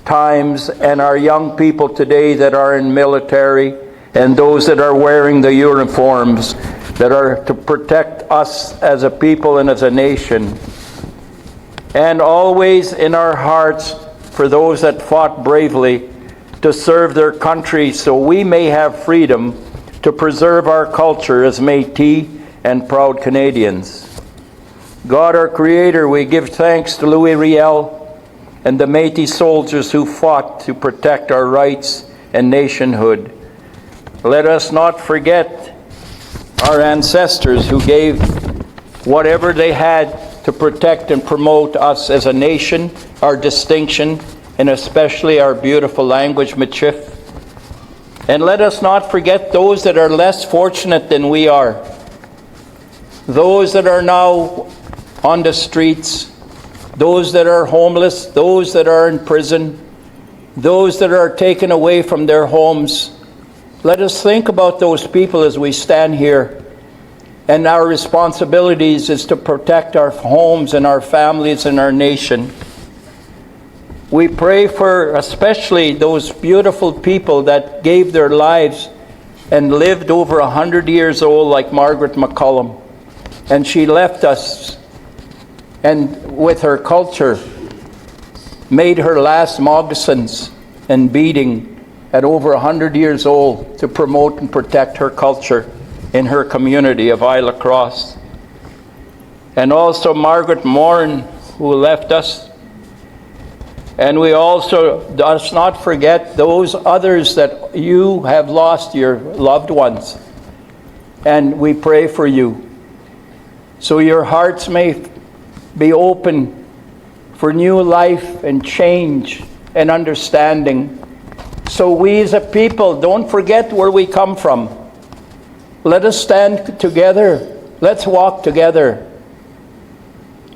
times, and our young people today that are in military and those that are wearing the uniforms that are to protect us as a people and as a nation. And always in our hearts for those that fought bravely to serve their country so we may have freedom to preserve our culture as Metis and proud Canadians. God, our Creator, we give thanks to Louis Riel and the Metis soldiers who fought to protect our rights and nationhood. Let us not forget our ancestors who gave whatever they had to protect and promote us as a nation, our distinction, and especially our beautiful language, Michif. And let us not forget those that are less fortunate than we are, those that are now on the streets, those that are homeless, those that are in prison, those that are taken away from their homes. Let us think about those people as we stand here. And our responsibilities is to protect our homes and our families and our nation. We pray for especially those beautiful people that gave their lives and lived over 100 years old, like Margaret McCullum. And she left us, and with her culture, made her last moccasins and beading at over 100 years old to promote and protect her culture in her community of Isle Cross. And also Margaret Moran, who left us. And we also does not forget those others that you have lost, your loved ones. And we pray for you. So your hearts may be open for new life and change and understanding. So we as a people, don't forget where we come from. Let us stand together. Let's walk together.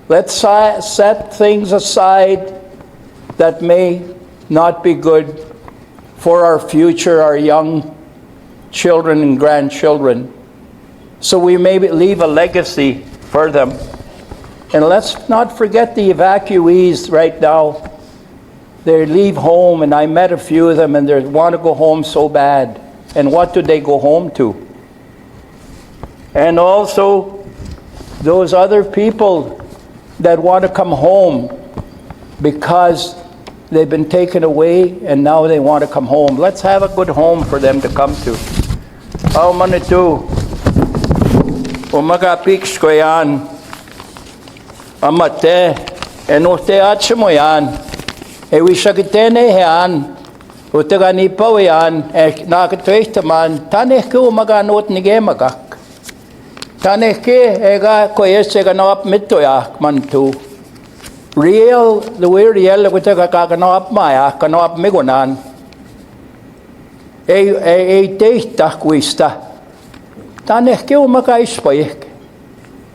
Let's set things aside that may not be good for our future, our young children and grandchildren, so we may leave a legacy for them. And let's not forget the evacuees right now. They leave home, and I met a few of them, and they want to go home so bad. And what do they go home to? And also those other people that want to come home because they've been taken away and now they want to come home. Let's have a good home for them to come to. How many do? Umaga pics ko yan. Amate. Enote achmo yan. Ewi shagitene yan. Utagani pa yan. Nakatuita man. Taneh ko umaga not nige magak. Taneh ke ega ko yesega na up mito ya mantu. Real, the way real, we take a cacanop maya, canop migonan. A taste taquista. Taneh kill Makai spike.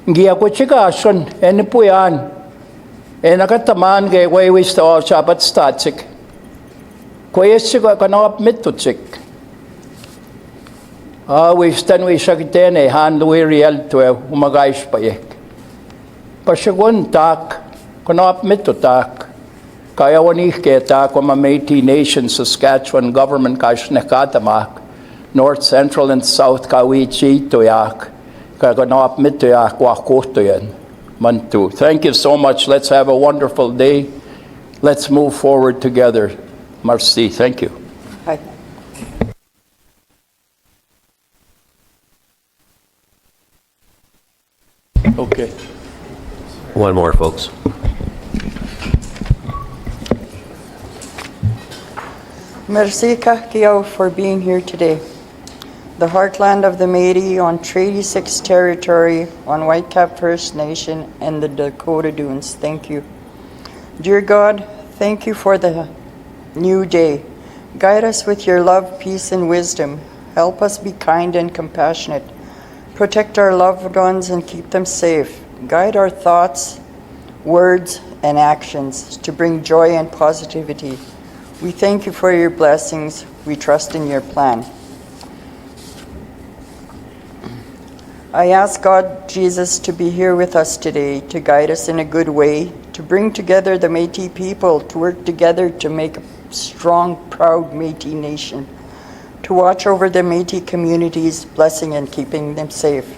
Giacochigason, and Puyan. And a cataman gave way with the all Shabbat static. Quayesiga canop mituchik. We stand with Shagitene, hand the way real to a Umagai spike. Pashagun tak. Kanap mitotak, kaya wanih kita ko ma Métis Nation Saskatchewan government kashnekatamak, North, Central, and South kawichi toyak, kaya kanap mitoyak wakotoyan, mantu. Thank you so much. Let's have a wonderful day. Let's move forward together. Merci. Thank you. Hi. Okay. One more, folks. Merci Kahkiao for being here today. The heartland of the Metis on Treaty 6 territory on Whitecap First Nation and the Dakota Dunes. Thank you. Dear God, thank you for the new day. Guide us with your love, peace, and wisdom. Help us be kind and compassionate. Protect our loved ones and keep them safe. Guide our thoughts, words, and actions to bring joy and positivity. We thank you for your blessings. We trust in your plan. I ask God, Jesus, to be here with us today, to guide us in a good way, to bring together the Métis people, to work together to make strong, proud Métis nation, to watch over the Métis communities, blessing and keeping them safe.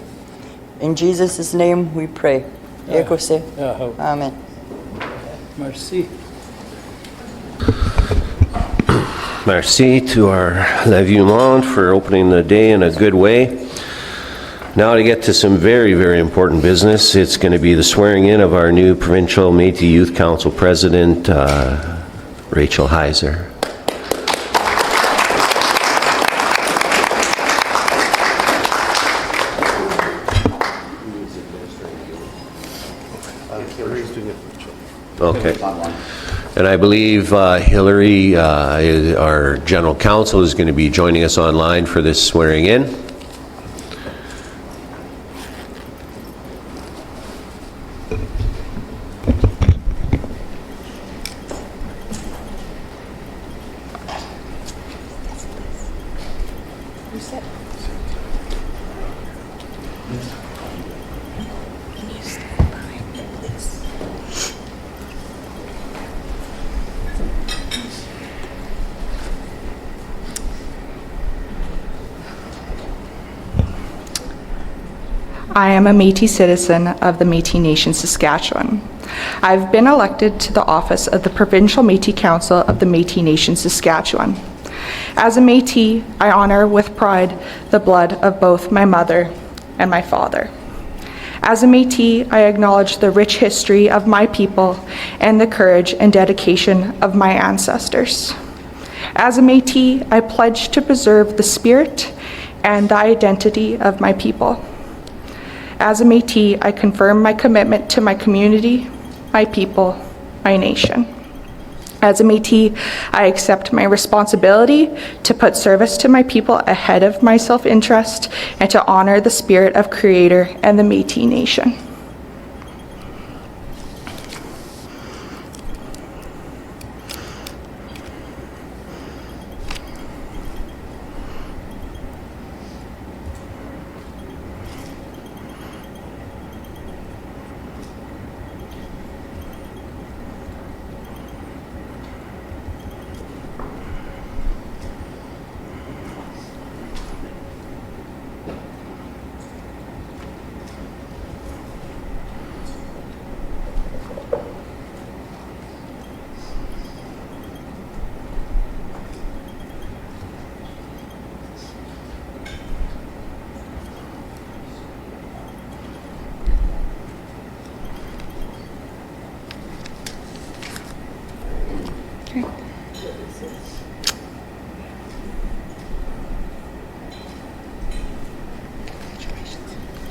In Jesus' name we pray. Ekose. Amen. Merci. Merci to our Levue Monde for opening the day in a good way. Now to get to some very, very important business. It's going to be the swearing in of our new Provincial Métis Youth Council President, Rachel Heiser. Okay. And I believe Hillary, our General Counsel, is going to be joining us online for this swearing in. I am a Métis citizen of the Métis Nation, Saskatchewan. I've been elected to the office of the Provincial Métis Council of the Métis Nation, Saskatchewan. As a Métis, I honor with pride the blood of both my mother and my father. As a Métis, I acknowledge the rich history of my people and the courage and dedication of my ancestors. As a Métis, I pledge to preserve the spirit and the identity of my people. As a Métis, I confirm my commitment to my community, my people, my nation. As a Métis, I accept my responsibility to put service to my people ahead of my self-interest and to honor the spirit of Creator and the Métis Nation.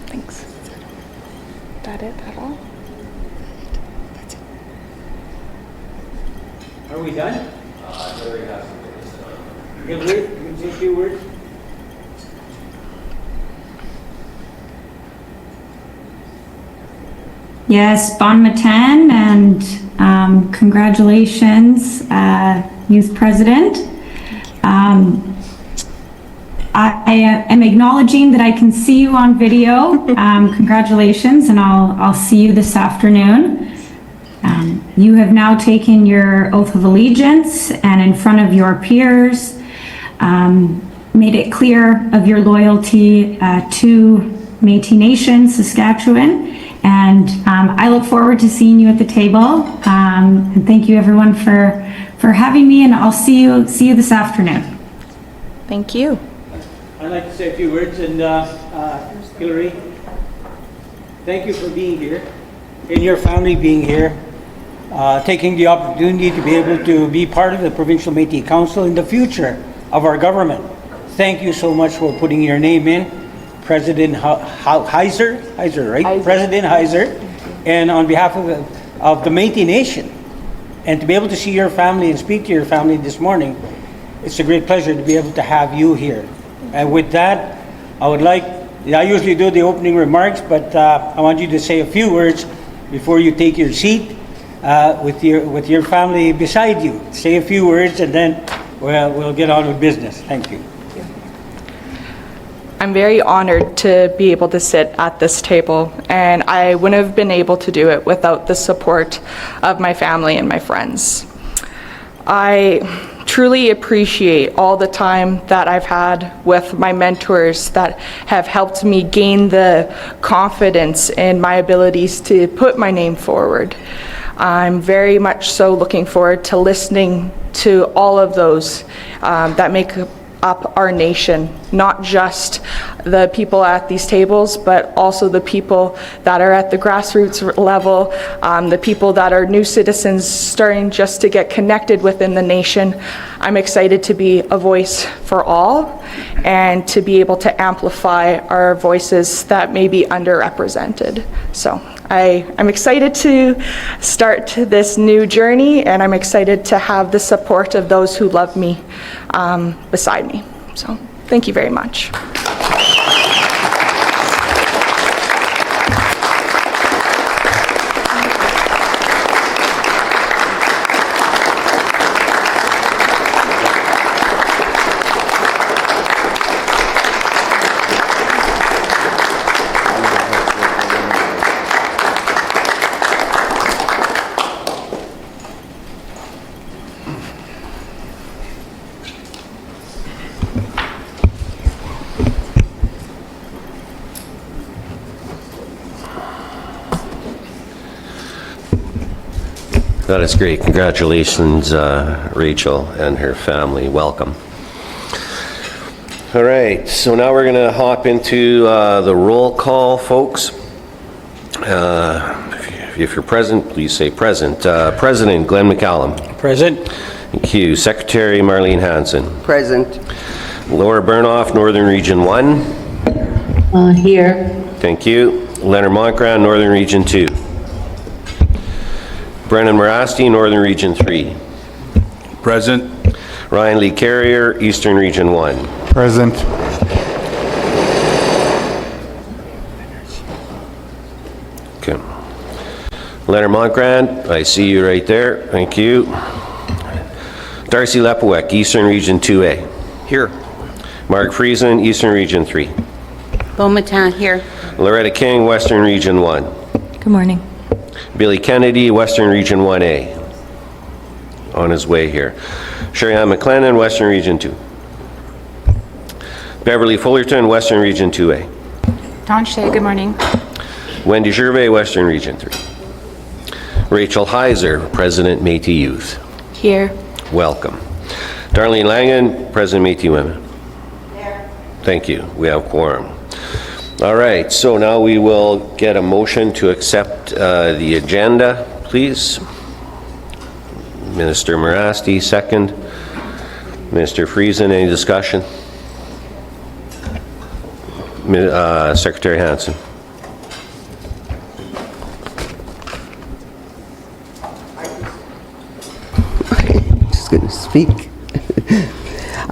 Thanks. Is that it at all? That's it. Are we done? Hillary, you can say a few words? Yes, bon matin, and congratulations, Youth President. I am acknowledging that I can see you on video. Congratulations, and I'll see you this afternoon. You have now taken your oath of allegiance and in front of your peers, made it clear of your loyalty to Métis Nation, Saskatchewan. And I look forward to seeing you at the table. And thank you everyone for having me, and I'll see you this afternoon. Thank you. I'd like to say a few words, and Hillary, thank you for being here, and your family being here, taking the opportunity to be able to be part of the Provincial Métis Council in the future of our government. Thank you so much for putting your name in, President Heiser, right? Heiser. President Heiser, and on behalf of the Métis Nation, and to be able to see your family and speak to your family this morning, it's a great pleasure to be able to have you here. And with that, I usually do the opening remarks, but I want you to say a few words before you take your seat with your family beside you. Say a few words, and then we'll get on with business. Thank you. I'm very honored to be able to sit at this table, and I wouldn't have been able to do it without the support of my family and my friends. I truly appreciate all the time that I've had with my mentors that have helped me gain the confidence in my abilities to put my name forward. I'm very much so looking forward to listening to all of those that make up our nation, not just the people at these tables, but also the people that are at the grassroots level, the people that are new citizens starting just to get connected within the nation. I'm excited to be a voice for all and to be able to amplify our voices that may be underrepresented. So I'm excited to start this new journey, and I'm excited to have the support of those who love me beside me. So thank you very much. That is great. Congratulations, Rachel and her family. Welcome. All right, so now we're going to hop into the roll call, folks. If you're present, please say present. President Glenn McCallum. Present. Thank you. Secretary Marlene Hansen. Present. Laura Burnoff, Northern Region 1. Here. Thank you. Leonard Montgrand, Northern Region 2. Brennan Morasti, Northern Region 3. Present. Ryan Lee Carrier, Eastern Region 1. Present. Okay. Leonard Montgrand, I see you right there. Thank you. Darcy Lepowek, Eastern Region 2A. Here. Mark Friesen, Eastern Region 3. Beaumatin here. Loretta King, Western Region 1. Good morning. Billy Kennedy, Western Region 1A. On his way here. Sherry-Ann McLennan, Western Region 2. Beverly Fullerton, Western Region 2A. Dawn Shea, good morning. Wendy Gervais, Western Region 3. Rachel Heiser, President Métis Youth. Here. Welcome. Darlene Langen, President Métis Women. There. Thank you. We have quorum. All right, so now we will get a motion to accept the agenda, please. Minister Morasti, second. Minister Friesen, any discussion? Secretary Hansen. Just going to speak.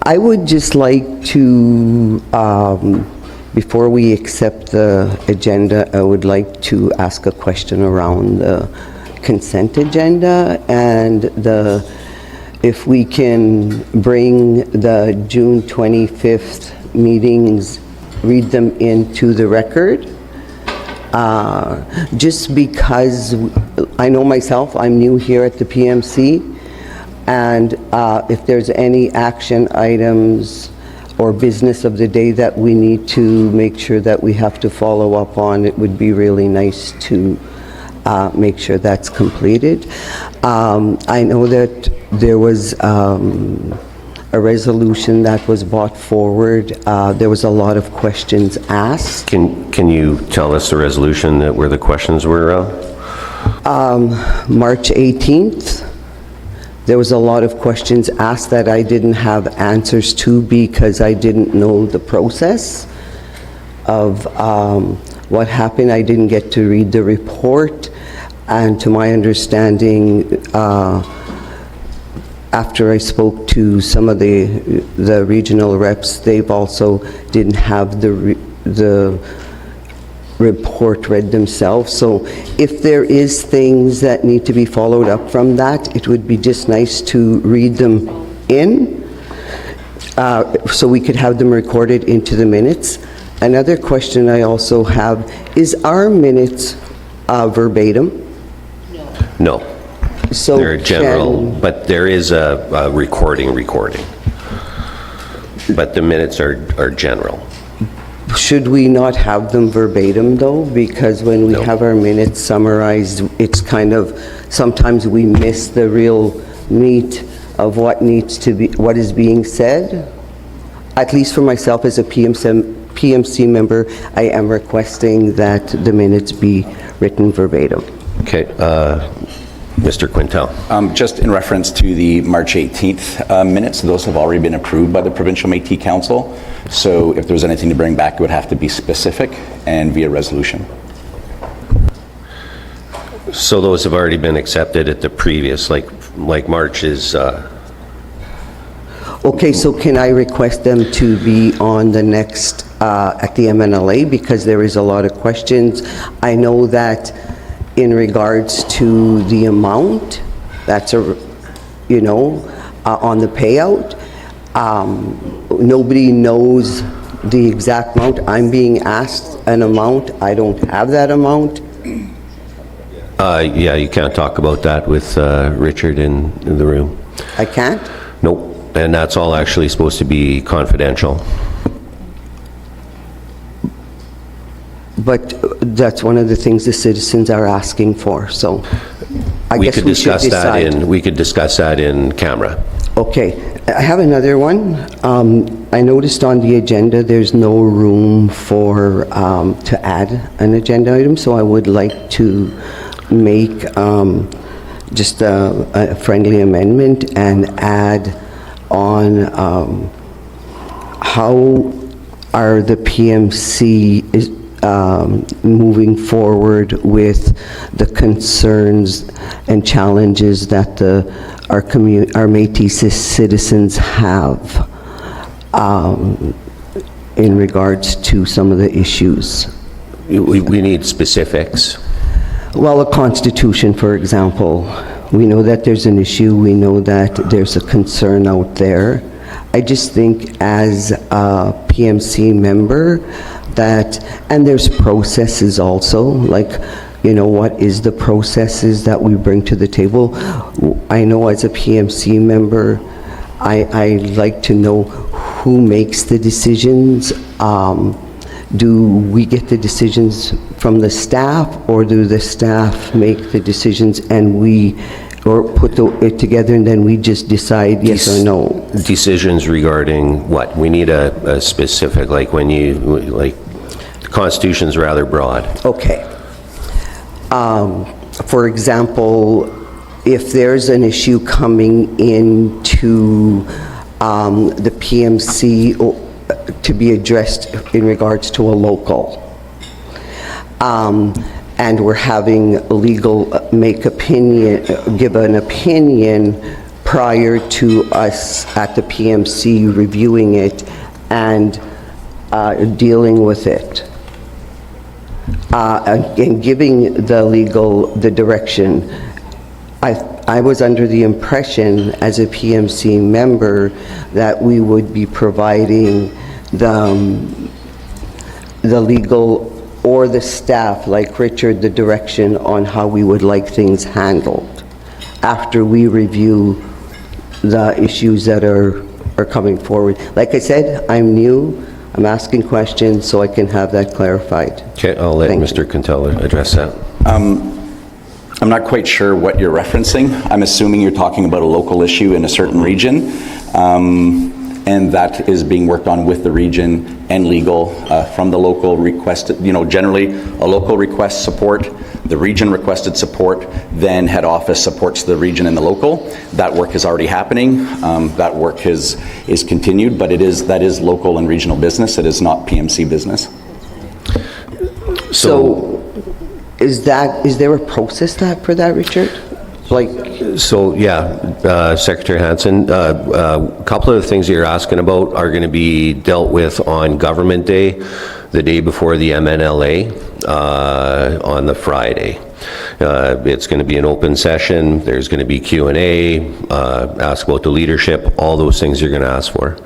I would just like to, before we accept the agenda, I would like to ask a question around the consent agenda and if we can bring the June 25th meetings, read them into the record. Just because I know myself, I'm new here at the PMC, and if there's any action items or business of the day that we need to make sure that we have to follow up on, it would be really nice to make sure that's completed. I know that there was a resolution that was brought forward. There was a lot of questions asked. Can you tell us the resolution that where the questions were around? March 18th. There was a lot of questions asked that I didn't have answers to because I didn't know the process of what happened. I didn't get to read the report, and to my understanding, after I spoke to some of the regional reps, they've also didn't have the report read themselves. So if there is things that need to be followed up from that, it would be just nice to read them in so we could have them recorded into the minutes. Another question I also have, is our minutes verbatim? No. So They're general, can- but there is a recording. But the minutes are general. Should we not have them verbatim, though? Because when we No. have our minutes summarized, it's kind of, sometimes we miss the real meat of what needs to be, what is being said. At least for myself as a PMC member, I am requesting that the minutes be written verbatim. Okay, Mr. Quintel. Just in reference to the March 18th minutes, those have already been approved by the Provincial Métis Council. So if there was anything to bring back, it would have to be specific and via resolution. So those have already been accepted at the previous, like March is, Okay, so can I request them to be on the next, at the MNLA, because there is a lot of questions. I know that in regards to the amount, that's on the payout, nobody knows the exact amount. I'm being asked an amount, I don't have that amount. yeah, you can't talk about that with Richard in the room. I can't? Nope, and that's all actually supposed to be confidential. But that's one of the things the citizens are asking for, so I We guess could we should discuss that decide. we could discuss that in camera. Okay, I have another one. I noticed on the agenda, there's no room for, to add an agenda item, so I would like to make just a friendly amendment and add on how are the PMC moving forward with the concerns and challenges that our Métis citizens have in regards to some of the issues. We need specifics. Well, a constitution, for example, we know that there's an issue, we know that there's a concern out there. I just think as a PMC member that, and there's processes also, like, what is the processes that we bring to the table? I know as a PMC member, I like to know who makes the decisions. Do we get the decisions from the staff, or do the staff make the decisions and or put it together and then we just decide yes or no? Decisions regarding what? We need a specific, like the Constitution's rather broad. Okay. For example, if there's an issue coming into the PMC to be addressed in regards to a local, and we're having legal give an opinion prior to us at the PMC reviewing it and dealing with it, and giving the direction. I was under the impression as a PMC member that we would be providing the legal or the staff, like Richard, the direction on how we would like things handled after we review the issues that are coming forward. Like I said, I'm new. I'm asking questions so I can have that clarified. Okay, I'll let Thank Mr. Quintella address that. I'm not quite sure what you're referencing. I'm assuming you're talking about a local issue in a certain region, and that is being worked on with the region and legal from the local requested, generally a local requests support, the region requested support, then head office supports the region and the local. That work is already happening. That work is continued, but that is local and regional business. It is not PMC business. So is there a process for that, Richard? So, yeah, Secretary Hansen, a couple of the things that you're asking about are going to be dealt with on Government Day, the day before the MNLA, on the Friday. It's going to be an open session. There's going to be Q&A, ask about the leadership, all those things you're going to ask for.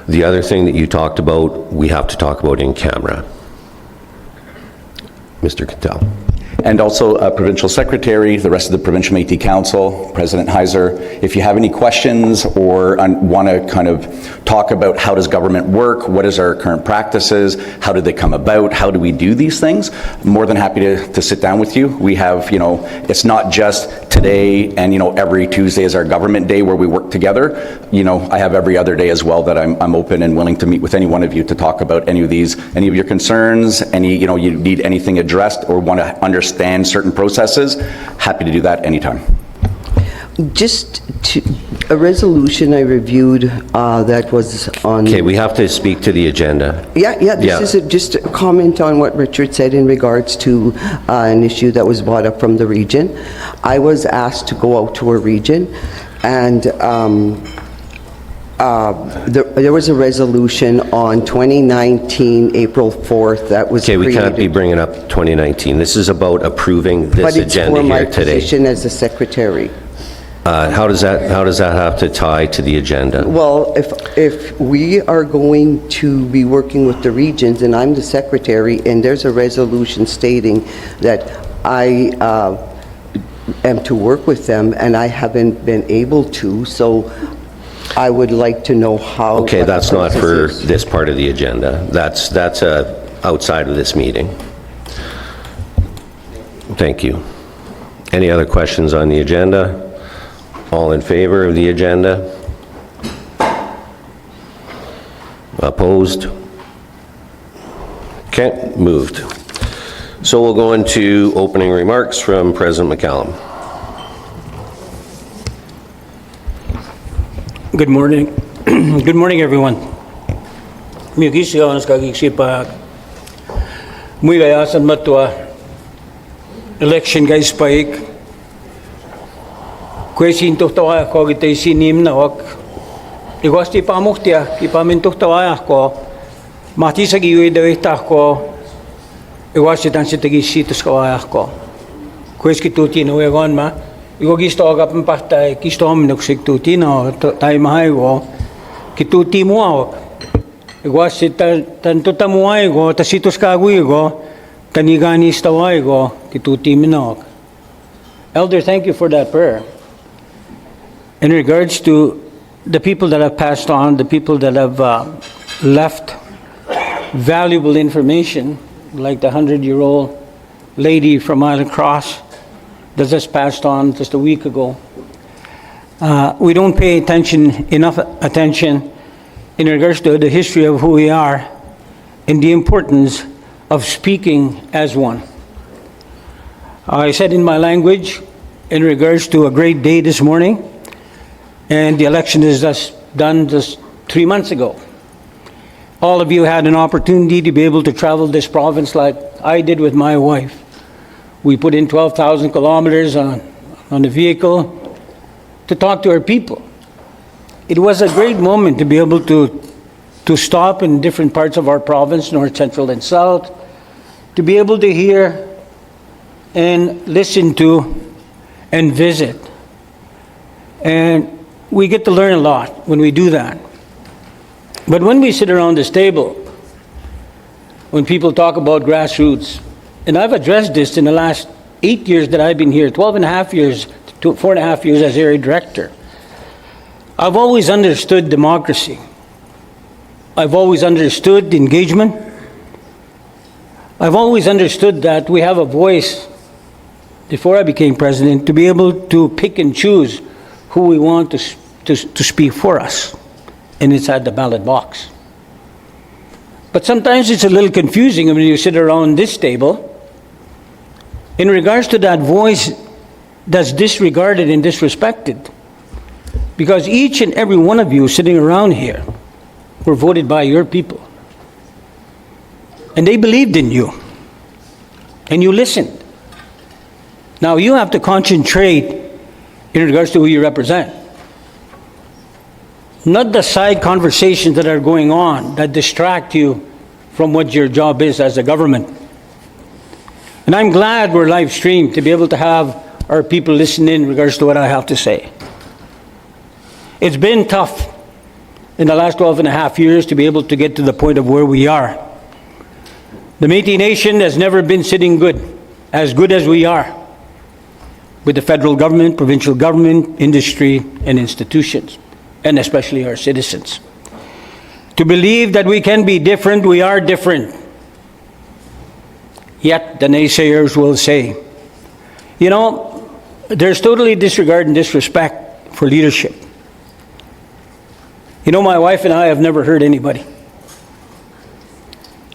The other thing that you talked about, we have to talk about in camera. Mr. Cattell. And also Provincial Secretary, the rest of the Provincial Métis Council, President Heiser, if you have any questions or want to kind of talk about how does government work, what is our current practices, how do they come about, how do we do these things, I'm more than happy to sit down with you. We have, it's not just today and, every Tuesday is our government day where we work together. I have every other day as well that I'm open and willing to meet with any one of you to talk about any of your concerns, you need anything addressed or want to understand certain processes, happy to do that anytime. Just a resolution I reviewed that was on... Okay, we have to speak to the agenda. This is just a comment on what Richard said in regards to an issue that was brought up from the region. I was asked to go out to a region, and there was a resolution on 2019, April 4th, that was Okay, we created. can't be bringing up 2019. This is about approving this agenda here But it's for my today. position as the secretary. How does that have to tie to the agenda? Well, if we are going to be working with the regions, and I'm the secretary, and there's a resolution stating that I am to work with them, and I haven't been able to, so I would like to know how... Okay, what the that's not process for is. this part of the agenda. That's outside of this meeting. Thank you. Any other questions on the agenda? All in favor of the agenda? Opposed? Okay, moved. So we'll go into opening remarks from President McCallum. Good morning. Good morning, everyone. Miyagisiyaw kagigsipa muy gayasan matwa election guys paik kwesin tuhtawa ko gitay sinim na wak igwasti pamuktia kipamin tuhtawa ko mati sa giwi dawita ko igwasti tan sitagi situs kawaya ko kwes kituti no yagon ma igo gisto agap mpahta kisto homnok siktuti no tay mahay go kituti mo awak igwasti tan tutamuay go tasitus kagui go tanigani staway go kituti minok. Elder, thank you for that prayer. In regards to the people that have passed on, the people that have left valuable information, like the 100-year-old lady from Island Cross that just passed on just a week ago, we don't pay enough attention in regards to the history of who we are and the importance of speaking as one. I said in my language, in regards to a great day this morning, and the election is just done just 3 months ago. All of you had an opportunity to be able to travel this province like I did with my wife. We put in 12,000 kilometers on the vehicle to talk to our people. It was a great moment to be able to stop in different parts of our province, north, central, and south, to be able to hear and listen to and visit. And we get to learn a lot when we do that. But when we sit around this table, when people talk about grassroots, and I've addressed this in the last 8 years that I've been here, 12 and a half years, 4.5 years as area director, I've always understood democracy. I've always understood engagement. I've always understood that we have a voice, before I became president, to be able to pick and choose who we want to speak for us, and it's at the ballot box. But sometimes it's a little confusing when you sit around this table in regards to that voice that's disregarded and disrespected, because each and every one of you sitting around here were voted by your people, and they believed in you, and you listened. Now you have to concentrate in regards to who you represent. Not the side conversations that are going on that distract you from what your job is as a government. And I'm glad we're live streamed to be able to have our people listen in regards to what I have to say. It's been tough in the last 12 and a half years to be able to get to the point of where we are. The Métis Nation has never been sitting good as good as we are with the federal government, provincial government, industry, and institutions, and especially our citizens. To believe that we can be different, we are different. Yet the naysayers will say, you know, there's totally disregard and disrespect for leadership. You know, my wife and I have never hurt anybody.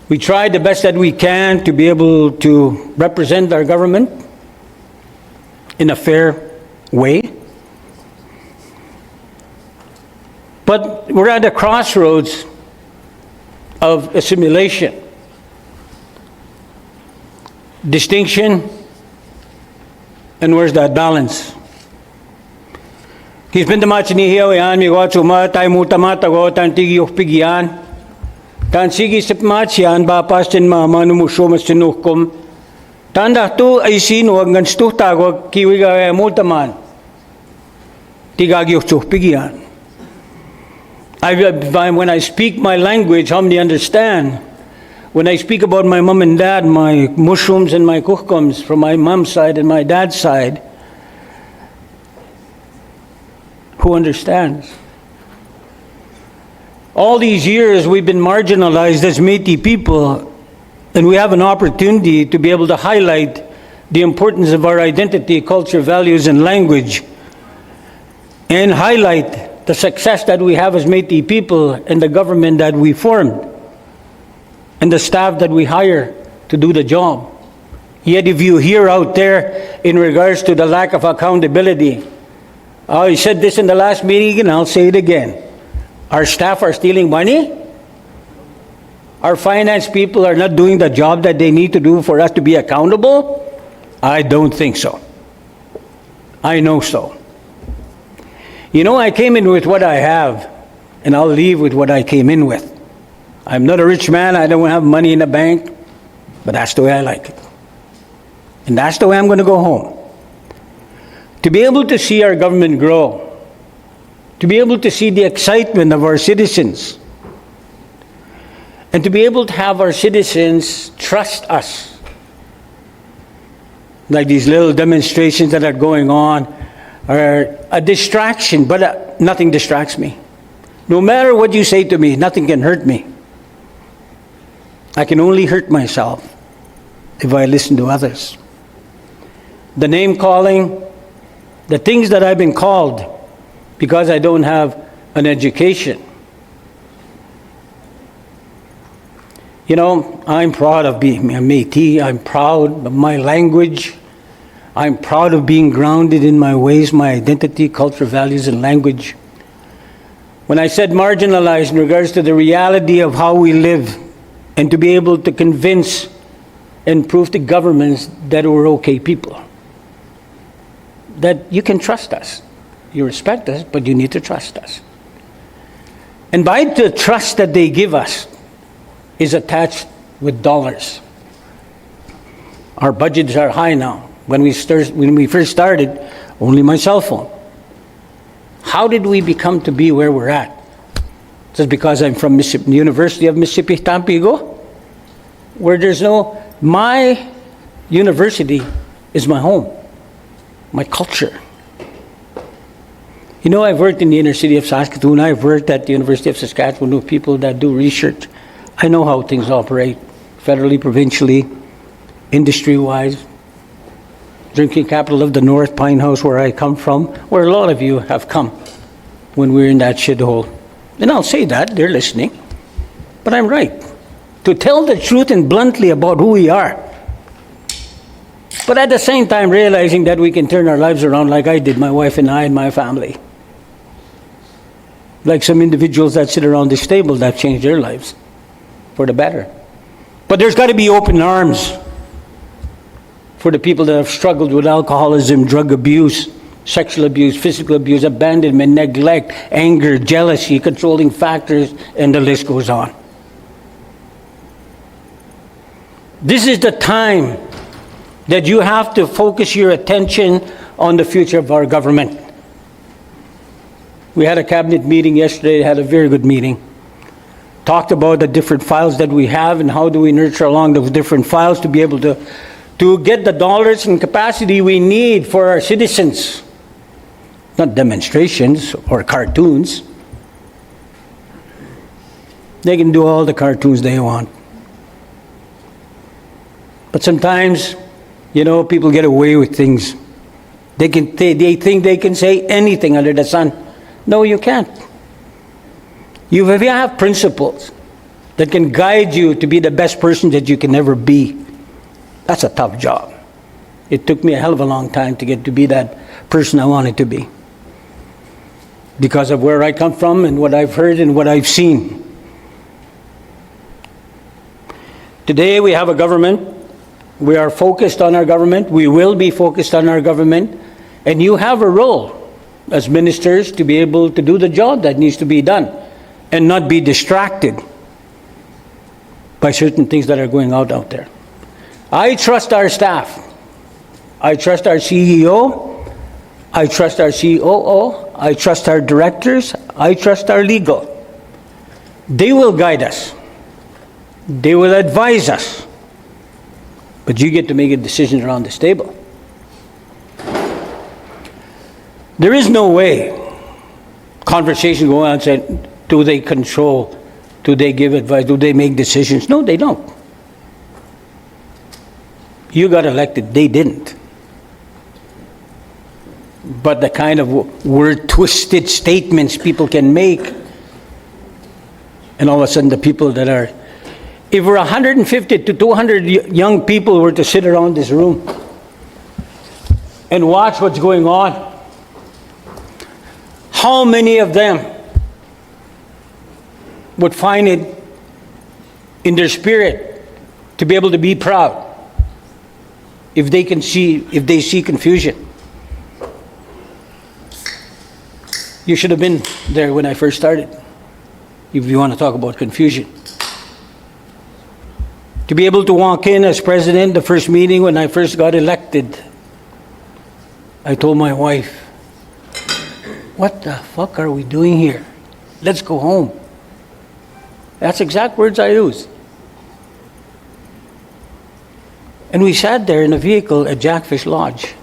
We tried the best that we can to be able to represent our government in a fair way. But we're at a crossroads of assimilation, distinction, and where's that balance? He's been the match ni hiyo yan mi go chuma tay mutamata go tan tigi pigyan tan sige sip match yan ba pastin mama no musho mastinukom tanda tu ay sino ang gansto tago kiwi ga mutaman tigagi pigyan. When I speak my language, how many understand? When I speak about my mom and dad, my mushrooms and my kuhkums from my mom's side and my dad's side, who understands? All these years we've been marginalized as Métis people, and we have an opportunity to be able to highlight the importance of our identity, culture, values, and language, and highlight the success that we have as Métis people and the government that we formed, and the staff that we hire to do the job. Yet if you hear out there in regards to the lack of accountability, I said this in the last meeting and I'll say it again. Our staff are stealing money? Our finance people are not doing the job that they need to do for us to be accountable? I don't think so. I know so. You know, I came in with what I have, and I'll leave with what I came in with. I'm not a rich man, I don't have money in the bank, but that's the way I like it. And that's the way I'm going to go home. To be able to see our government grow, to be able to see the excitement of our citizens, and to be able to have our citizens trust us. Like these little demonstrations that are going on are a distraction, but nothing distracts me. No matter what you say to me, nothing can hurt me. I can only hurt myself if I listen to others. The name calling, the things that I've been called because I don't have an education. You know, I'm proud of being a Métis. I'm proud of my language. I'm proud of being grounded in my ways, my identity, culture, values, and language. When I said marginalized in regards to the reality of how we live, and to be able to convince and prove to governments that we're okay people, that you can trust us. You respect us, but you need to trust us. And by the trust that they give us is attached with dollars. Our budgets are high now. When we first started, only my cell phone. How did we become to be where we're at? Just because I'm from Mississippi, University of Mississippi, Tampico, where there's no, my university is my home, my culture. You know, I've worked in the inner city of Saskatoon. I've worked at the University of Saskatchewan with people that do research. I know how things operate, federally, provincially, industry-wise. Drinking capital of the North, Pine House, where I come from, where a lot of you have come when we're in that shithole. And I'll say that, they're listening. But I'm right. To tell the truth and bluntly about who we are. But at the same time, realizing that we can turn our lives around like I did, my wife and I and my family. Like some individuals that sit around this table that changed their lives for the better. But there's got to be open arms for the people that have struggled with alcoholism, drug abuse, sexual abuse, physical abuse, abandonment, neglect, anger, jealousy, controlling factors, and the list goes on. This is the time that you have to focus your attention on the future of our government. We had a cabinet meeting yesterday, had a very good meeting. Talked about the different files that we have and how do we nurture along those different files to be able to to get the dollars and capacity we need for our citizens. Not demonstrations or cartoons. They can do all the cartoons they want. But sometimes, people get away with things. They think they can say anything under the sun. No, you can't. If you have principles that can guide you to be the best person that you can ever be, that's a tough job. It took me a hell of a long time to get to be that person I wanted to be, because of where I come from and what I've heard and what I've seen. Today we have a government. We are focused on our government. We will be focused on our government. And you have a role as ministers to be able to do the job that needs to be done and not be distracted by certain things that are going out there. I trust our staff. I trust our CEO. I trust our COO. I trust our directors. I trust our legal. They will guide us. They will advise us. But you get to make a decision around this table. There is no way conversation go on and say, do they control? Do they give advice? Do they make decisions? No, they don't. You got elected, they didn't. But the kind of word-twisted statements people can make, and all of a sudden the people that are, if we're 150 to 200 young people were to sit around this room and watch what's going on, how many of them would find it in their spirit to be able to be proud if they see confusion? You should have been there when I first started, if you want to talk about confusion. To be able to walk in as president, the first meeting when I first got elected, I told my wife, what the fuck are we doing here? Let's go home. That's exact words I used. And we sat there in a vehicle at Jackfish Lodge.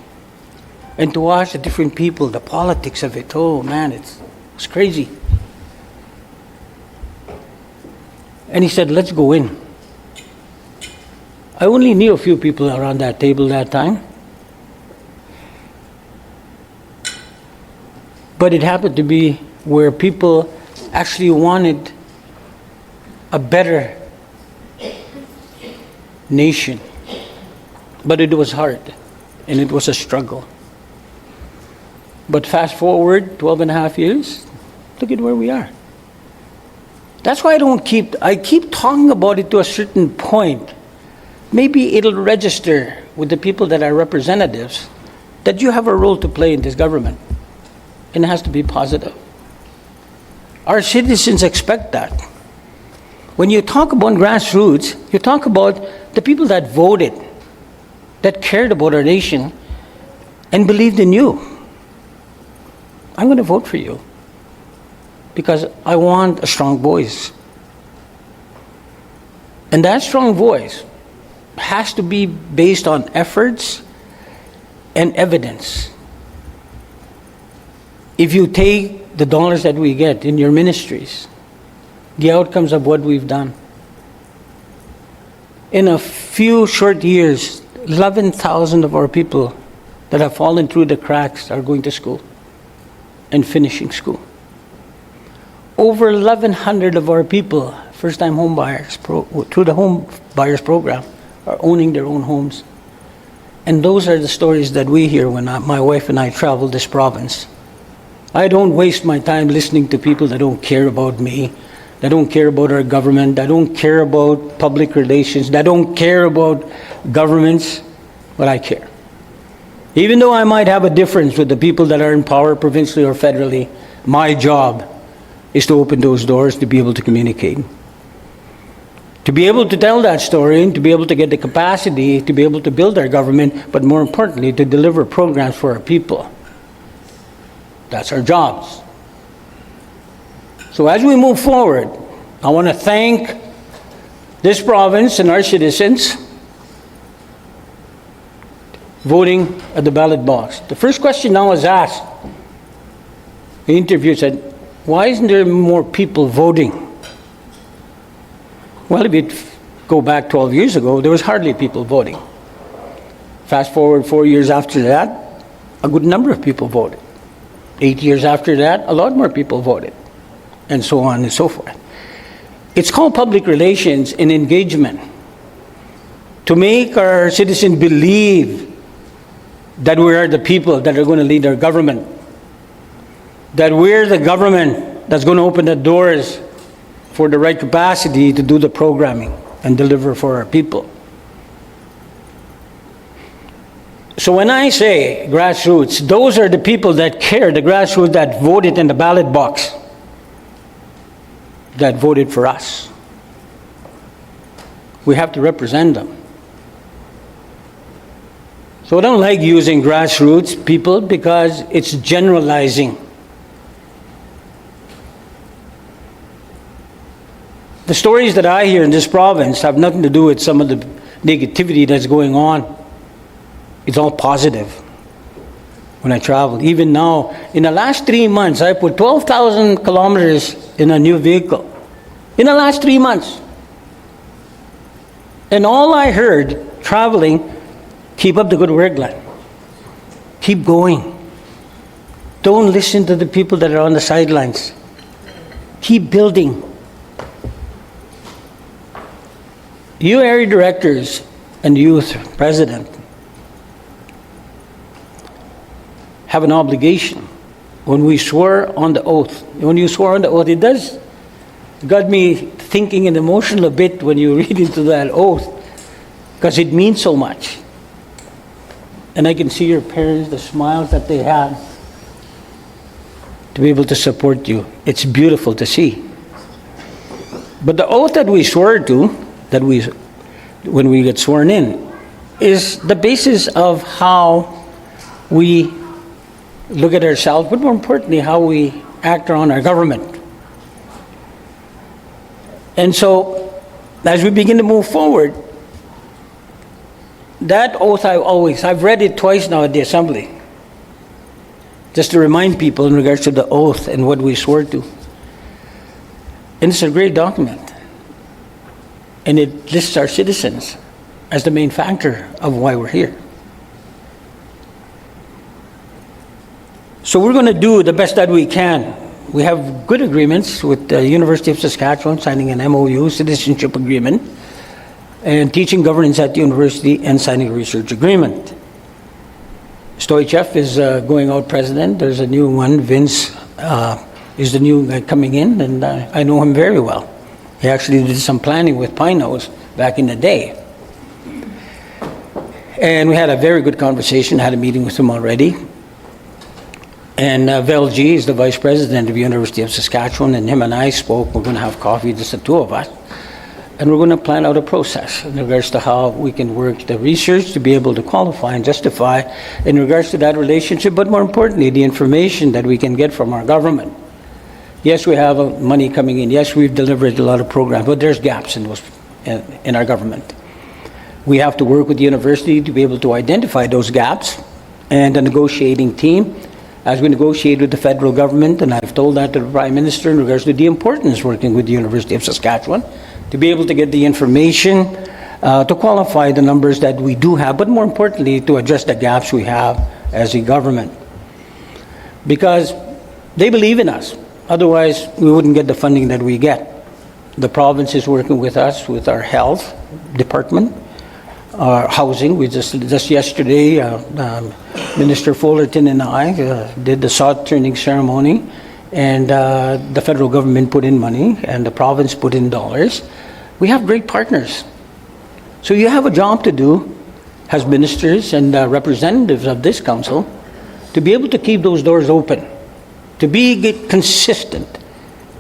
And to watch the different people, the politics of it, oh man, it's crazy. And he said, let's go in. I only knew a few people around that table that time. But it happened to be where people actually wanted a better nation. But it was hard, and it was a struggle. But fast forward 12 and a half years, look at where we are. That's why I keep talking about it to a certain point. Maybe it'll register with the people that are representatives that you have a role to play in this government. And it has to be positive. Our citizens expect that. When you talk about grassroots, you talk about the people that voted, that cared about our nation, and believed in you. I'm going to vote for you because I want a strong voice. And that strong voice has to be based on efforts and evidence. If you take the dollars that we get in your ministries, the outcomes of what we've done, in a few short years, 11,000 of our people that have fallen through the cracks are going to school and finishing school. Over 1,100 of our people, first-time home buyers, through the home buyers program, are owning their own homes. And those are the stories that we hear when my wife and I travel this province. I don't waste my time listening to people that don't care about me, that don't care about our government, that don't care about public relations, that don't care about governments, but I care. Even though I might have a difference with the people that are in power provincially or federally, my job is to open those doors to be able to communicate. To be able to tell that story and to be able to get the capacity to be able to build our government, but more importantly, to deliver programs for our people. That's our jobs. So as we move forward, I want to thank this province and our citizens voting at the ballot box. The first question I was asked, the interviewer said, why isn't there more people voting? Well, if you go back 12 years ago, there was hardly people voting. Fast forward 4 years after that, a good number of people voted. 8 years after that, a lot more people voted, and so on and so forth. It's called public relations and engagement. To make our citizens believe that we are the people that are going to lead our government, that we're the government that's going to open the doors for the right capacity to do the programming and deliver for our people. So when I say grassroots, those are the people that care, the grassroots that voted in the ballot box, that voted for us. We have to represent them. So I don't like using grassroots people because it's generalizing. The stories that I hear in this province have nothing to do with some of the negativity that's going on. It's all positive when I travel. Even now, in the last 3 months, I put 12,000 kilometers in a new vehicle. In the last 3 months. And all I heard traveling, keep up the good work, Glenn. Keep going. Don't listen to the people that are on the sidelines. Keep building. You area directors and youth president have an obligation. When we swore on the oath, when you swore on the oath, it got me thinking and emotional a bit when you read into that oath, because it means so much. And I can see your parents, the smiles that they have to be able to support you. It's beautiful to see. But the oath that we swore to, when we get sworn in, is the basis of how we look at ourselves, but more importantly, how we act on our government. And so, as we begin to move forward, that oath I've read it twice now at the Assembly, just to remind people in regards to the oath and what we swore to. And it's a great document. And it lists our citizens as the main factor of why we're here. So we're going to do the best that we can. We have good agreements with the University of Saskatchewan, signing an MOU, citizenship agreement, and teaching governance at the university, and signing a research agreement. Stoichev is going out president. There's a new one. Vince is the new guy coming in, and I know him very well. He actually did some planning with Pine Nose back in the day. And we had a very good conversation, had a meeting with him already. And Vel G is the vice president of the University of Saskatchewan, and him and I spoke. We're going to have coffee, just the two of us. And we're going to plan out a process in regards to how we can work the research to be able to qualify and justify in regards to that relationship, but more importantly, the information that we can get from our government. Yes, we have money coming in. Yes, we've delivered a lot of programs, but there's gaps in our government. We have to work with the university to be able to identify those gaps, and the negotiating team, as we negotiate with the federal government, and I've told that to the Prime Minister in regards to the importance working with the University of Saskatchewan, to be able to get the information to qualify the numbers that we do have, but more importantly, to address the gaps we have as a government. Because they believe in us. Otherwise, we wouldn't get the funding that we get. The province is working with us, with our health department, our housing. We just yesterday, Minister Fullerton and I did the sod turning ceremony, and the federal government put in money, and the province put in dollars. We have great partners. So you have a job to do as ministers and representatives of this council to be able to keep those doors open, to get consistent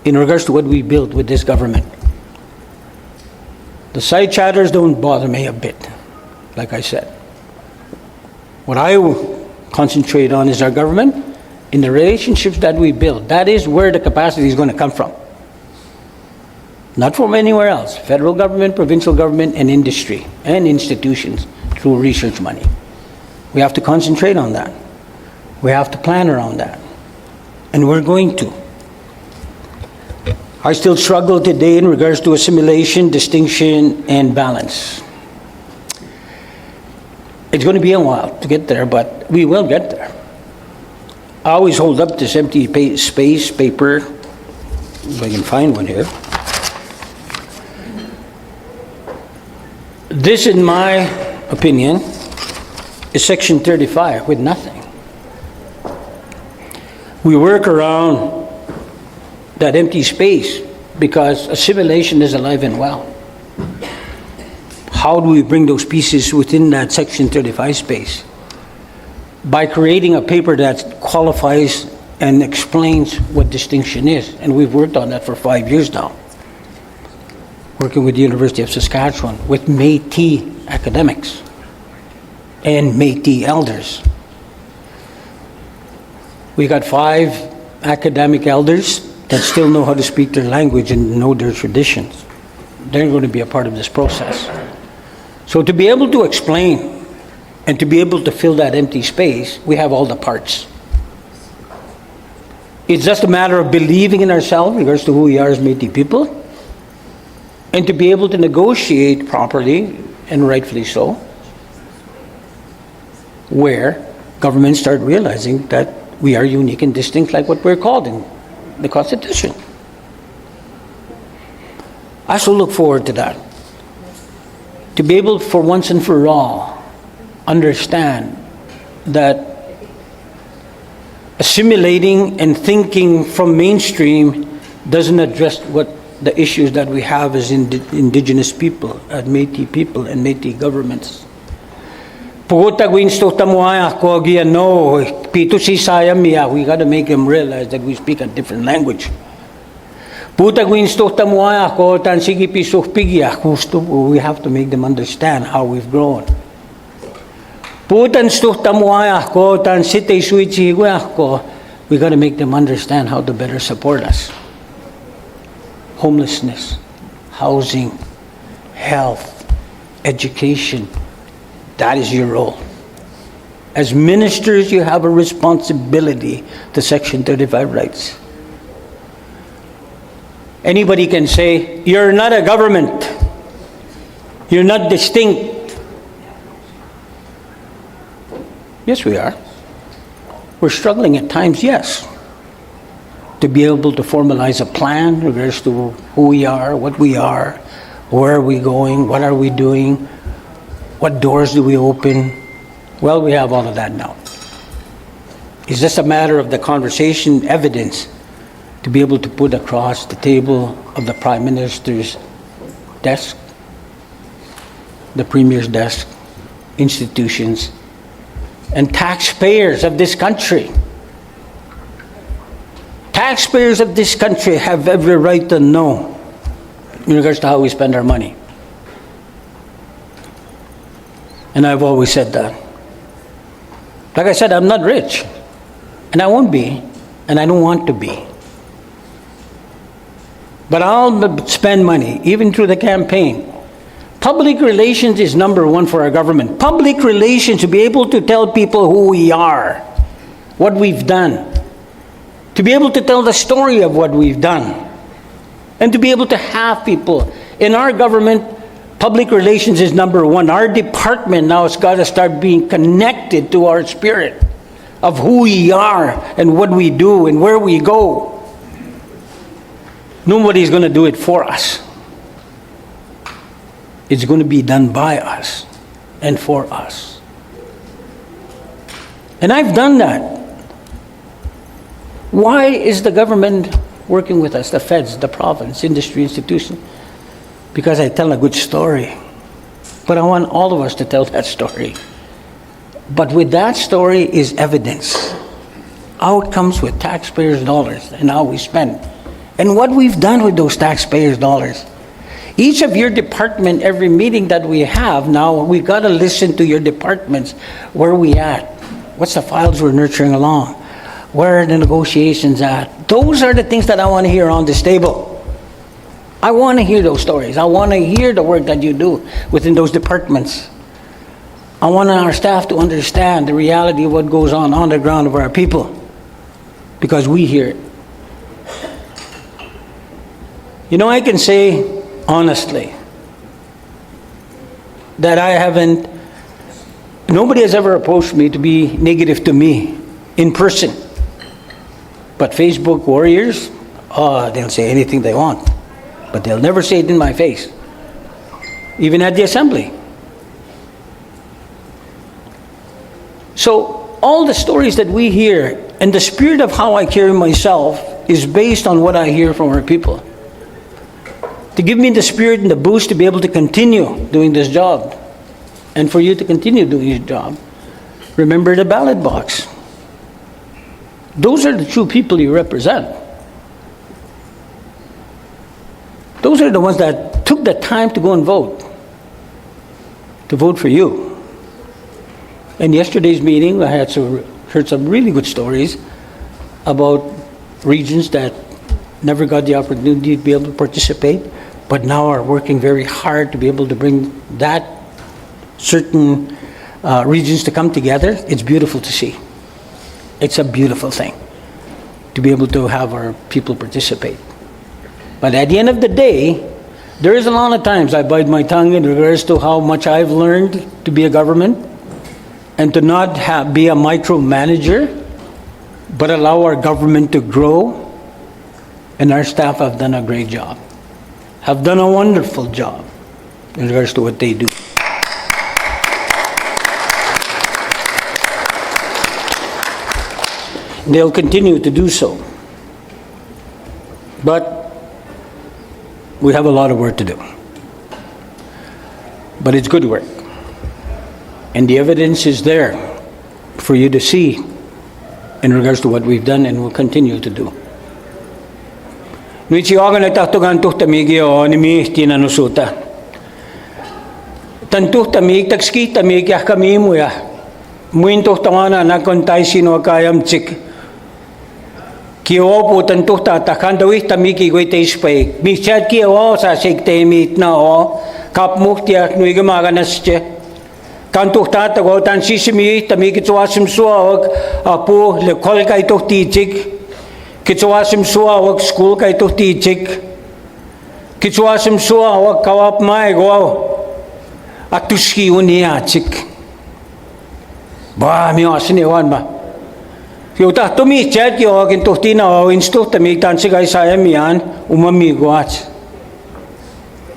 in regards to what we build with this government. The side chatters don't bother me a bit, like I said. What I concentrate on is our government, in the relationships that we build. That is where the capacity is going to come from. Not from anywhere else. Federal government, provincial government, and industry, and institutions through research money. We have to concentrate on that. We have to plan around that. And we're going to. I still struggle today in regards to assimilation, distinction, and balance. It's going to be a while to get there, but we will get there. I always hold up this empty space paper, if I can find one here. This, in my opinion, is Section 35 with nothing. We work around that empty space because assimilation is alive and well. How do we bring those pieces within that Section 35 space? By creating a paper that qualifies and explains what distinction is. And we've worked on that for 5 years now. Working with the University of Saskatchewan, with Métis academics and Métis elders. We got 5 academic elders that still know how to speak their language and know their traditions. They're going to be a part of this process. So to be able to explain and to be able to fill that empty space, we have all the parts. It's just a matter of believing in ourselves in regards to who we are as Métis people, and to be able to negotiate properly and rightfully so, where governments start realizing that we are unique and distinct like what we're called in the Constitution. I so look forward to that. To be able, for once and for all, understand that assimilating and thinking from mainstream doesn't address what the issues that we have as indigenous people, as Métis people and Métis governments. We got to make them realize that we speak a different language. We have to make them understand how we've grown. We got to make them understand how to better support us. Homelessness, housing, health, education. That is your role. As ministers, you have a responsibility to Section 35 rights. Anybody can say, you're not a government. You're not distinct. Yes, we are. We're struggling at times, yes, to be able to formalize a plan in regards to who we are, where are we going, what are we doing, what doors do we open. Well, we have all of that now. It's just a matter of the conversation evidence to be able to put across the table of the Prime Minister's desk, the Premier's desk, institutions, and taxpayers of this country. Taxpayers of this country have every right to know in regards to how we spend our money. And I've always said that. Like I said, I'm not rich, and I won't be, and I don't want to be. But I'll spend money, even through the campaign. Public relations is number one for our government. Public relations, to be able to tell people who we are, what we've done, to be able to tell the story of what we've done, and to be able to have people. In our government, public relations is number one. Our department now has got to start being connected to our spirit of who we are and what we do and where we go. Nobody's going to do it for us. It's going to be done by us and for us. And I've done that. Why is the government working with us, the feds, the province, industry, institution? Because I tell a good story. But I want all of us to tell that story. But with that story is evidence. How it comes with taxpayers' dollars and how we spend. And what we've done with those taxpayers' dollars. Each of your department, every meeting that we have now, we've got to listen to your departments. Where are we at? What's the files we're nurturing along? Where are the negotiations at? Those are the things that I want to hear on this table. I want to hear those stories. I want to hear the work that you do within those departments. I want our staff to understand the reality of what goes on the ground of our people, because we hear it. You know, I can say honestly that nobody has ever approached me to be negative to me in person. But Facebook warriors, they'll say anything they want, but they'll never say it in my face, even at the assembly. So all the stories that we hear and the spirit of how I carry myself is based on what I hear from our people. To give me the spirit and the boost to be able to continue doing this job, and for you to continue doing your job, remember the ballot box. Those are the true people you represent. Those are the ones that took the time to go and vote, to vote for you. In yesterday's meeting, I heard some really good stories about regions that never got the opportunity to be able to participate, but now are working very hard to be able to bring that certain regions to come together. It's beautiful to see. It's a beautiful thing to be able to have our people participate. But at the end of the day, there is a lot of times I bite my tongue in regards to how much I've learned to be a government and to not be a micromanager, but allow our government to grow. And our staff have done a great job, have done a wonderful job in regards to what they do. They'll continue to do so. But we have a lot of work to do. But it's good work. And the evidence is there for you to see in regards to what we've done and will continue to do. Nuichi aga na tahtogan tuhtamigi o nimi tinanusuta. Tantuhtamig takski tamig ya kami muya. Muin tuhtamana na kontay sino kayam chik. Kio po tantuhta takandawih tamigi goy teispay. Michat kio sa sigtemit na o kapmuhtia nuigamaga nasche. Kantuhta tago tan sisimi tamigi tuasim suawag apo lekol kay tuhtichik. Kitsuasim suwa wag school kay tuhtichik. Kitsuasim suwa wag kawap may go. Atuski uniachik. Ba mi asini wan ba. Yo ta tumi chat yo agin tuhtina o instu tami tan sigay sayam yan umami goach.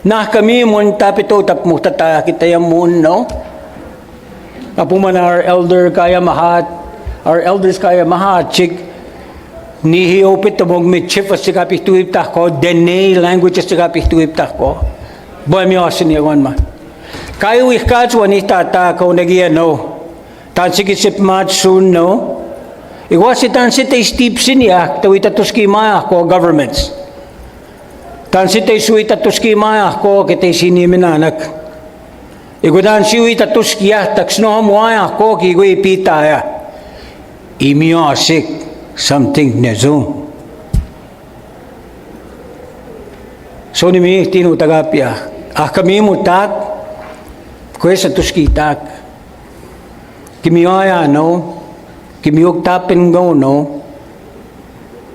Nah kami mun tapito tap mutata kita yamun no. Apuman our elders kaya mahat chik. Ni hiopit tabog mit chip as sigapih tuip tako, dene language as sigapih tuip tako. Boy mi asin yawan ma. Kayo ikats wani tata ko nagiyan no. Tansik isip mat soon no. Iwas itansit ay steep sinyak tawita tuski maya ko governments. Tansit ay suita tuski maya ko kitay siniminanak. Igudan siwita tuski ya taksno maya ko kigui pitaya. Imyo asik. Something nezo. So ni mi tinu tagapya. Kami mutak. Kwesa tuskitak. Kimiaya no. Kimiog tapin go no.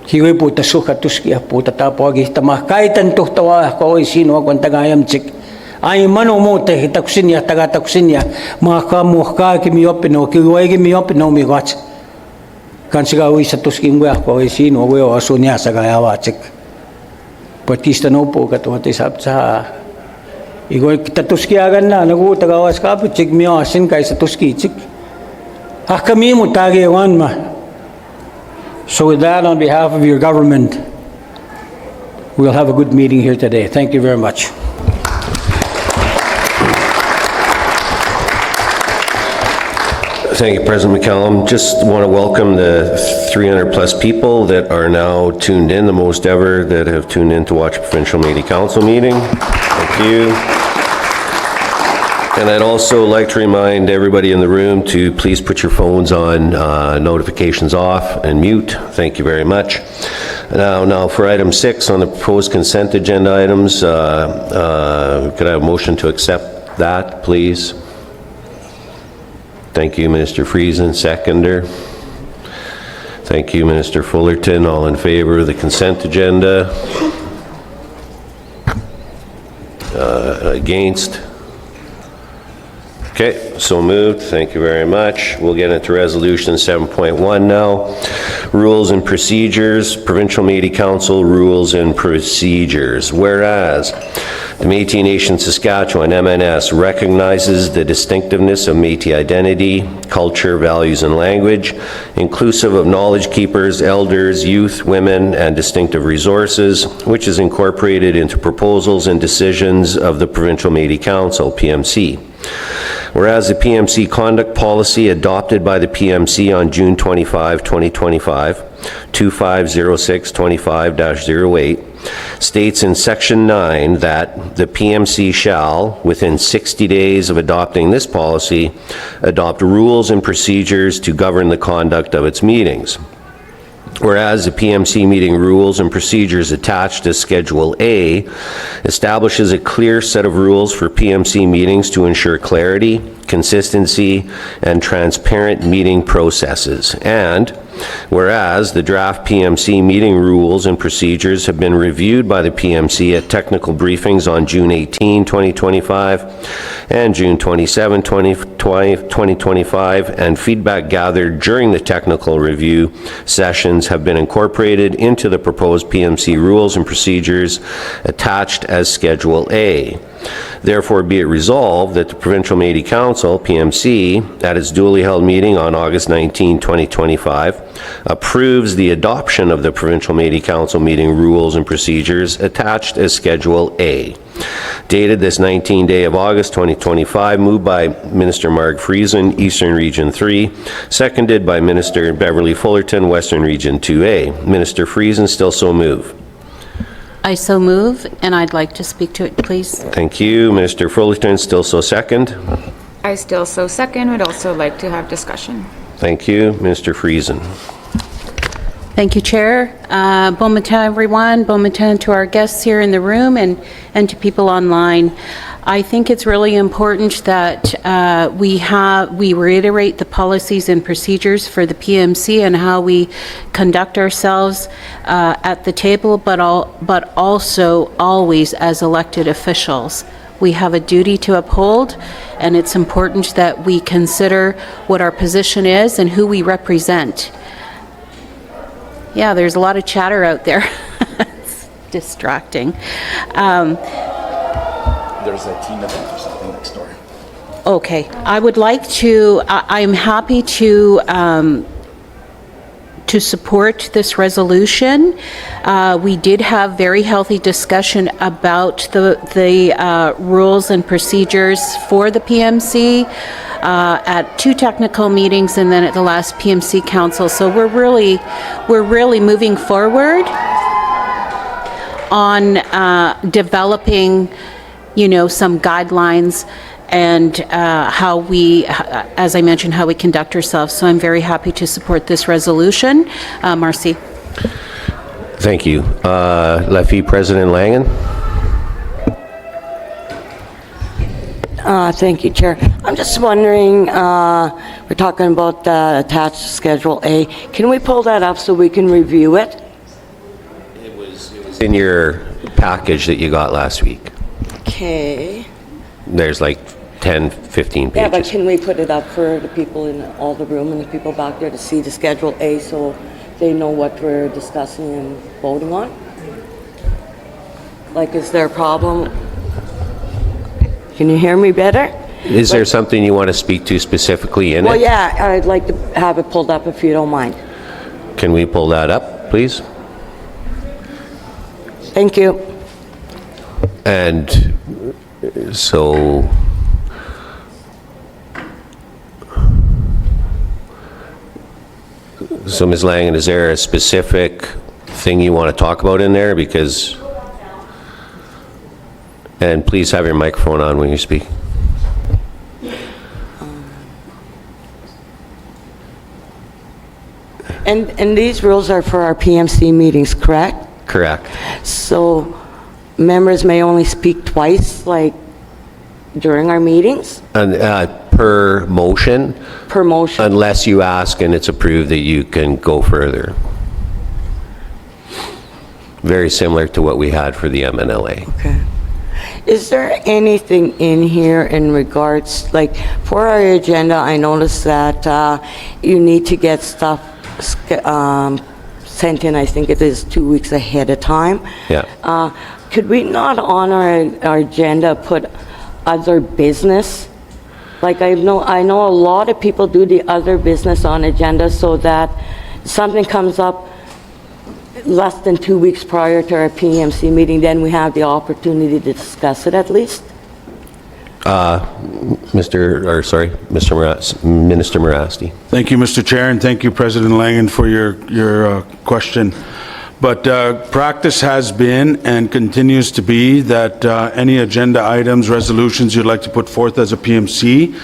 Higoy po tasuka tuski po tatapo agihtamah. Kahit ang tuhtawa ko ay sino akong tagayam chik. Ay mano mo te hitakusinya tagatakusinya. Mga kamuhka kimiyopino. Kigoy kimiyopino miwats. Kan sigawi sa tusking gwa ko ay sino gwa o asunya sa gayawachik. Partista no po katuwati sa igoy kita tuskiagan na nagutagawas kapit chik miyo asin kay sa tuski chik. Kami mo tagiwan ma. So with that, on behalf of your government, we'll have a good meeting here today. Thank you very much. Thank you, President McCallum. Just want to welcome the 300 plus people that are now tuned in, the most ever that have tuned in to watch a provincial Métis Council meeting. Thank you. And I'd also like to remind everybody in the room to please put your phones on notifications off and mute. Thank you very much. Now for item 6 on the proposed consent agenda items, could I have a motion to accept that, please? Thank you, Minister Friesen. Seconder. Thank you, Minister Fullerton. All in favor of the consent agenda? Against? Okay, so moved. Thank you very much. We'll get into Resolution 7.1 now. Rules and Procedures, Provincial Metis Council Rules and Procedures. Whereas the Métis Nation Saskatchewan, MNS, recognizes the distinctiveness of Métis identity, culture, values, and language, inclusive of knowledge keepers, elders, youth, women, and distinctive resources, which is incorporated into proposals and decisions of the Provincial Métis Council, PMC. Whereas the PMC conduct policy adopted by the PMC on June 25, 2025, 250625-08, states in Section 9 that the PMC shall, within 60 days of adopting this policy, adopt rules and procedures to govern the conduct of its meetings. Whereas the PMC meeting rules and procedures attached as Schedule A establishes a clear set of rules for PMC meetings to ensure clarity, consistency, and transparent meeting processes. And whereas the draft PMC meeting rules and procedures have been reviewed by the PMC at technical briefings on June 18, 2025 and June 27, 2025, and feedback gathered during the technical review sessions have been incorporated into the proposed PMC rules and procedures attached as Schedule A. Therefore, be it resolved that the Provincial Métis Council, PMC, at its duly held meeting on August 19, 2025, approves the adoption of the Provincial Métis Council meeting rules and procedures attached as Schedule A. Dated this 19th day of August 2025, moved by Minister Marg Friesen, Eastern Region 3, seconded by Minister Beverly Fullerton, Western Region 2A. Minister Friesen, still so move. I so move, and I'd like to speak to it, please. Thank you. Minister Fullerton, still so second. I still so second, would also like to have discussion. Thank you. Minister Friesen. Thank you, Chair. Bon matin, everyone. Bon matin to our guests here in the room and to people online. I think it's really important that we reiterate the policies and procedures for the PMC and how we conduct ourselves at the table, but also always as elected officials. We have a duty to uphold, and it's important that we consider what our position is and who we represent. Yeah, there's a lot of chatter out there. It's distracting. There's a team event or something next door. Okay, I would like to, I'm happy to support this resolution. We did have very healthy discussion about the rules and procedures for the PMC at 2 technical meetings and then at the last PMC council. So we're really moving forward on developing, some guidelines and how we, as I mentioned, how we conduct ourselves. So I'm very happy to support this resolution. Marcy. Thank you. Lefty President Langen. Thank you, Chair. I'm just wondering, we're talking about the attached Schedule A. Can we pull that up so we can review it? It was in your package that you got last week. Okay. There's like 10, 15 pages. Yeah, but can we put it up for the people in all the room and the people back there to see the Schedule A so they know what we're discussing and voting on? Like, is there a problem? Can you hear me better? Is there something you want to speak to specifically in it? Well, yeah, I'd like to have it pulled up if you don't mind. Can we pull that up, please? Thank you. And so Ms. Langen, is there a specific thing you want to talk about in there? Because, and please have your microphone on when you speak. And these rules are for our PMC meetings, correct? Correct. So members may only speak twice, like during our meetings? And, per motion, Per motion? unless you ask and it's approved that you can go further. Very similar to what we had for the MNLA. Okay. Is there anything in here in regards, like, for our agenda, I noticed that you need to get stuff sent in, I think it is 2 weeks ahead of time. Yeah. Could we not on our agenda put other business? Like, I know a lot of people do the other business on agenda so that something comes up less than 2 weeks prior to our PMC meeting, then we have the opportunity to discuss it at least. Minister Morasti. Thank you, Mr. Chair, and thank you, President Langen, for your question. But practice has been and continues to be that any agenda items, resolutions you'd like to put forth as a PMC,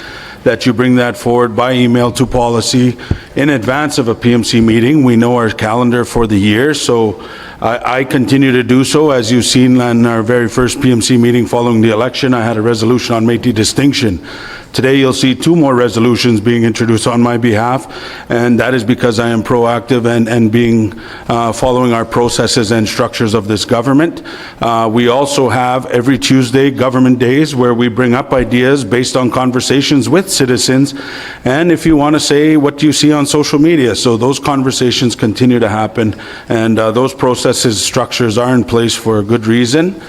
that you bring that forward by email to policy in advance of a PMC meeting. We know our calendar for the year, so I continue to do so. As you've seen in our very first PMC meeting following the election, I had a resolution on Métis distinction. Today you'll see 2 more resolutions being introduced on my behalf, and that is because I am proactive and being following our processes and structures of this government. We also have every Tuesday government days where we bring up ideas based on conversations with citizens, and if you want to say what you see on social media. So those conversations continue to happen, and those processes, structures are in place for a good reason.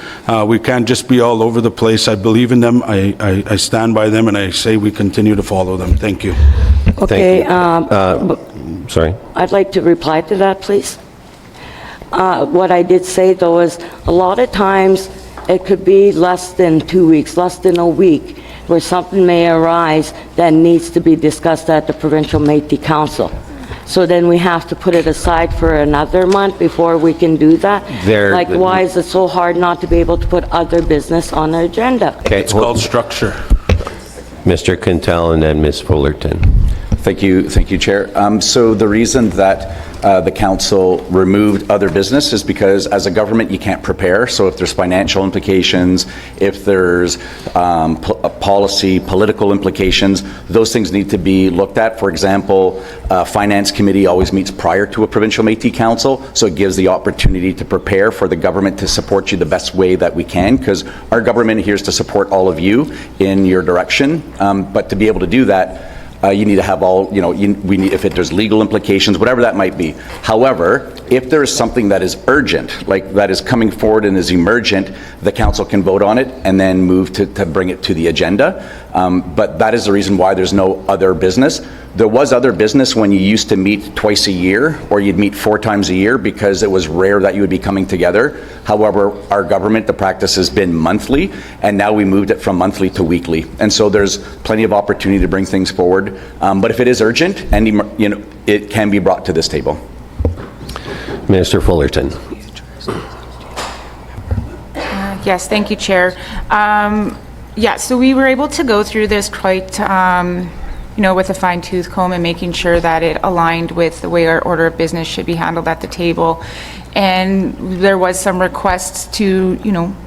We can't just be all over the place. I believe in them, I stand by them, and I say we continue to follow them. Thank you. Okay. Sorry. I'd like to reply to that, please. What I did say, though, is a lot of times it could be less than 2 weeks, less than a week, where something may arise that needs to be discussed at the Provincial Métis Council. So then we have to put it aside for another month before we can do that? Like, why is it so hard not to be able to put other business on the agenda? Okay, it's called structure. Mr. Quintal and then Ms. Fullerton. Thank you, Chair. So the reason that the council removed other business is because as a government you can't prepare. So if there's financial implications, if there's policy, political implications, those things need to be looked at. For example, Finance Committee always meets prior to a Provincial Métis Council, so it gives the opportunity to prepare for the government to support you the best way that we can, because our government here is to support all of you in your direction. But to be able to do that, you need to have all, we need, if there's legal implications, whatever that might be. However, if there is something that is urgent, like that is coming forward and is emergent, the council can vote on it and then move to bring it to the agenda. But that is the reason why there's no other business. There was other business when you used to meet twice a year, or you'd meet 4 times a year, because it was rare that you would be coming together. However, our government, the practice has been monthly, and now we moved it from monthly to weekly. And so there's plenty of opportunity to bring things forward. But if it is urgent, and it can be brought to this table. Minister Fullerton. Yes, thank you, Chair. Yeah, so we were able to go through this quite, with a fine-tooth comb and making sure that it aligned with the way our order of business should be handled at the table. And there was some requests to,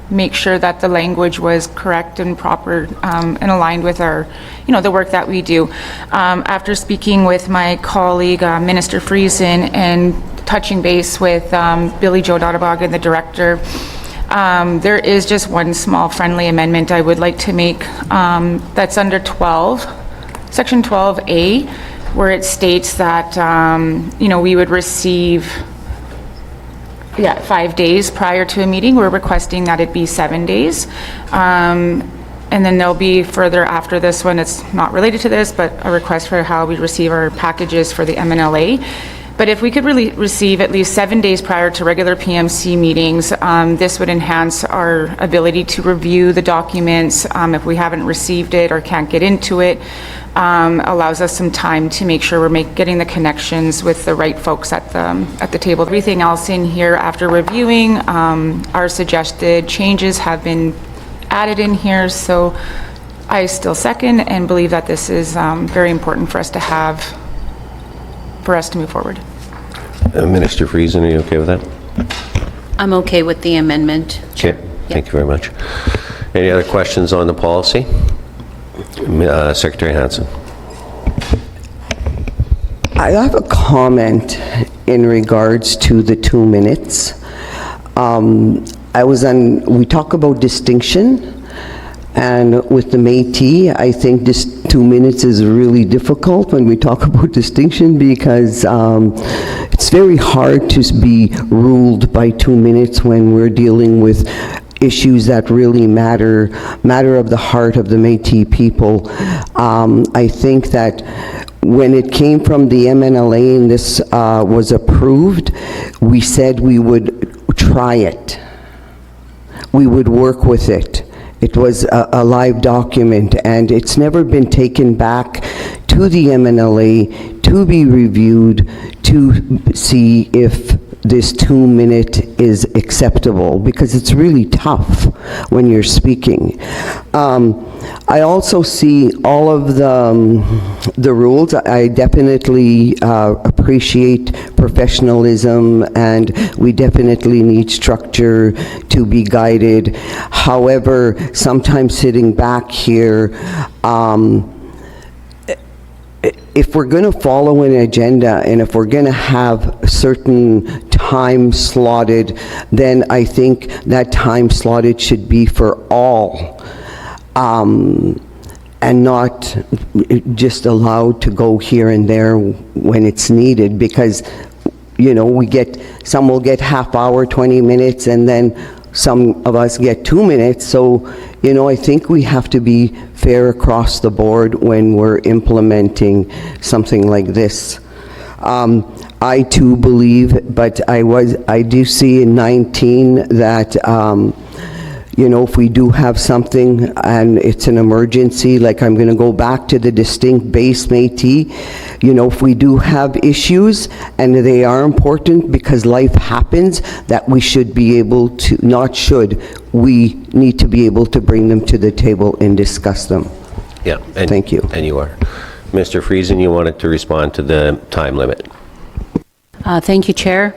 make sure that the language was correct and proper and aligned with our, the work that we do. After speaking with my colleague, Minister Friesen, and touching base with Billy Joe Dottabaga, the director, there is just one small friendly amendment I would like to make that's under 12, Section 12A, where it states that, we would receive 5 days prior to a meeting. We're requesting that it be 7 days. And then there'll be further after this one, it's not related to this, but a request for how we receive our packages for the MNLA. But if we could really receive at least 7 days prior to regular PMC meetings, this would enhance our ability to review the documents if we haven't received it or can't get into it. Allows us some time to make sure we're getting the connections with the right folks at the table. Everything else in here, after reviewing, our suggested changes have been added in here, so I still second and believe that this is very important for us to have, for us to move forward. Minister Friesen, are you okay with that? I'm okay with the amendment. Okay, thank you very much. Any other questions on the policy? Secretary Hansen. I have a comment in regards to the 2 minutes. We talk about distinction, and with the Métis, I think this 2 minutes is really difficult when we talk about distinction, because it's very hard to be ruled by 2 minutes when we're dealing with issues that really matter of the heart of the Métis people. I think that when it came from the MNLA and this was approved, we said we would try it. We would work with it. It was a live document, and it's never been taken back to the MNLA to be reviewed to see if this 2 minute is acceptable, because it's really tough when you're speaking. I also see all of the rules. I definitely appreciate professionalism, and we definitely need structure to be guided. However, sometimes sitting back here, if we're going to follow an agenda and if we're going to have certain time slotted, then I think that time slotted should be for all, and not just allowed to go here and there when it's needed, because, you know, some will get half hour, 20 minutes, and then some of us get 2 minutes. So, you know, I think we have to be fair across the board when we're implementing something like this. I too believe, but I do see in 19 that, you know, if we do have something and it's an emergency, like I'm going to go back to the distinct base Métis, you know, if we do have issues and they are important because life happens, that we should be able to, we need to be able to bring them to the table and discuss them. Yeah. Thank you. And you are. Mr. Friesen, you wanted to respond to the time limit. Thank you, Chair.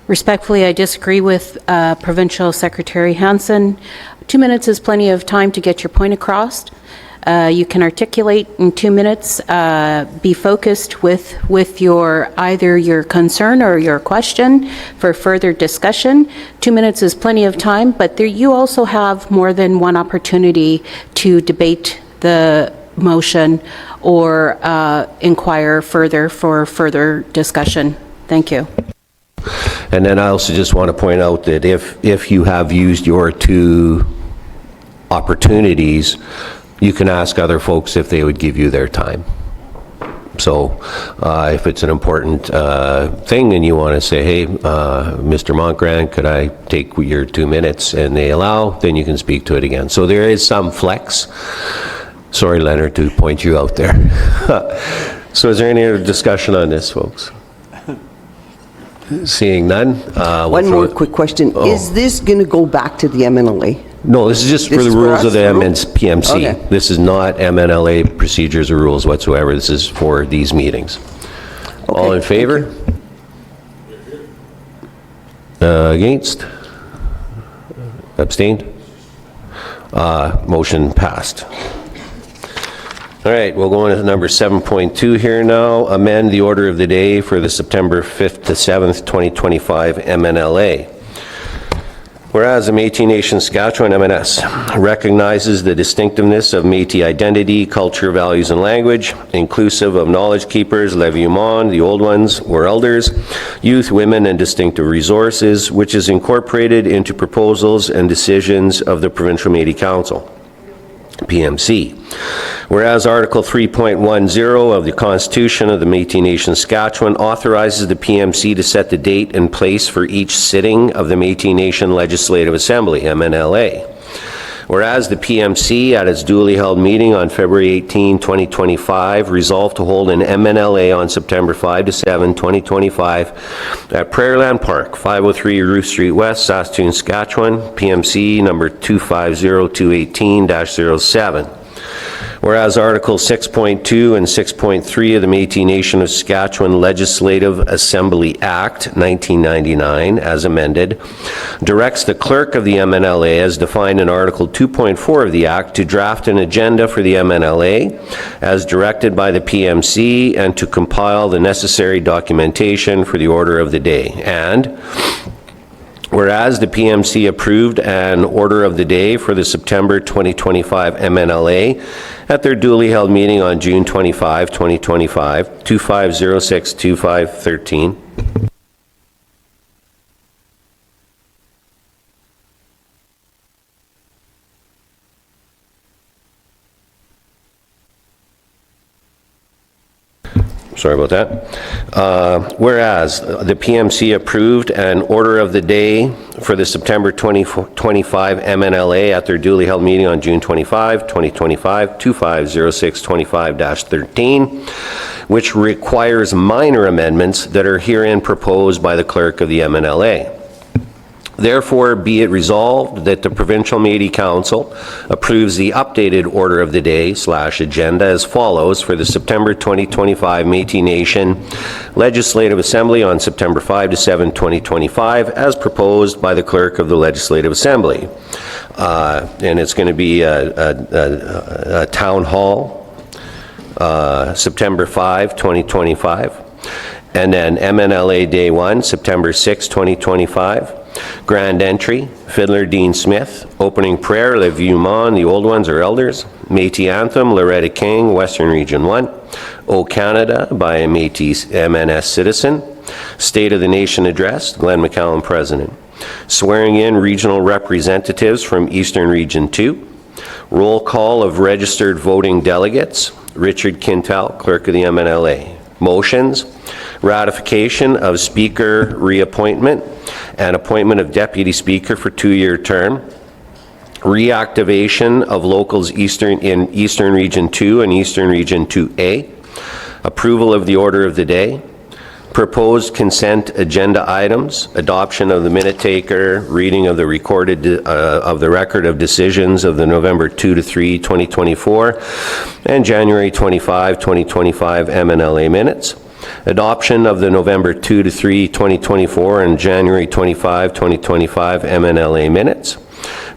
Respectfully, I disagree with Provincial Secretary Hansen. 2 minutes is plenty of time to get your point across. You can articulate in 2 minutes, be focused with your either your concern or your question for further discussion. 2 minutes is plenty of time, but you also have more than one opportunity to debate the motion or inquire further for further discussion. Thank you. And then I also just want to point out that if you have used your 2 opportunities, you can ask other folks if they would give you their time. So if it's an important thing and you want to say, hey, Mr. Montgrand, could I take your 2 minutes, and they allow, then you can speak to it again. So there is some flex. Sorry, Leonard, to point you out there. So is there any other discussion on this, folks? Seeing none. One more quick question. Oh. Is this going to go back to the MNLA? No, this is just for the rules of the PMC. Okay. This is not MNLA procedures or rules whatsoever. This is for these meetings. Okay, all in favor? Against? Abstained? Motion passed. All right, we'll go on to number 7.2 here now. Amend the order of the day for the September 5th to 7th, 2025 MNLA. Whereas the Métis Nation Saskatchewan MNS recognizes the distinctiveness of Métis identity, culture, values, and language, inclusive of knowledge keepers, leviumon, the old ones, or elders, youth, women, and distinctive resources, which is incorporated into proposals and decisions of the Provincial Métis Council, PMC. Whereas Article 3.10 of the Constitution of the Métis Nation Saskatchewan authorizes the PMC to set the date and place for each sitting of the Métis Nation Legislative Assembly, MNLA. Whereas the PMC, at its duly held meeting on February 18, 2025, resolved to hold an MNLA on September 5 to 7, 2025 at Prairieland Park, 503 Ruth Street West, Saskatoon, Saskatchewan, PMC number 250218-07. Whereas Article 6.2 and 6.3 of the Métis Nation of Saskatchewan Legislative Assembly Act 1999, as amended, directs the clerk of the MNLA, as defined in Article 2.4 of the Act, to draft an agenda for the MNLA as directed by the PMC and to compile the necessary documentation for the order of the day. And whereas the PMC approved an order of the day for the September 2025 MNLA at their duly held meeting on June 25, 2025, 2506-2513, sorry about that. Whereas the PMC approved an order of the day for the September 2025 MNLA at their duly held meeting on June 25, 2025, 2506-25-13, which requires minor amendments that are herein proposed by the clerk of the MNLA. Therefore, be it resolved that the Provincial Métis Council approves the updated order of the day / agenda as follows for the September 2025 Métis Nation Legislative Assembly on September 5 to 7, 2025, as proposed by the Clerk of the Legislative Assembly. And it's going to be a Town Hall, September 5, 2025. And then MNLA Day 1, September 6, 2025. Grand Entry, Fiddler Dean Smith. Opening Prayer, Le Vieux Monde, The Old Ones are Elders. Métis Anthem, Loretta King, Western Region 1. O Canada by a Métis MNS citizen. State of the Nation Address, Glenn McCallum, President. Swearing in regional representatives from Eastern Region 2. Roll call of registered voting delegates. Richard Quintal, Clerk of the MNLA. Motions, ratification of Speaker reappointment and appointment of Deputy Speaker for 2-year term, reactivation of locals in Eastern Region 2 and Eastern Region 2A, approval of the order of the day, proposed consent agenda items, adoption of the minute taker, reading of the record of decisions of the November 2 to 3, 2024 and January 25, 2025 MNLA minutes, adoption of the November 2 to 3, 2024 and January 25, 2025 MNLA minutes,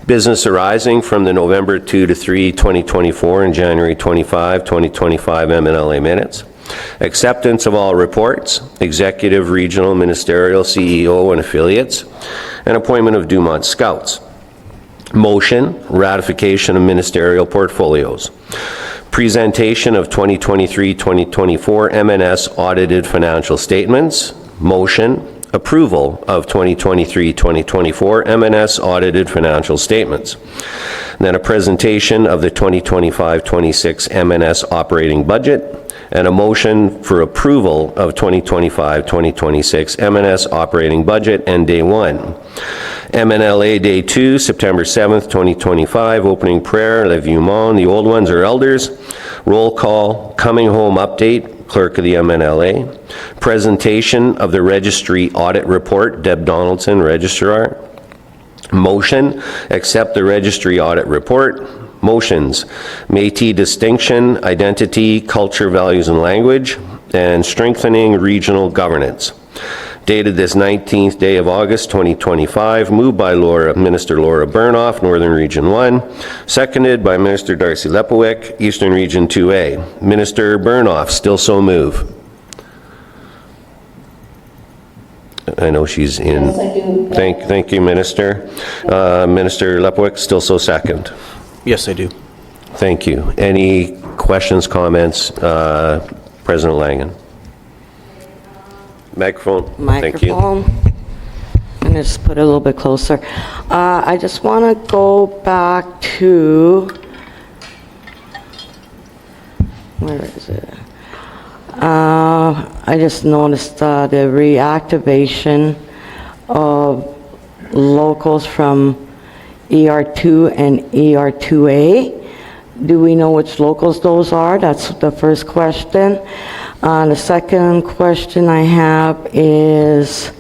business arising from the November 2 to 3, 2024 and January 25, 2025 MNLA minutes, acceptance of all reports, executive, regional, ministerial, CEO, and affiliates, and appointment of Dumont Scouts. Motion, ratification of ministerial portfolios. Presentation of 2023-2024 MNS audited financial statements. Motion, approval of 2023-2024 MNS audited financial statements. And then a presentation of the 2025-26 MNS operating budget, and a motion for approval of 2025-2026 MNS operating budget and Day 1. MNLA Day 2, September 7th, 2025, opening prayer, Le Vieux Monde, The Old Ones are Elders, roll call, coming home update, Clerk of the MNLA, presentation of the Registry Audit Report, Deb Donaldson, Registrar, motion, accept the Registry Audit Report. Motions, Métis distinction, identity, culture, values, and language, and strengthening regional governance. Dated this 19th day of August, 2025, moved by Minister Laura Burnoff, Northern Region 1, seconded by Minister Darcy Lepowick, Eastern Region 2A. Minister Burnoff, still so move. I know she's in. Yes, I do. Thank you, Minister. Minister Lepowick, still so second. Yes, I do. Thank you. Any questions, comments? President Langen. Microphone. Thank you. I'm going to just put it a little bit closer. I just want to go back to, where is it? I just noticed the reactivation of locals from ER2 and ER2A. Do we know which locals those are? That's the first question. The second question I have is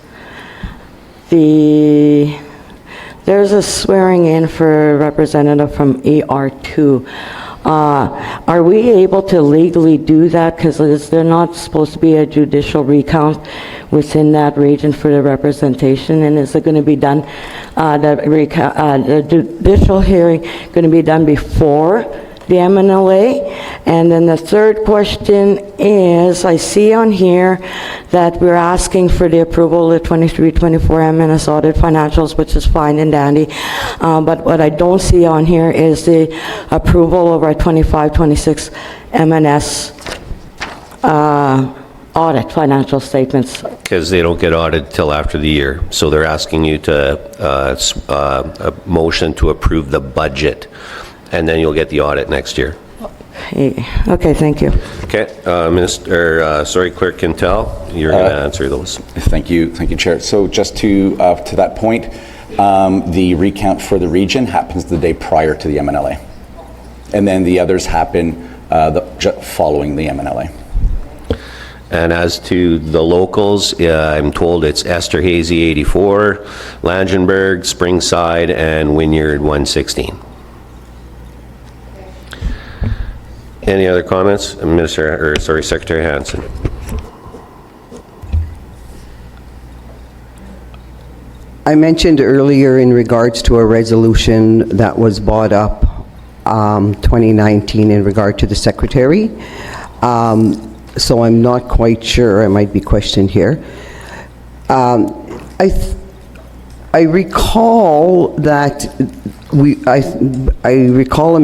there's a swearing in for a representative from ER2. Are we able to legally do that? Because is there not supposed to be a judicial recount within that region for the representation? And is it going to be done, the judicial hearing going to be done before the MNLA? And then the third question is, I see on here that we're asking for the approval of the 23-24 MNS audit financials, which is fine and dandy. But what I don't see on here is the approval of our 25-26 MNS audit financial statements. Because they don't get audited till after the year. So they're asking you to, a motion to approve the budget, and then you'll get the audit next year. Okay, thank you. Okay, Clerk Quintal, you're going to answer those. Thank you, Chair. So just to that point, the recount for the region happens the day prior to the MNLA. And then the others happen following the MNLA. And as to the locals, I'm told it's Esterhazy 84, Langenberg, Springside, and Wynyard 116. Any other comments? Secretary Hansen. I mentioned earlier in regards to a resolution that was brought up 2019 in regard to the secretary. So I'm not quite sure, I might be questioned here. I recall that I recall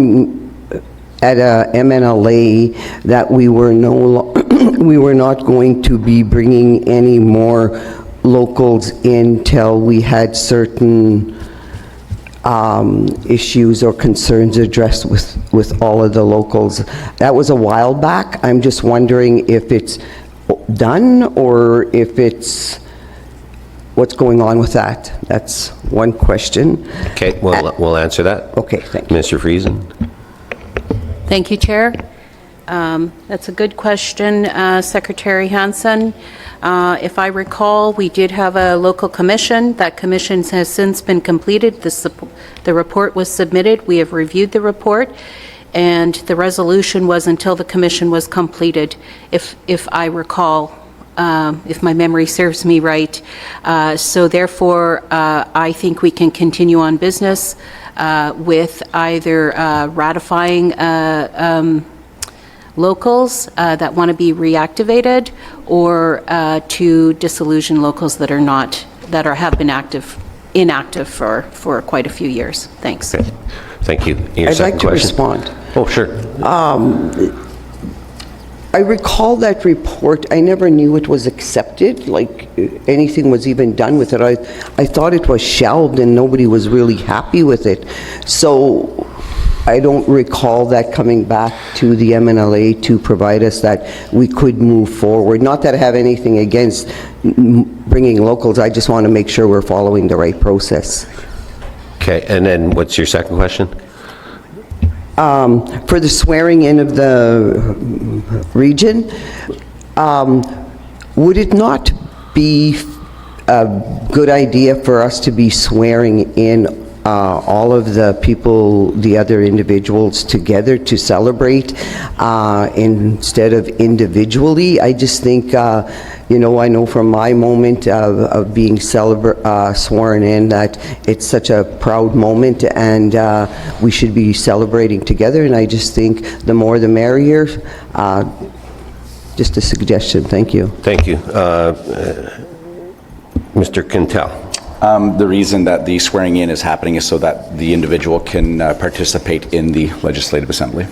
at a MNLA that we were not going to be bringing any more locals in till we had certain issues or concerns addressed with all of the locals. That was a while back. I'm just wondering if it's done or if it's what's going on with that. That's one question. Okay, we'll answer that. Okay, thank you. Mr. Friesen. Thank you, Chair. That's a good question, Secretary Hansen. If I recall, we did have a local commission. That commission has since been completed. The report was submitted. We have reviewed the report, and the resolution was until the commission was completed, if I recall, if my memory serves me right. So therefore, I think we can continue on business with either ratifying locals that want to be reactivated, or to disillusion locals that are not, have been inactive for quite a few years. Thanks. Okay. Thank you. I'd like to respond. Oh, sure. I recall that report. I never knew it was accepted, like anything was even done with it. I thought it was shelved and nobody was really happy with it. So I don't recall that coming back to the MNLA to provide us that we could move forward. Not that I have anything against bringing locals, I just want to make sure we're following the right process. Okay, and then what's your second question? For the swearing in of the region, would it not be a good idea for us to be swearing in all of the people, the other individuals together to celebrate instead of individually? I just think, you know, I know from my moment of being sworn in that it's such a proud moment, and we should be celebrating together, and I just think the more the merrier. Just a suggestion. Thank you. Thank you. Mr. Quintal. The reason that the swearing in is happening is so that the individual can participate in the Legislative Assembly.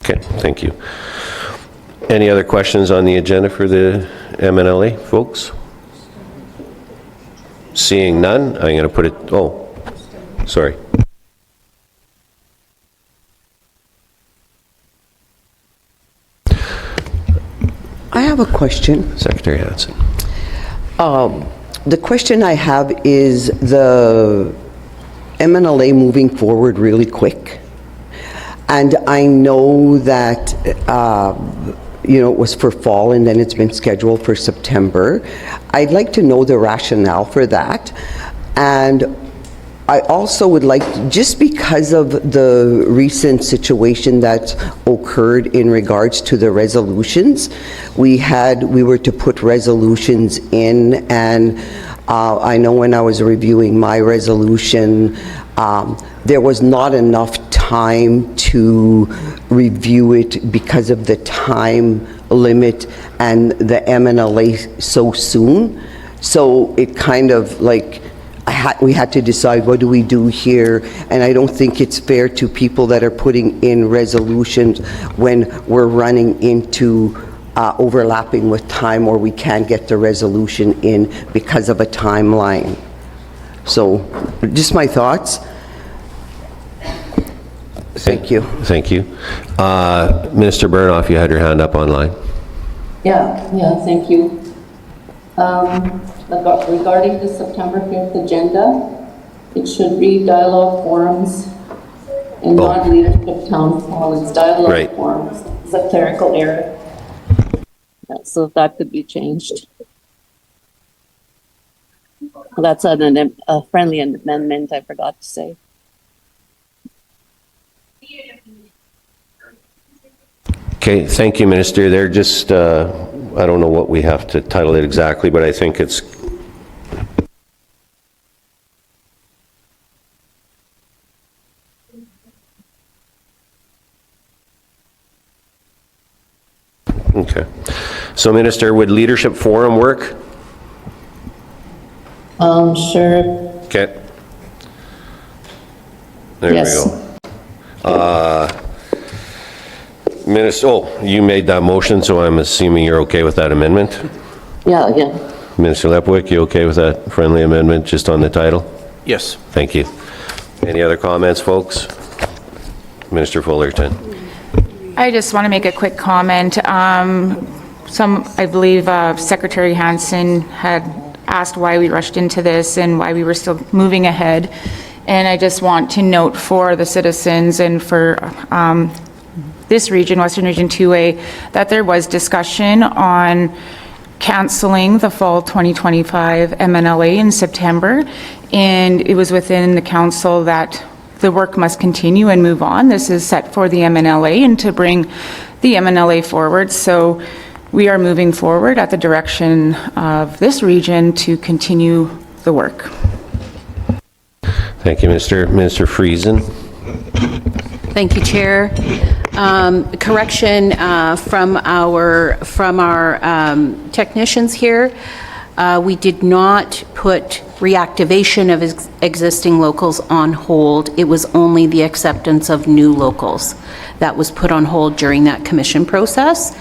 Okay, thank you. Any other questions on the agenda for the MNLA, folks? Seeing none, I'm going to put it, oh, sorry. I have a question. Secretary Hansen. The question I have is the MNLA moving forward really quick. And I know that, you know, it was for fall and then it's been scheduled for September. I'd like to know the rationale for that. And I also would like, just because of the recent situation that occurred in regards to the resolutions, we were to put resolutions in, and I know when I was reviewing my resolution, there was not enough time to review it because of the time limit and the MNLA so soon. So it kind of like, we had to decide what do we do here, and I don't think it's fair to people that are putting in resolutions when we're running into overlapping with time, or we can't get the resolution in because of a timeline. So just my thoughts. Thank you. Thank you. Minister Burnoff, you had your hand up online. Yeah, thank you. Regarding the September 5th agenda, it should read dialogue forums and not leadership town hall. It's dialogue forums. It's a clerical error. Yeah, so that could be changed. That's a friendly amendment, I forgot to say. Okay, thank you, Minister. They're just, I don't know what we have to title it exactly, but I think it's okay. So, Minister, would Leadership Forum work? Sure. Okay. There we go. Minister, you made that motion, so I'm assuming you're okay with that amendment? Yeah. Minister Lepwick, you okay with that friendly amendment just on the title? Yes. Thank you. Any other comments, folks? Minister Fullerton. I just want to make a quick comment. I believe Secretary Hansen had asked why we rushed into this and why we were still moving ahead. And I just want to note for the citizens and for this region, Western Region 2A, that there was discussion on canceling the fall 2025 MNLA in September. And it was within the council that the work must continue and move on. This is set for the MNLA and to bring the MNLA forward. So we are moving forward at the direction of this region to continue the work. Thank you, Minister. Minister Friesen. Thank you, Chair. Correction from our technicians here. We did not put reactivation of existing locals on hold. It was only the acceptance of new locals that was put on hold during that commission process.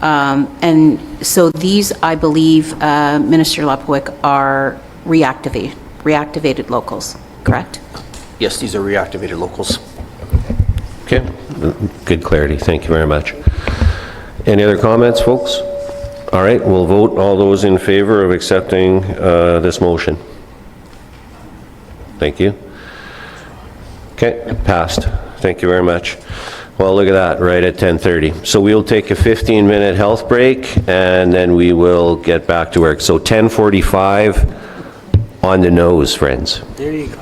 And so these, I believe, Minister Lepwick, are reactivated locals, correct? Yes, these are reactivated locals. Okay, good clarity. Thank you very much. Any other comments, folks? All right, we'll vote. All those in favor of accepting this motion? Thank you. Okay, passed. Thank you very much. Well, look at that, right at 10:30. So we'll take a 15-minute health break, and then we will get back to work. So 10:45 on the nose, friends. There you go.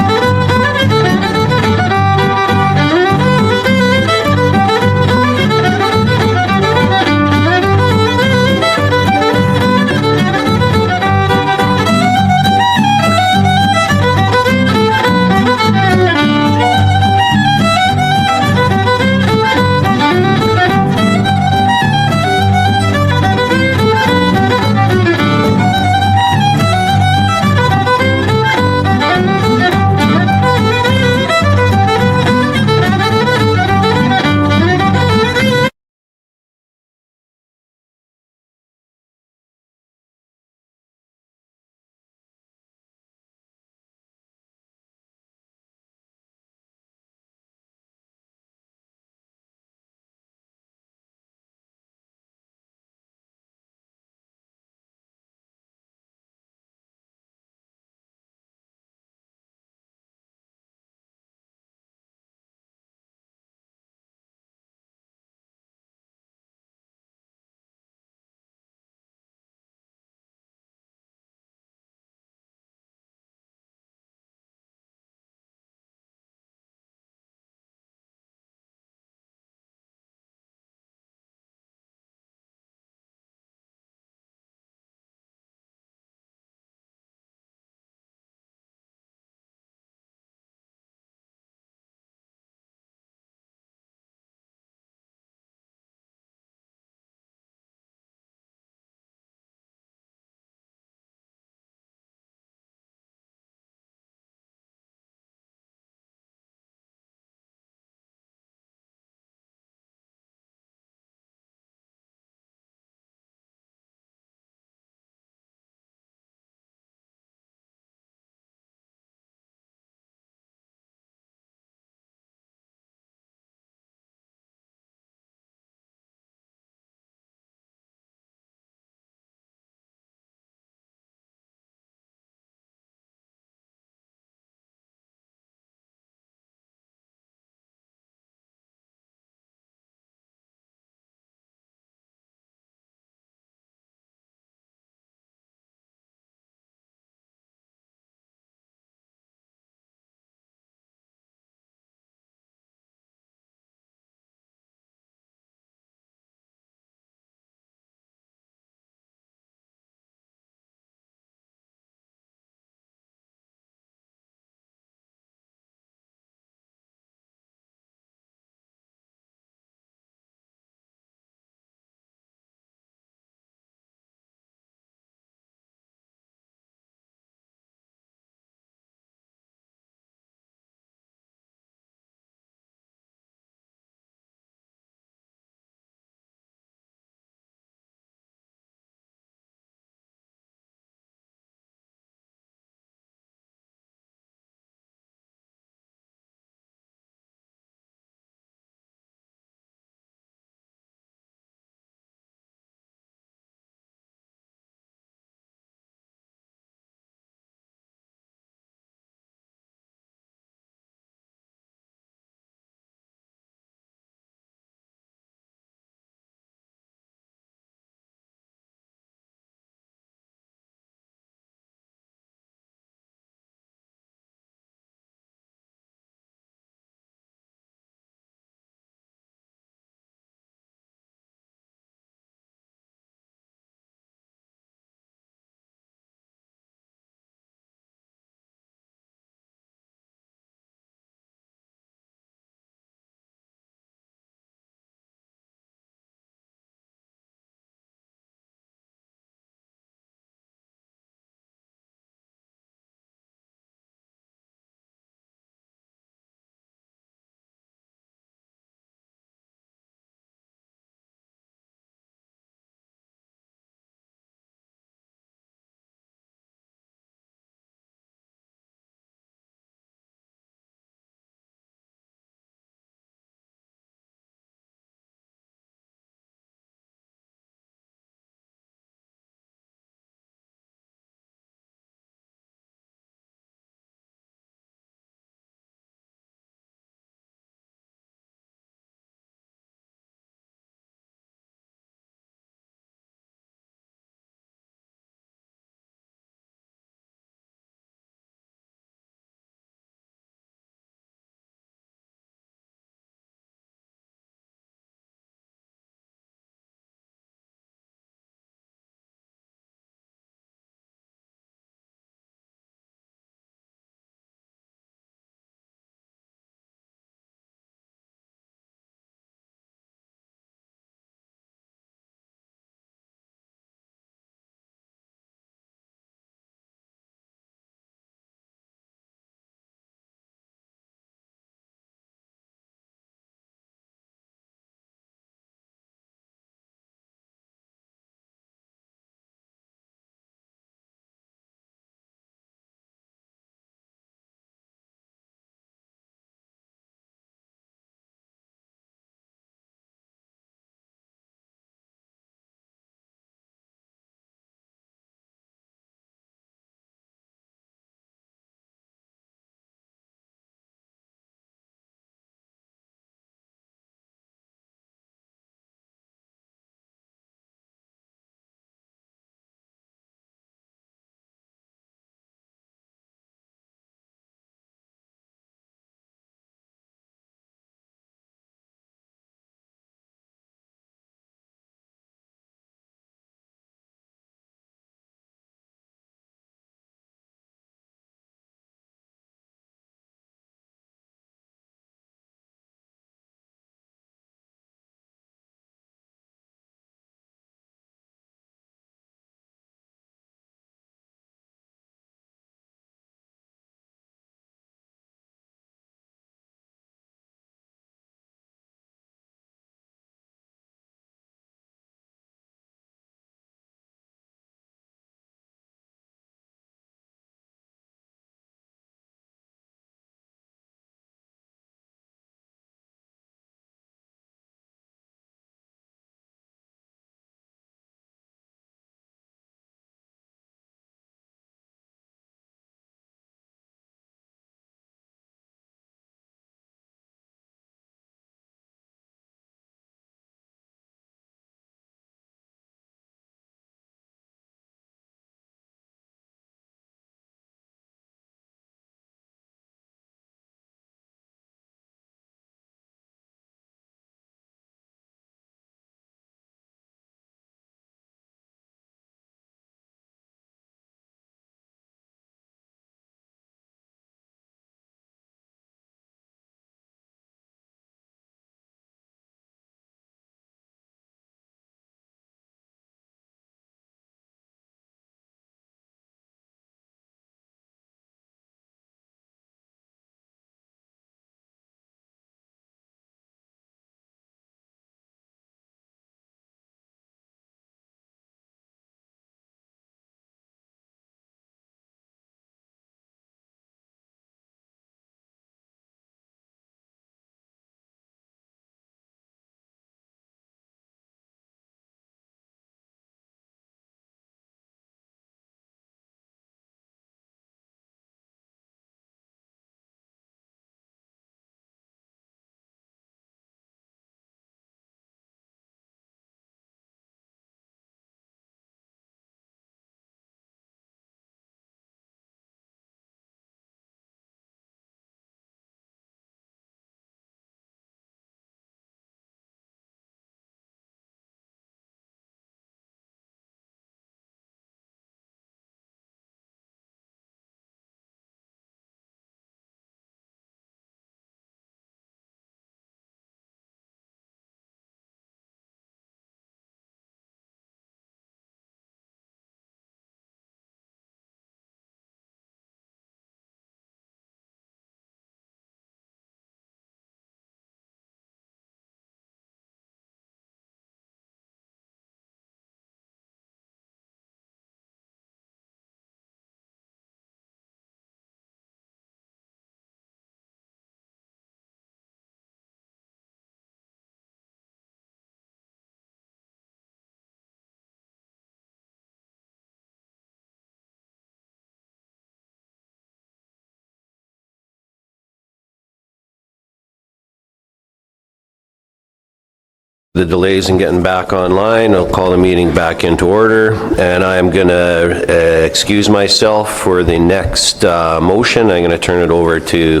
the delays in getting back online. I'll call the meeting back into order, and I'm going to excuse myself for the next motion. I'm going to turn it over to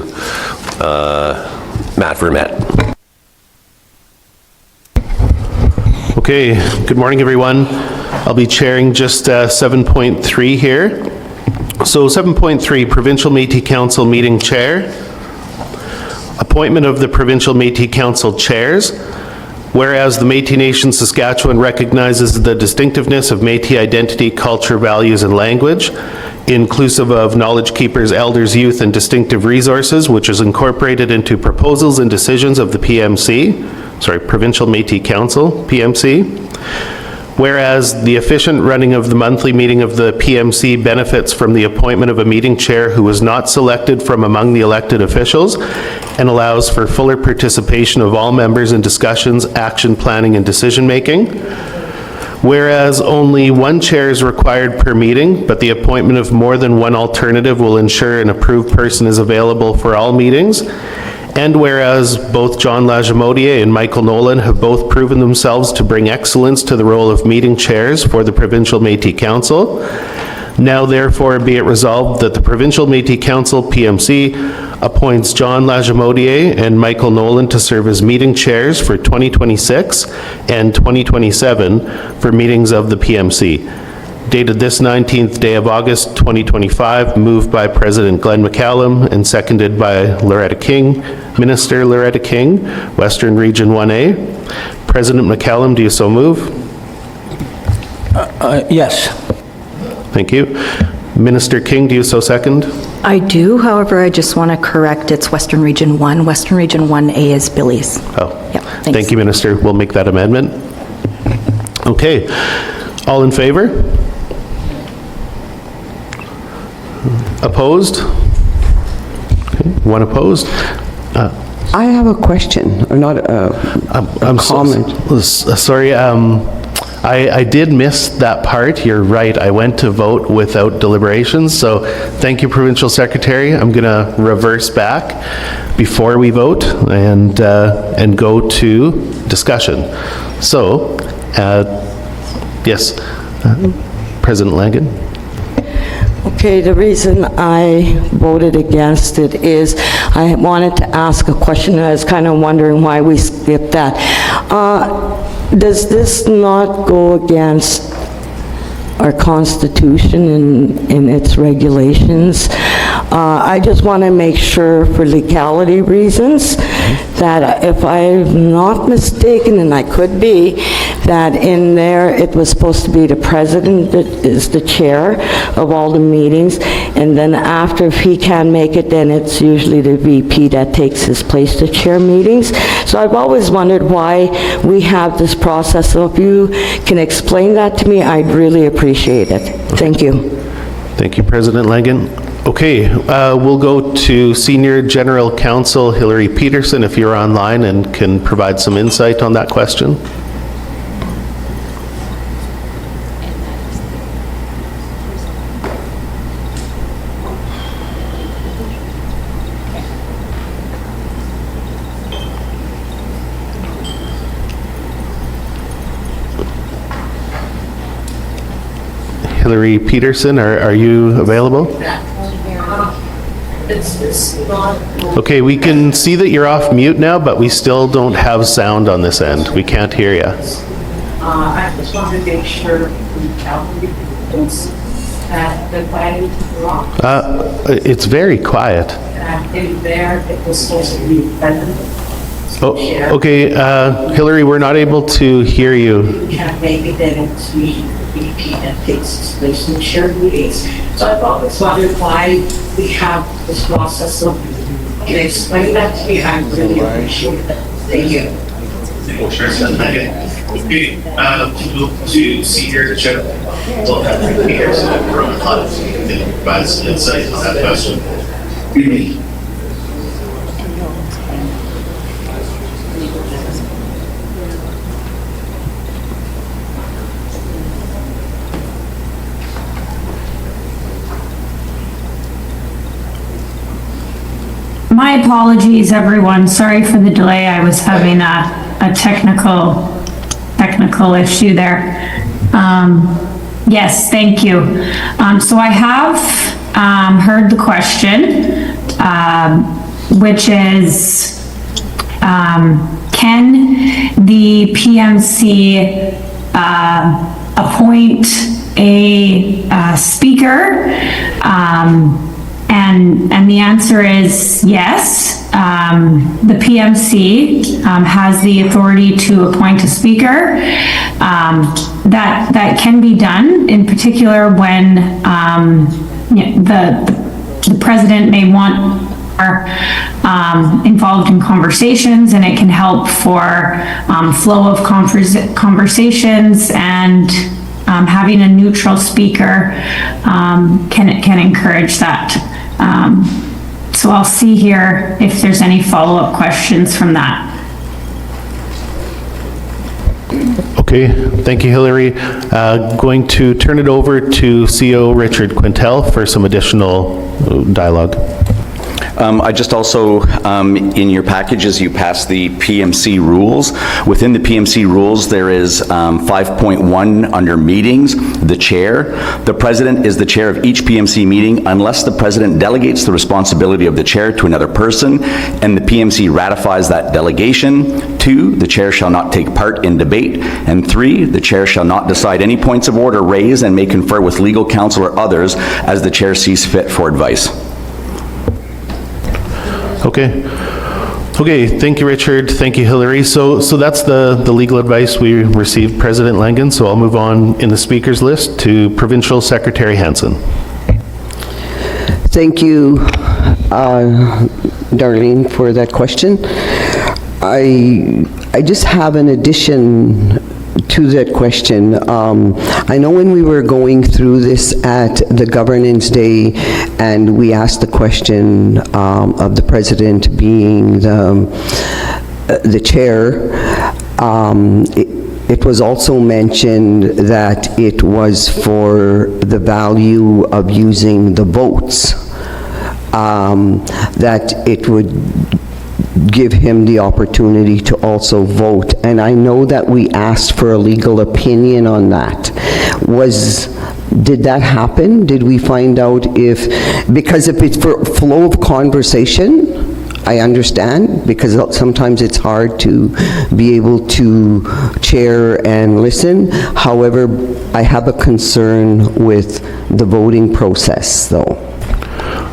Matt Vermette. Okay, good morning, everyone. I'll be chairing just 7.3 here. So 7.3, Provincial Métis Council Meeting Chair. Appointment of the Provincial Métis Council Chairs. Whereas the Métis Nation Saskatchewan recognizes the distinctiveness of Métis identity, culture, values, and language, inclusive of knowledge keepers, elders, youth, and distinctive resources, which is incorporated into proposals and decisions of the Provincial Métis Council, PMC. Whereas the efficient running of the monthly meeting of the PMC benefits from the appointment of a meeting chair who was not selected from among the elected officials and allows for fuller participation of all members in discussions, action planning, and decision-making. Whereas only one chair is required per meeting, but the appointment of more than one alternative will ensure an approved person is available for all meetings. And whereas both John Lajamodier and Michael Nolan have both proven themselves to bring excellence to the role of meeting chairs for the Provincial Métis Council, now therefore be it resolved that the Provincial Métis Council, PMC, appoints John Lajamodier and Michael Nolan to serve as meeting chairs for 2026 and 2027 for meetings of the PMC. Dated this 19th day of August 2025, moved by President Glenn McCallum and seconded by Loretta King, Minister Loretta King, Western Region 1A. President McCallum, do you so move? Yes. Thank you. Minister King, do you so second? I do, however, I just want to correct, it's Western Region 1. Western Region 1A is Billy's. Oh, yeah, thanks. Thank you, Minister. We'll make that amendment. Okay. All in favor? Opposed? Okay. One opposed? I have a question, or not a comment. Sorry, I did miss that part. You're right. I went to vote without deliberations. So thank you, Provincial Secretary. I'm going to reverse back before we vote and go to discussion. So, yes, President Langen. Okay, the reason I voted against it is I wanted to ask a question, and I was kind of wondering why we skipped that. Does this not go against our Constitution and its regulations? I just want to make sure, for legality reasons, that if I'm not mistaken, and I could be, that in there it was supposed to be the president that is the chair of all the meetings, and then after, if he can't make it, then it's usually the VP that takes his place to chair meetings. So I've always wondered why we have this process. So if you can explain that to me, I'd really appreciate it. Thank you. Thank you, President Langen. Okay, we'll go to Senior General Counsel Hillary Peterson, if you're online and can provide some insight on that question. Hillary Peterson, are you available? Okay, we can see that you're off mute now, but we still don't have sound on this end. We can't hear you. I just wanted to make sure that the lighting is off. It's very quiet. In there, it was supposed to be better. Oh, okay, Hillary, we're not able to hear you. You can't make it, then it's the VP that takes place in shared meetings. So I've always wondered why we have this process. So can you explain that to me? I really appreciate it. Thank you. Okay, to Senior General, we'll have Peterson from Hudson provide some insight on that question. My apologies, everyone. Sorry for the delay. I was having a technical technical issue there. Yes, thank you. So I have heard the question, which is, can the PMC appoint a speaker? And the answer is yes. The PMC has the authority to appoint a speaker. That can be done, in particular when the president may want involved in conversations, and it can help for flow of conversations, and having a neutral speaker can encourage that. So I'll see here if there's any follow-up questions from that. Okay, thank you, Hillary. Going to turn it over to CEO Richard Quintel for some additional dialogue. I just also, in your packages, you passed the PMC rules. Within the PMC rules, there is 5.1 under meetings, the chair. The president is the chair of each PMC meeting unless the president delegates the responsibility of the chair to another person and the PMC ratifies that delegation. 2, the chair shall not take part in debate. And 3, the chair shall not decide any points of order raised and may confer with legal counsel or others as the chair sees fit for advice. Okay. Okay, thank you, Richard. Thank you, Hillary. So that's the legal advice we received, President Langen. So I'll move on in the speakers list to Provincial Secretary Hansen. Thank you, Darlene, for that question. I just have an addition to that question. I know when we were going through this at the Governance Day and we asked the question of the President being the chair, it was also mentioned that it was for the value of using the votes, that it would give him the opportunity to also vote. And I know that we asked for a legal opinion on that. Did that happen? Did we find out because if it's for flow of conversation, I understand, because sometimes it's hard to be able to chair and listen. However, I have a concern with the voting process, though.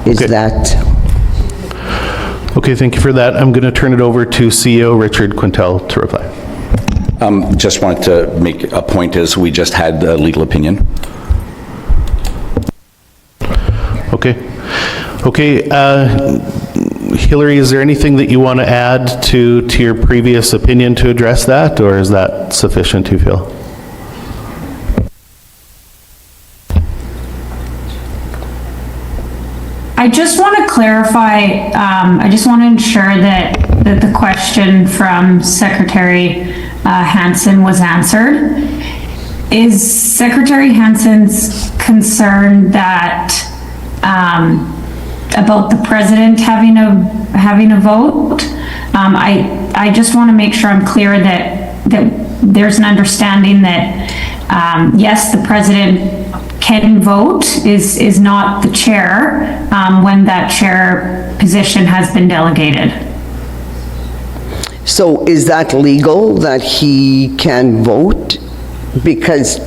Is that... Okay, thank you for that. I'm going to turn it over to CEO Richard Quintel to reply. Just wanted to make a point as we just had a legal opinion. Okay. Okay, Hillary, is there anything that you want to add to your previous opinion to address that, or is that sufficient, you feel? I just want to clarify, I just want to ensure that the question from Secretary Hansen was answered. Is Secretary Hansen's concern that about the president having a vote? I just want to make sure I'm clear that there's an understanding that yes, the president can vote, is not the chair when that chair position has been delegated. So is that legal, that he can vote? Because...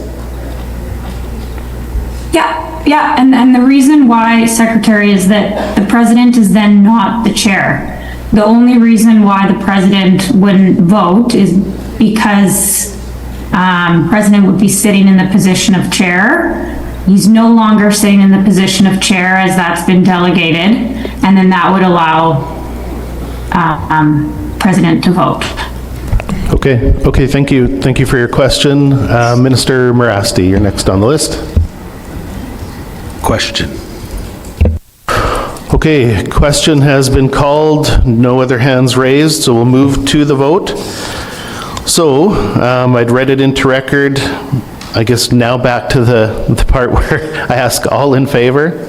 Yeah, and the reason why, Secretary, is that the president is then not the chair. The only reason why the president wouldn't vote is because president would be sitting in the position of chair. He's no longer sitting in the position of chair as that's been delegated, and then that would allow president to vote. Okay, okay, thank you. Thank you for your question. Minister Morasti, you're next on the list. Question. Okay, question has been called, no other hands raised, so we'll move to the vote. So, I'd read it into record. I guess now back to the part where I ask all in favor.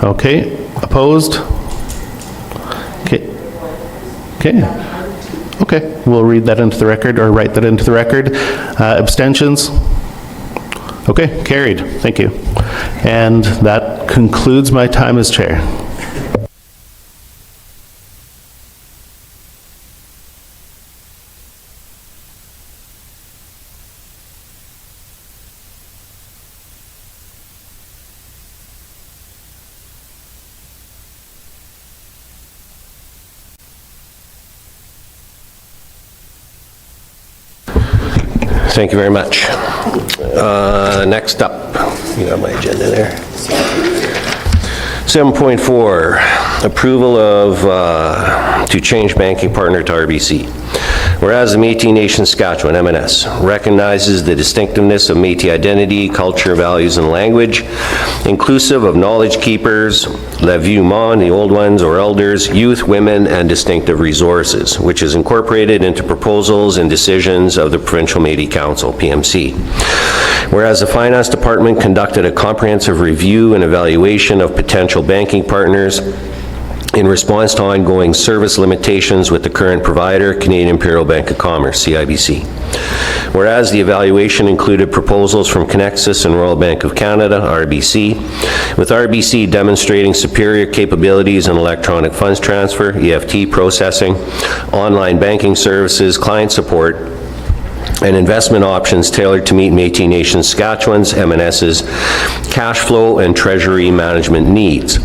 Okay, opposed? Okay. Okay. Okay, we'll read that into the record, or write that into the record. Abstentions? Okay, carried. Thank you. And that concludes my time as chair. Thank you very much. Next up, you got my agenda there. 7.4, approval of, to change banking partner to RBC. Whereas the Métis Nation Saskatchewan, MNS, recognizes the distinctiveness of Métis identity, culture, values, and language, inclusive of knowledge keepers, le vieux monde, the old ones or elders, youth, women, and distinctive resources, which is incorporated into proposals and decisions of the Provincial Métis Council, PMC. Whereas the Finance Department conducted a comprehensive review and evaluation of potential banking partners in response to ongoing service limitations with the current provider, Canadian Imperial Bank of Commerce, CIBC. Whereas the evaluation included proposals from Connexus and Royal Bank of Canada, RBC, with RBC demonstrating superior capabilities in electronic funds transfer, EFT processing, online banking services, client support, and investment options tailored to meet Métis Nation Saskatchewan's, MNS's, cash flow and treasury management needs.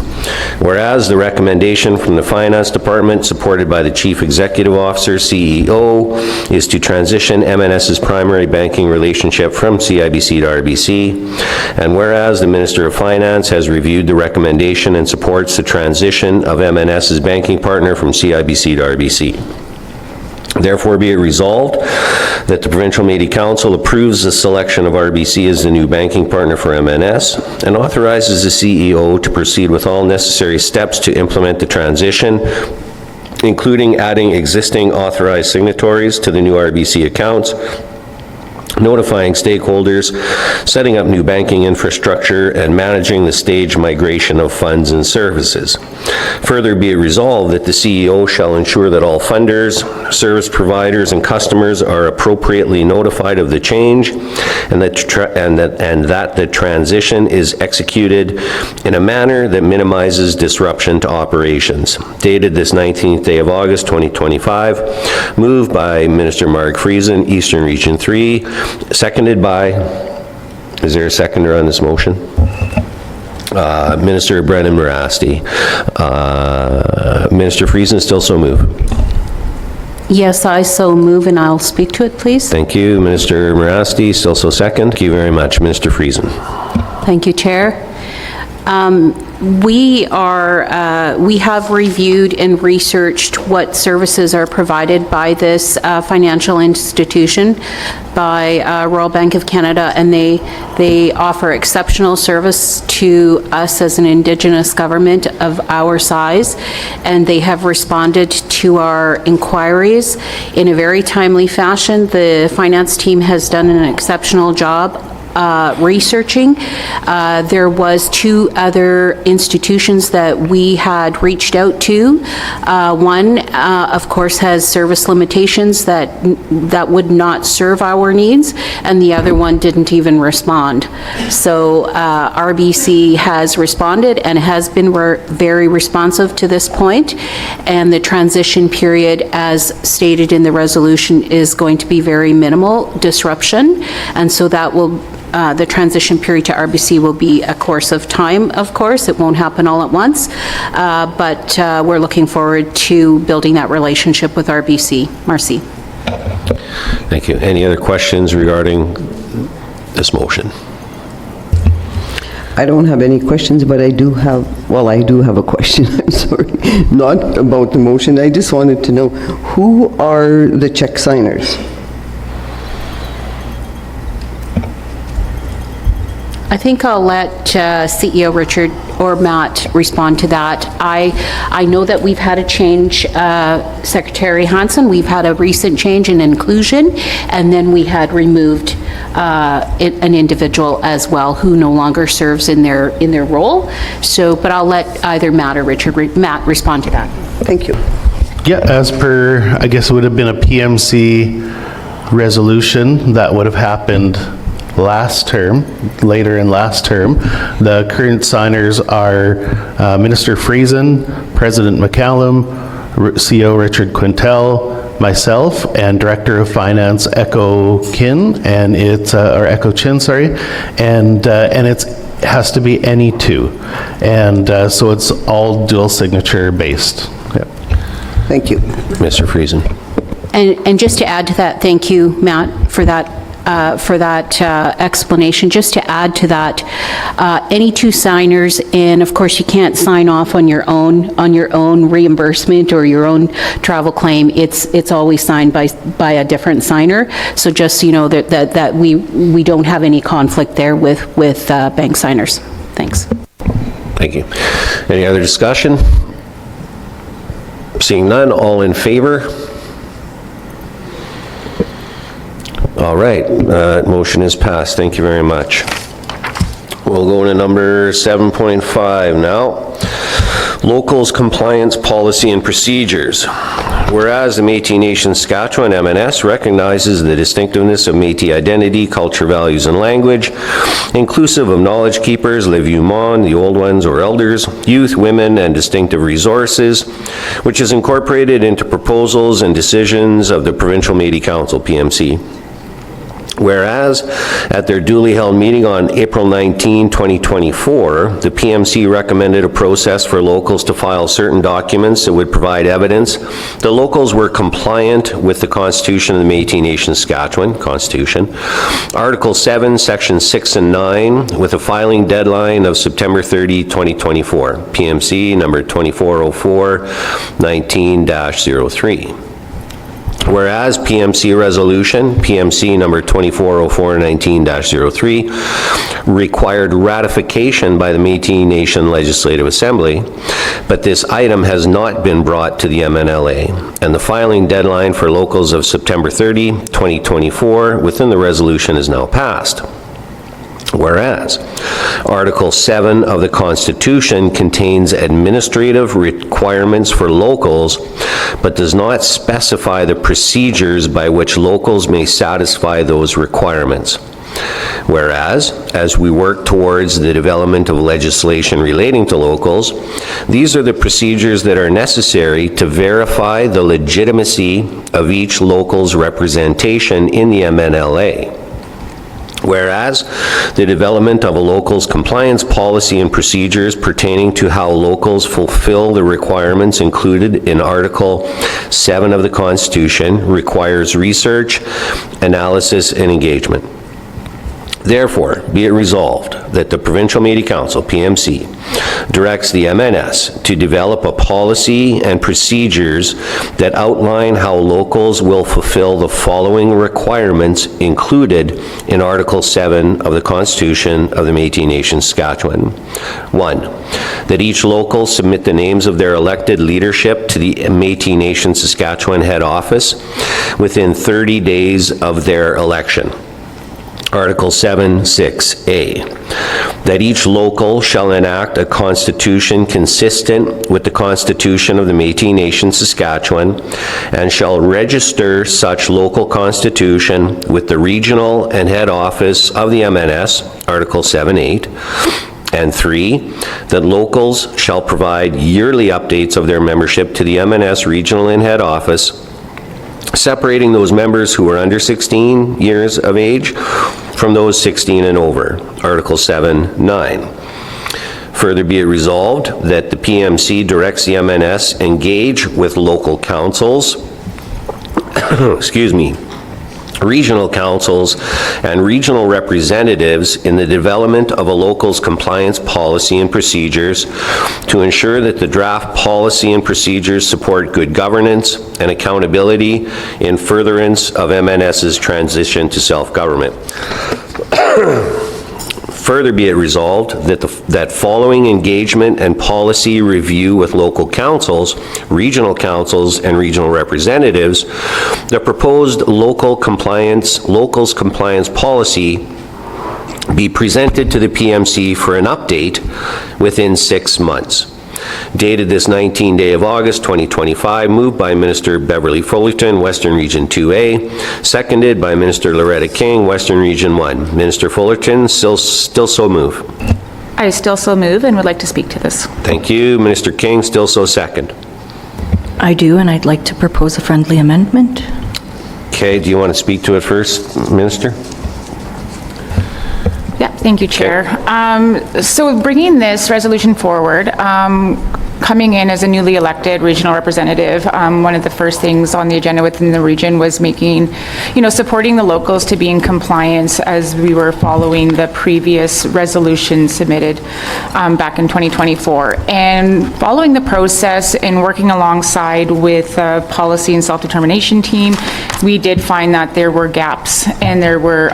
Whereas the recommendation from the Finance Department, supported by the Chief Executive Officer, CEO, is to transition MNS's primary banking relationship from CIBC to RBC, and whereas the Minister of Finance has reviewed the recommendation and supports the transition of MNS's banking partner from CIBC to RBC. Therefore, be it resolved that the Provincial Métis Council approves the selection of RBC as the new banking partner for MNS and authorizes the CEO to proceed with all necessary steps to implement the transition, including adding existing authorized signatories to the new RBC accounts, notifying stakeholders, setting up new banking infrastructure, and managing the staged migration of funds and services. Further, be it resolved that the CEO shall ensure that all funders, service providers, and customers are appropriately notified of the change, and that the transition is executed in a manner that minimizes disruption to operations. Dated this 19th day of August 2025, moved by Minister Mark Friesen, Eastern Region 3, seconded by, is there a seconder on this motion? Minister Brennan Morasti. Minister Friesen, still so move? Yes, I so move, and I'll speak to it, please. Thank you. Minister Morasti, still so second. Thank you very much. Minister Friesen. Thank you, Chair. We have reviewed and researched what services are provided by this financial institution by Royal Bank of Canada, and they offer exceptional service to us as an Indigenous government of our size, and they have responded to our inquiries in a very timely fashion. The finance team has done an exceptional job researching. There was two other institutions that we had reached out to. One, of course, has service limitations that would not serve our needs, and the other one didn't even respond. So RBC has responded and has been very responsive to this point, and the transition period, as stated in the resolution, is going to be very minimal disruption, and so that will the transition period to RBC will be a course of time, of course. It won't happen all at once, but we're looking forward to building that relationship with RBC. Marcy. Thank you. Any other questions regarding this motion? I don't have any questions, but I do have a question, I'm sorry, not about the motion. I just wanted to know, who are the check signers? I think I'll let CEO Richard or Matt respond to that. I know that we've had a change, Secretary Hansen, we've had a recent change in inclusion, and then we had removed an individual as well who no longer serves in their role. So, but I'll let either Matt or Matt respond to that. Thank you. Yeah, as per, I guess it would have been a PMC resolution that would have happened last term, later in last term. The current signers are Minister Friesen, President McCallum, CEO Richard Quintel, myself, and Director of Finance Echo Kin, and it's or Echo Chin, sorry, and it has to be any two, and so it's all dual signature based. Yep. Thank you, Mr. Friesen. And just to add to that, thank you, Matt, for that explanation. Just to add to that, any two signers, and of course you can't sign off on your own reimbursement or your own travel claim. It's always signed by a different signer. So just so you know that we don't have any conflict there with bank signers. Thanks. Thank you. Any other discussion? Seeing none, all in favor? All right, motion is passed. Thank you very much. We'll go to number 7.5 now. Locals Compliance Policy and Procedures. Whereas the Métis Nation Saskatchewan MNS recognizes the distinctiveness of Métis identity, culture, values, and language, inclusive of knowledge keepers, le vieux monde, the old ones or elders, youth, women, and distinctive resources, which is incorporated into proposals and decisions of the Provincial Métis Council, PMC. Whereas, at their duly held meeting on April 19, 2024, the PMC recommended a process for locals to file certain documents that would provide evidence that locals were compliant with the Constitution of the Métis Nation Saskatchewan, Constitution, Article 7, Section 6 and 9, with a filing deadline of September 30, 2024, PMC number 2404-19-03. Whereas PMC Resolution, PMC number 2404-19-03, required ratification by the Métis Nation Legislative Assembly, but this item has not been brought to the MNLA, and the filing deadline for locals of September 30, 2024, within the resolution is now passed. Whereas, Article 7 of the Constitution contains administrative requirements for locals, but does not specify the procedures by which locals may satisfy those requirements. Whereas, as we work towards the development of legislation relating to locals, these are the procedures that are necessary to verify the legitimacy of each local's representation in the MNLA. Whereas, the development of a locals compliance policy and procedures pertaining to how locals fulfill the requirements included in Article 7 of the Constitution requires research, analysis, and engagement. Therefore, be it resolved that the Provincial Métis Council, PMC, directs the MNS to develop a policy and procedures that outline how locals will fulfill the following requirements included in Article 7 of the Constitution of the Métis Nation Saskatchewan. 1. That each local submit the names of their elected leadership to the Métis Nation Saskatchewan head office within 30 days of their election. Article 7(6)(a), that each local shall enact a constitution consistent with the Constitution of the Métis Nation Saskatchewan and shall register such local constitution with the regional and head office of the MNS, Article 7(8). And 3, that locals shall provide yearly updates of their membership to the MNS regional and head office, separating those members who are under 16 years of age from those 16 and over, Article 7(9). Further be it resolved that the PMC directs the MNS engage with local councils, excuse me, regional councils and regional representatives in the development of a locals compliance policy and procedures to ensure that the draft policy and procedures support good governance and accountability in furtherance of MNS's transition to self-government. Further be it resolved that following engagement and policy review with local councils, regional councils, and regional representatives, the proposed locals compliance policy be presented to the PMC for an update within 6 months. dated this 19th day of August 2025, moved by Minister Beverly Fullerton, Western Region 2A, seconded by Minister Loretta King, Western Region 1. Minister Fullerton, still so move. I still so move and would like to speak to this. Thank you. Minister King, still so second. I do, and I'd like to propose a friendly amendment. Okay, do you want to speak to it first, Minister? Yeah, thank you, Chair. So bringing this resolution forward, coming in as a newly elected regional representative, one of the first things on the agenda within the region was supporting the locals to be in compliance as we were following the previous resolution submitted back in 2024. And following the process and working alongside with the policy and self-determination team, we did find that there were gaps and there were,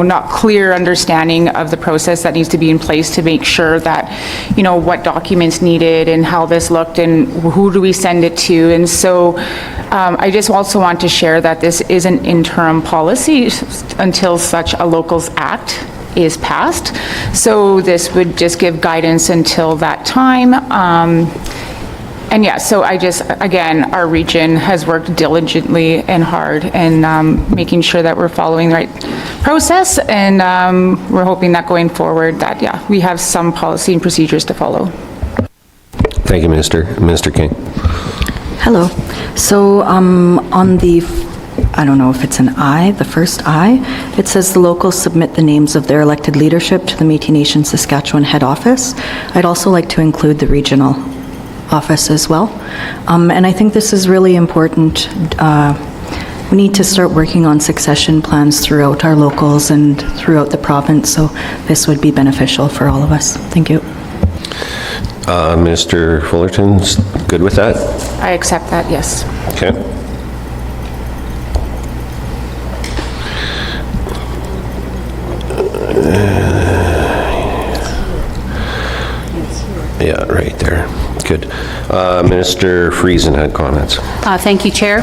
not clear understanding of the process that needs to be in place to make sure that, what documents needed and how this looked and who do we send it to. And so I just also want to share that this is an interim policy until such a Locals Act is passed. So this would just give guidance until that time. And yeah, so again, our region has worked diligently and hard and making sure that we're following the right process, and we're hoping that going forward that, we have some policy and procedures to follow. Thank you, Minister. Minister King. Hello. So on the, I don't know if it's an I, the first I, it says the locals submit the names of their elected leadership to the Métis Nation Saskatchewan head office. I'd also like to include the regional office as well. And I think this is really important. We need to start working on succession plans throughout our locals and throughout the province, so this would be beneficial for all of us. Thank you. Minister Fullerton's good with that? I accept that, yes. Okay. Yeah, right there. Good. Minister Friesen had comments. Thank you, Chair.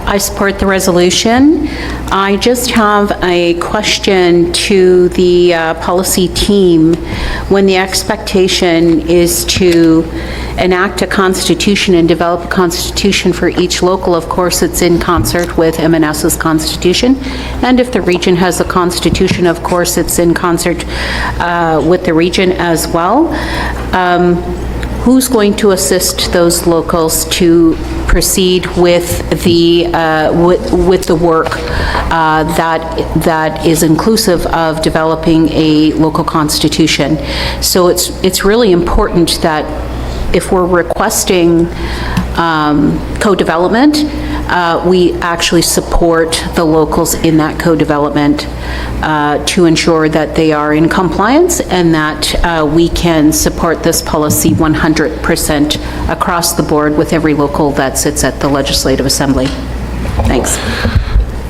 I support the resolution. I just have a question to the policy team. When the expectation is to enact a constitution and develop a constitution for each local, of course, it's in concert with MNS's constitution. And if the region has a constitution, of course, it's in concert with the region as well. Who's going to assist those locals to proceed with the work that is inclusive of developing a local constitution? So it's really important that if we're requesting co-development, we actually support the locals in that co-development to ensure that they are in compliance and that we can support this policy 100% across the board with every local that sits at the Legislative Assembly. Thanks.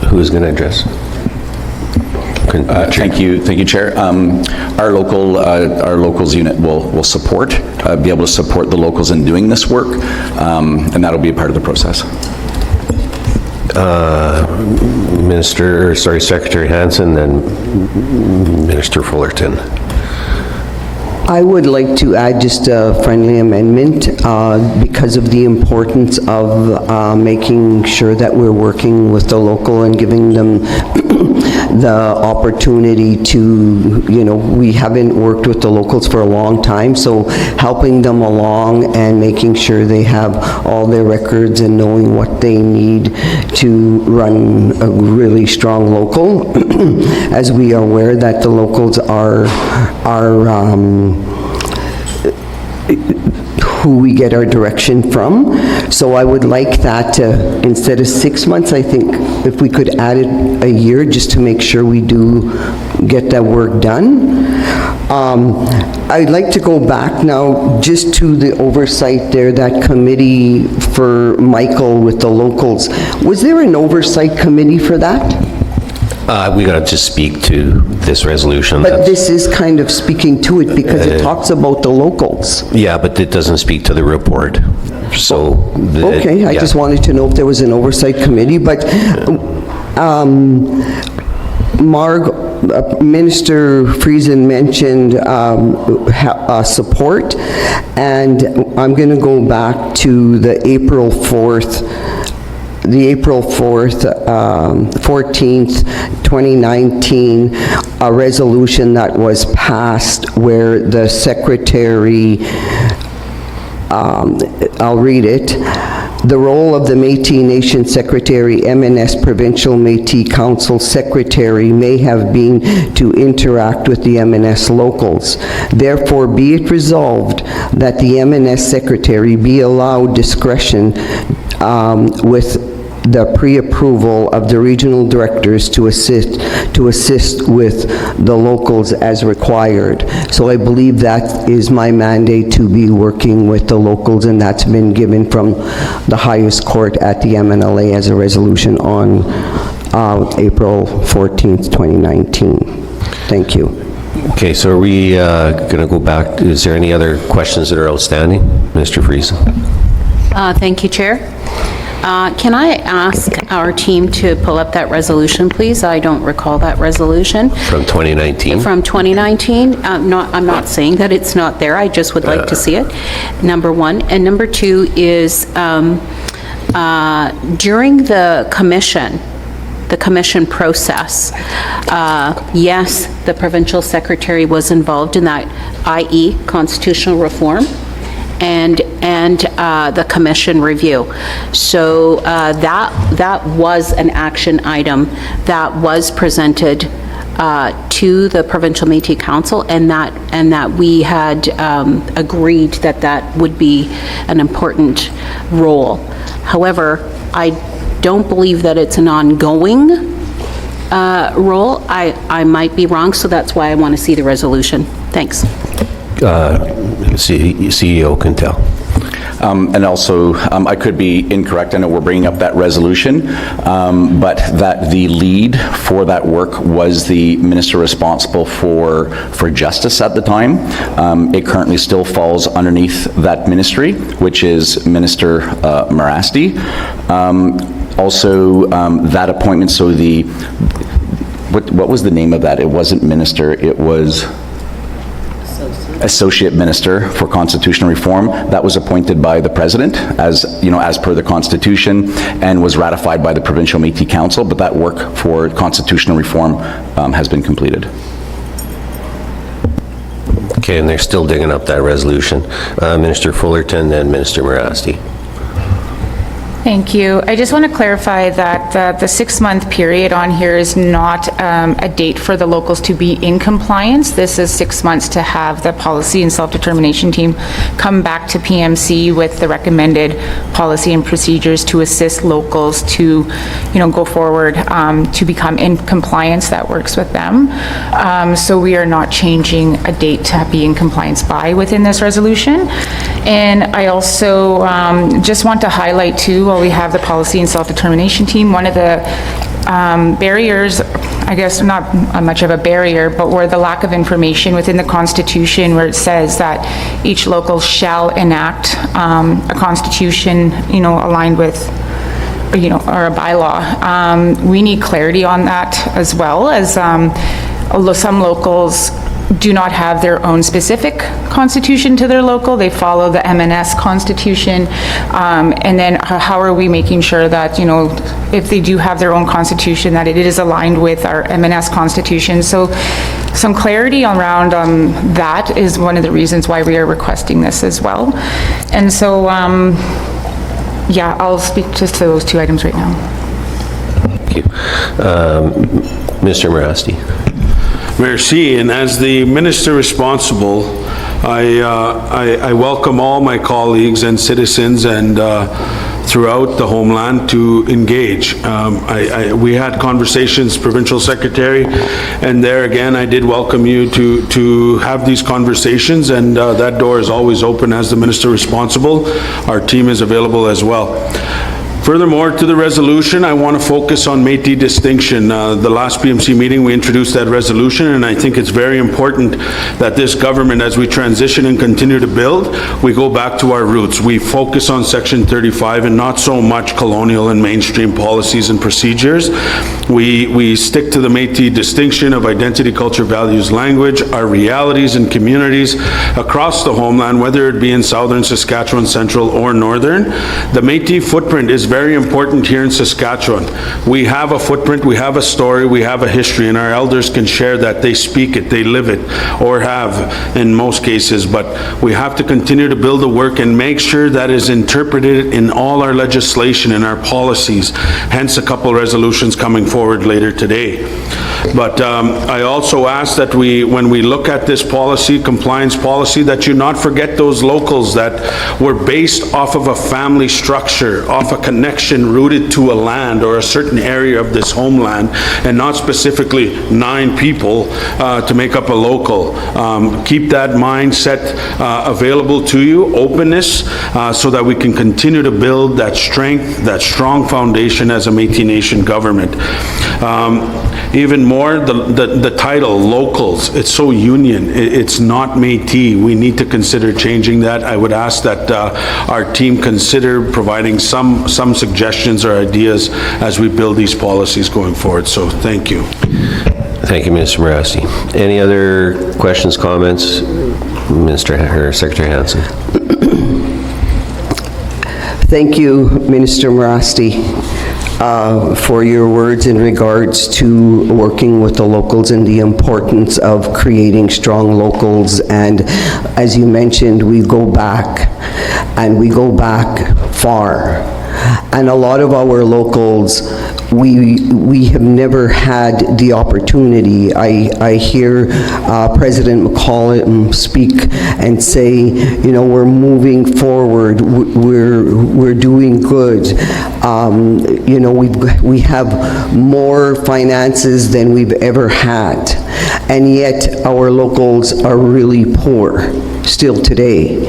Who is going to address? Thank you, Chair. Our locals unit will support, be able to support the locals in doing this work, and that'll be a part of the process. Secretary Hansen, then Minister Fullerton. I would like to add just a friendly amendment because of the importance of making sure that we're working with the local and giving them the opportunity to, we haven't worked with the locals for a long time, so helping them along and making sure they have all their records and knowing what they need to run a really strong local, as we are aware that the locals are who we get our direction from. So I would like that to, instead of 6 months, I think if we could add it a year just to make sure we do get that work done. I'd like to go back now just to the oversight there, that committee for Michael with the locals. Was there an oversight committee for that? We got to just speak to this resolution. But this is kind of speaking to it because it talks about the locals. Yeah, but it doesn't speak to the report. So. Okay, I just wanted to know if there was an oversight committee, but Marg, Minister Friesen mentioned support, and I'm going to go back to the April 14th, 2019, a resolution that was passed where the secretary, I'll read it. The role of the Métis Nation Secretary, MNS Provincial Métis Council Secretary may have been to interact with the MNS locals. Therefore, be it resolved that the MNS Secretary be allowed discretion with the pre-approval of the regional directors to assist with the locals as required. So I believe that is my mandate, to be working with the locals, and that's been given from the highest court at the MNLA as a resolution on April 14th, 2019. Thank you. Okay, so are we going to go back? Is there any other questions that are outstanding? Mr. Friesen. Thank you, Chair. Can I ask our team to pull up that resolution, please? I don't recall that resolution. From 2019? From 2019. I'm not saying that it's not there. I just would like to see it, number one. And number two is during the commission process, yes, the provincial secretary was involved in that, i.e. constitutional reform, and the commission review. So that was an action item that was presented to the Provincial Métis Council, and that we had agreed that would be an important role. However, I don't believe that it's an ongoing role. I might be wrong, so that's why I want to see the resolution. Thanks. CEO can tell. And also, I could be incorrect. I know we're bringing up that resolution, but that the lead for that work was the minister responsible for justice at the time. It currently still falls underneath that ministry, which is Minister Marasti. Also, that appointment, so what was the name of that? It wasn't minister, it was Associate Minister for Constitutional Reform. That was appointed by the President as per the Constitution, and was ratified by the Provincial Métis Council, but that work for constitutional reform has been completed. Okay, and they're still digging up that resolution. Minister Fullerton, then Minister Marasti. Thank you. I just want to clarify that the 6-month period on here is not a date for the locals to be in compliance. This is 6 months to have the policy and self-determination team come back to PMC with the recommended policy and procedures to assist locals to, go forward to become in compliance. That works with them. So we are not changing a date to be in compliance by within this resolution. And I also just want to highlight too, while we have the policy and self-determination team, one of the barriers, I guess not much of a barrier, but where the lack of information within the Constitution, where it says that each local shall enact a constitution, aligned with, or a bylaw. We need clarity on that as well, as although some locals do not have their own specific constitution to their local. They follow the MNS constitution. And then how are we making sure that, if they do have their own constitution, that it is aligned with our MNS constitution. So some clarity around that is one of the reasons why we are requesting this as well. And so, yeah, I'll speak just to those two items right now. Thank you. Mr. Marasti. Merci, and as the minister responsible, I welcome all my colleagues and citizens and throughout the homeland to engage. We had conversations, Provincial Secretary, and there again I did welcome you to have these conversations, and that door is always open as the minister responsible. Our team is available as well. Furthermore, to the resolution, I want to focus on Métis distinction. The last PMC meeting, we introduced that resolution, and I think it's very important that this government, as we transition and continue to build, we go back to our roots. We focus on Section 35 and not so much colonial and mainstream policies and procedures. We stick to the Métis distinction of identity, culture, values, language, our realities and communities across the homeland, whether it be in southern Saskatchewan, central, or northern. The Métis footprint is very important here in Saskatchewan. We have a footprint, we have a story, we have a history, and our elders can share that. They speak it, they live it, or have in most cases, but we have to continue to build the work and make sure that is interpreted in all our legislation and our policies, hence a couple resolutions coming forward later today. But I also ask that when we look at this policy, compliance policy, that you not forget those locals that were based off of a family structure, off a connection rooted to a land or a certain area of this homeland, and not specifically 9 people to make up a local. Keep that mindset available to you, openness, so that we can continue to build that strength, that strong foundation as a Métis Nation government. Even more, the title, locals, it's so union, it's not Métis. We need to consider changing that. I would ask that our team consider providing some suggestions or ideas as we build these policies going forward. So thank you. Thank you, Minister Morasti. Any other questions, comments? Secretary Hansen. Thank you, Minister Morasti, for your words in regards to working with the locals and the importance of creating strong locals. And as you mentioned, we go back, and we go back far. And a lot of our locals, we have never had the opportunity. I hear President McCollum speak and say, you know, we're moving forward, we're doing good. You know, we have more finances than we've ever had, and yet our locals are really poor still today.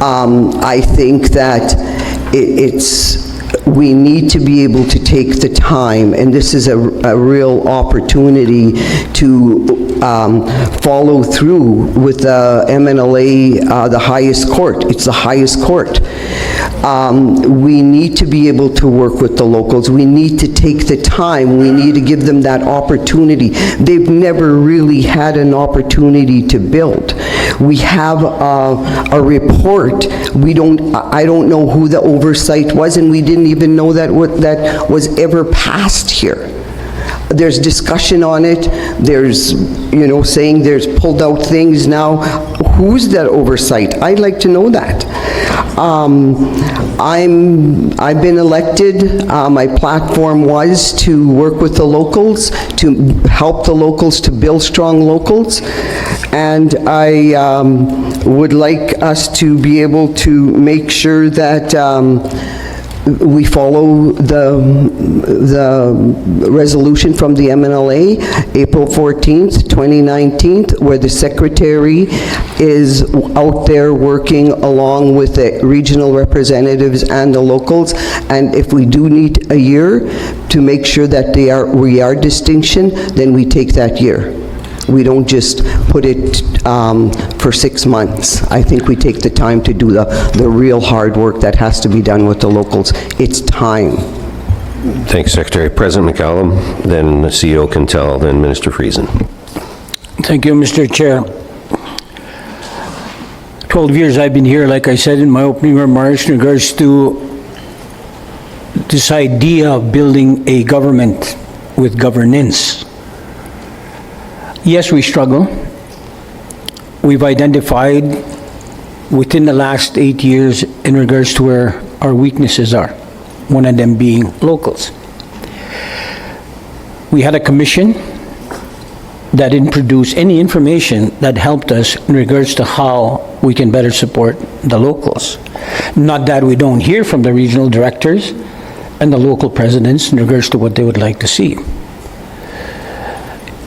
I think that we need to be able to take the time, and this is a real opportunity to follow through with the MNLA, the highest court. It's the highest court. We need to be able to work with the locals. We need to take the time. We need to give them that opportunity. They've never really had an opportunity to build. We have a report. I don't know who the oversight was, and we didn't even know that that was ever passed here. There's discussion on it. There's, you know, saying there's pulled out things now. Who's that oversight? I'd like to know that. I've been elected. My platform was to work with the locals, to help the locals to build strong locals, and I would like us to be able to make sure that we follow the resolution from the MNLA, April 14th, 2019, where the secretary is out there working along with the regional representatives and the locals, and if we do need a year to make sure that we are distinction, then we take that year. We don't just put it for 6 months. I think we take the time to do the real hard work that has to be done with the locals. It's time. Thanks, Secretary. President McCallum, then the CEO Cantel, then Minister Friesen. Thank you, Mr. Chair. 12 years I've been here, like I said in my opening remarks, in regards to this idea of building a government with governance. Yes, we struggle. We've identified within the last 8 years in regards to where our weaknesses are, one of them being locals. We had a commission that didn't produce any information that helped us in regards to how we can better support the locals. Not that we don't hear from the regional directors and the local presidents in regards to what they would like to see.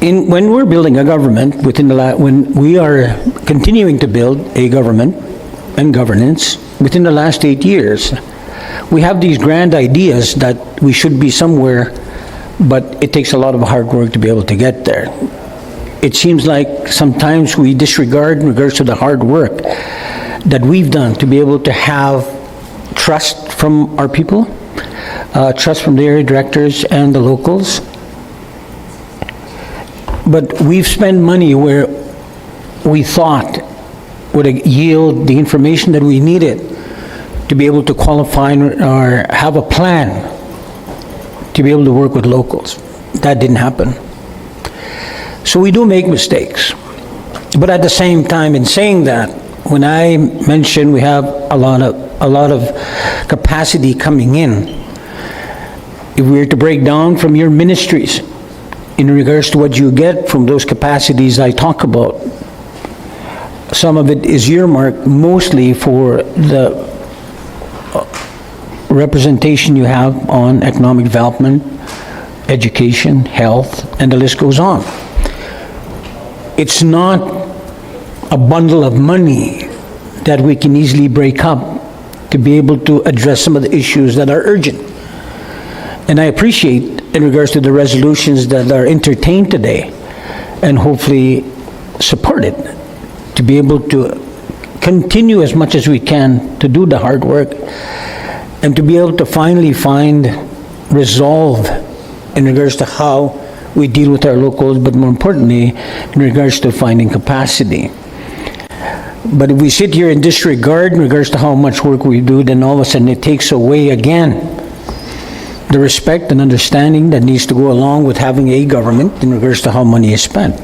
When we're building a government, when we are continuing to build a government and governance within the last 8 years, we have these grand ideas that we should be somewhere, but it takes a lot of hard work to be able to get there. It seems like sometimes we disregard in regards to the hard work that we've done to be able to have trust from our people, trust from the area directors and the locals. But we've spent money where we thought would yield the information that we needed to be able to qualify or have a plan to be able to work with locals. That didn't happen. So we do make mistakes. But at the same time, in saying that, when I mentioned we have a lot of capacity coming in, if we were to break down from your ministries in regards to what you get from those capacities I talk about, some of it is earmarked mostly for the representation you have on economic development, education, health, and the list goes on. It's not a bundle of money that we can easily break up to be able to address some of the issues that are urgent. And I appreciate in regards to the resolutions that are entertained today and hopefully supported to be able to continue as much as we can to do the hard work and to be able to finally find resolve in regards to how we deal with our locals, but more importantly, in regards to finding capacity. But if we sit here and disregard in regards to how much work we do, then all of a sudden it takes away again the respect and understanding that needs to go along with having a government in regards to how money is spent.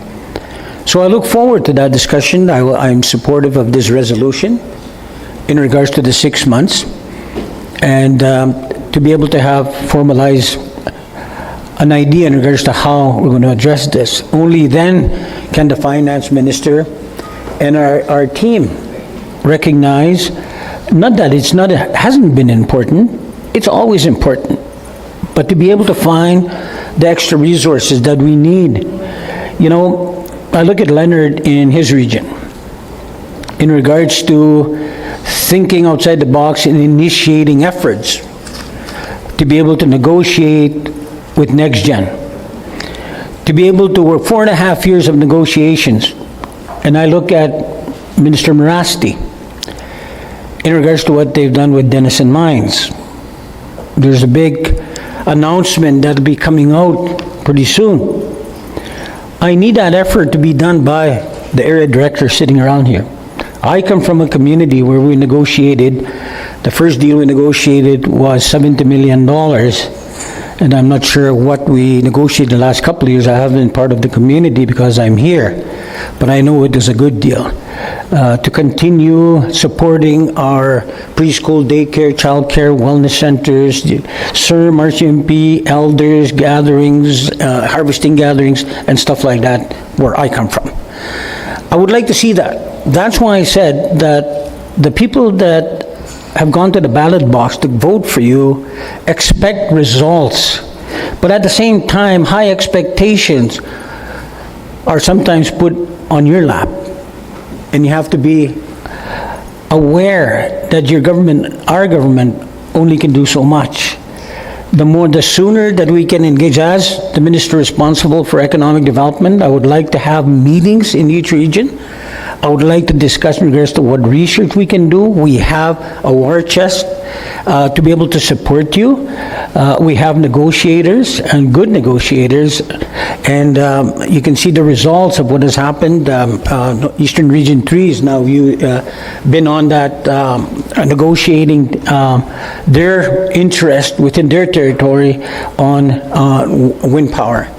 So I look forward to that discussion. I'm supportive of this resolution in regards to the 6 months, and to be able to have formalize an idea in regards to how we're going to address this. Only then can the finance minister and our team recognize, not that it hasn't been important, it's always important, but to be able to find the extra resources that we need. You know, I look at Leonard in his region in regards to thinking outside the box and initiating efforts to be able to negotiate with NextGen, to be able to work 4.5 years of negotiations. And I look at Minister Marasti in regards to what they've done with Denison Mines. There's a big announcement that'll be coming out pretty soon. I need that effort to be done by the area director sitting around here. I come from a community where we negotiated, the first deal we negotiated was $70 million, and I'm not sure what we negotiated the last couple of years. I haven't been part of the community because I'm here, but I know it is a good deal. To continue supporting our preschool, daycare, childcare, wellness centers, SIR, RCMP, elders, gatherings, harvesting gatherings, and stuff like that, where I come from. I would like to see that. That's why I said that the people that have gone to the ballot box to vote for you expect results. But at the same time, high expectations are sometimes put on your lap. And you have to be aware that your government, our government, only can do so much. The sooner that we can engage, as the minister responsible for economic development, I would like to have meetings in each region. I would like to discuss in regards to what research we can do. We have a war chest to be able to support you. We have negotiators and good negotiators, and you can see the results of what has happened. Eastern Region 3 is now been on that negotiating their interest within their territory on wind power.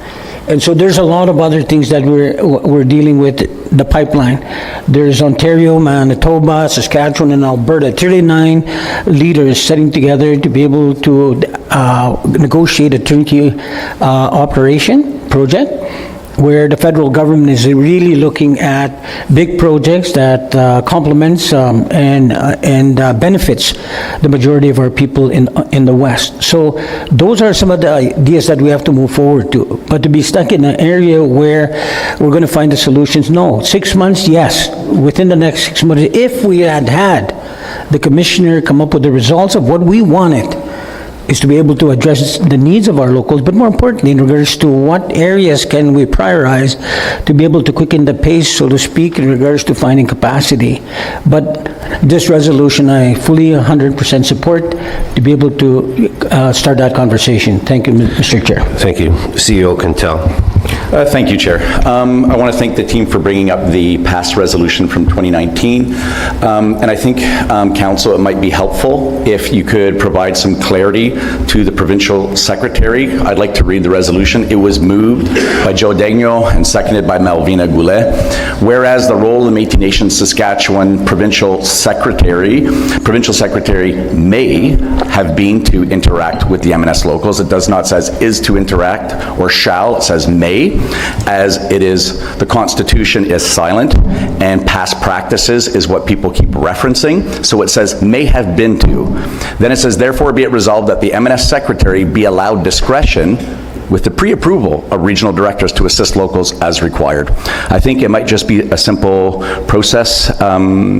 And so there's a lot of other things that we're dealing with, the pipeline. There's Ontario, Manitoba, Saskatchewan, and Alberta, 39 leaders sitting together to be able to negotiate a turnkey operation project, where the federal government is really looking at big projects that complements and benefits the majority of our people in the West. So those are some of the ideas that we have to move forward to. But to be stuck in an area where we're going to find the solutions, no. 6 months, yes. Within the next 6 months, if we had the commissioner come up with the results of what we wanted, is to be able to address the needs of our locals, but more importantly, in regards to what areas can we prioritize to be able to quicken the pace, so to speak, in regards to finding capacity. But this resolution, I fully 100% support to be able to start that conversation. Thank you, Mr. Chair. Thank you. CEO Cantel. Thank you, Chair. I want to thank the team for bringing up the past resolution from 2019. And I think, Council, it might be helpful if you could provide some clarity to the Provincial Secretary. I'd like to read the resolution. It was moved by Joe Degno and seconded by Malvina Goulet. Whereas the role of the Métis Nation Saskatchewan Provincial Secretary may have been to interact with the MNS locals. It does not says is to interact or shall, it says may, as it is, the Constitution is silent and past practices is what people keep referencing. So it says may have been to. Then it says, therefore be it resolved that the MNS Secretary be allowed discretion with the pre-approval of regional directors to assist locals as required. I think it might just be a simple process,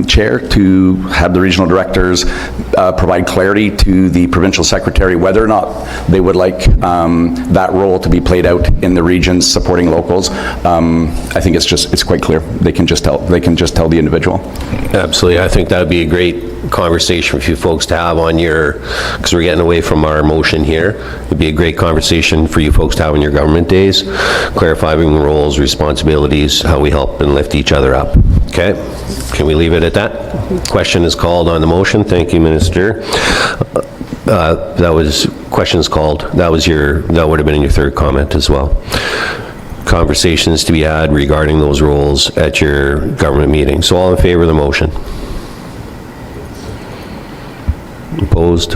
Chair, to have the regional directors provide clarity to the provincial secretary whether or not they would like that role to be played out in the regions supporting locals. I think it's quite clear. They can just tell the individual. Absolutely. I think that would be a great conversation for you folks to have on your, because we're getting away from our motion here. It'd be a great conversation for you folks to have on your government days, clarifying roles, responsibilities, how we help and lift each other up. Okay? Can we leave it at that? Question is called on the motion. Thank you, Minister. That was questions called. That would have been in your third comment as well. Conversations to be had regarding those roles at your government meeting. So all in favor of the motion? Opposed?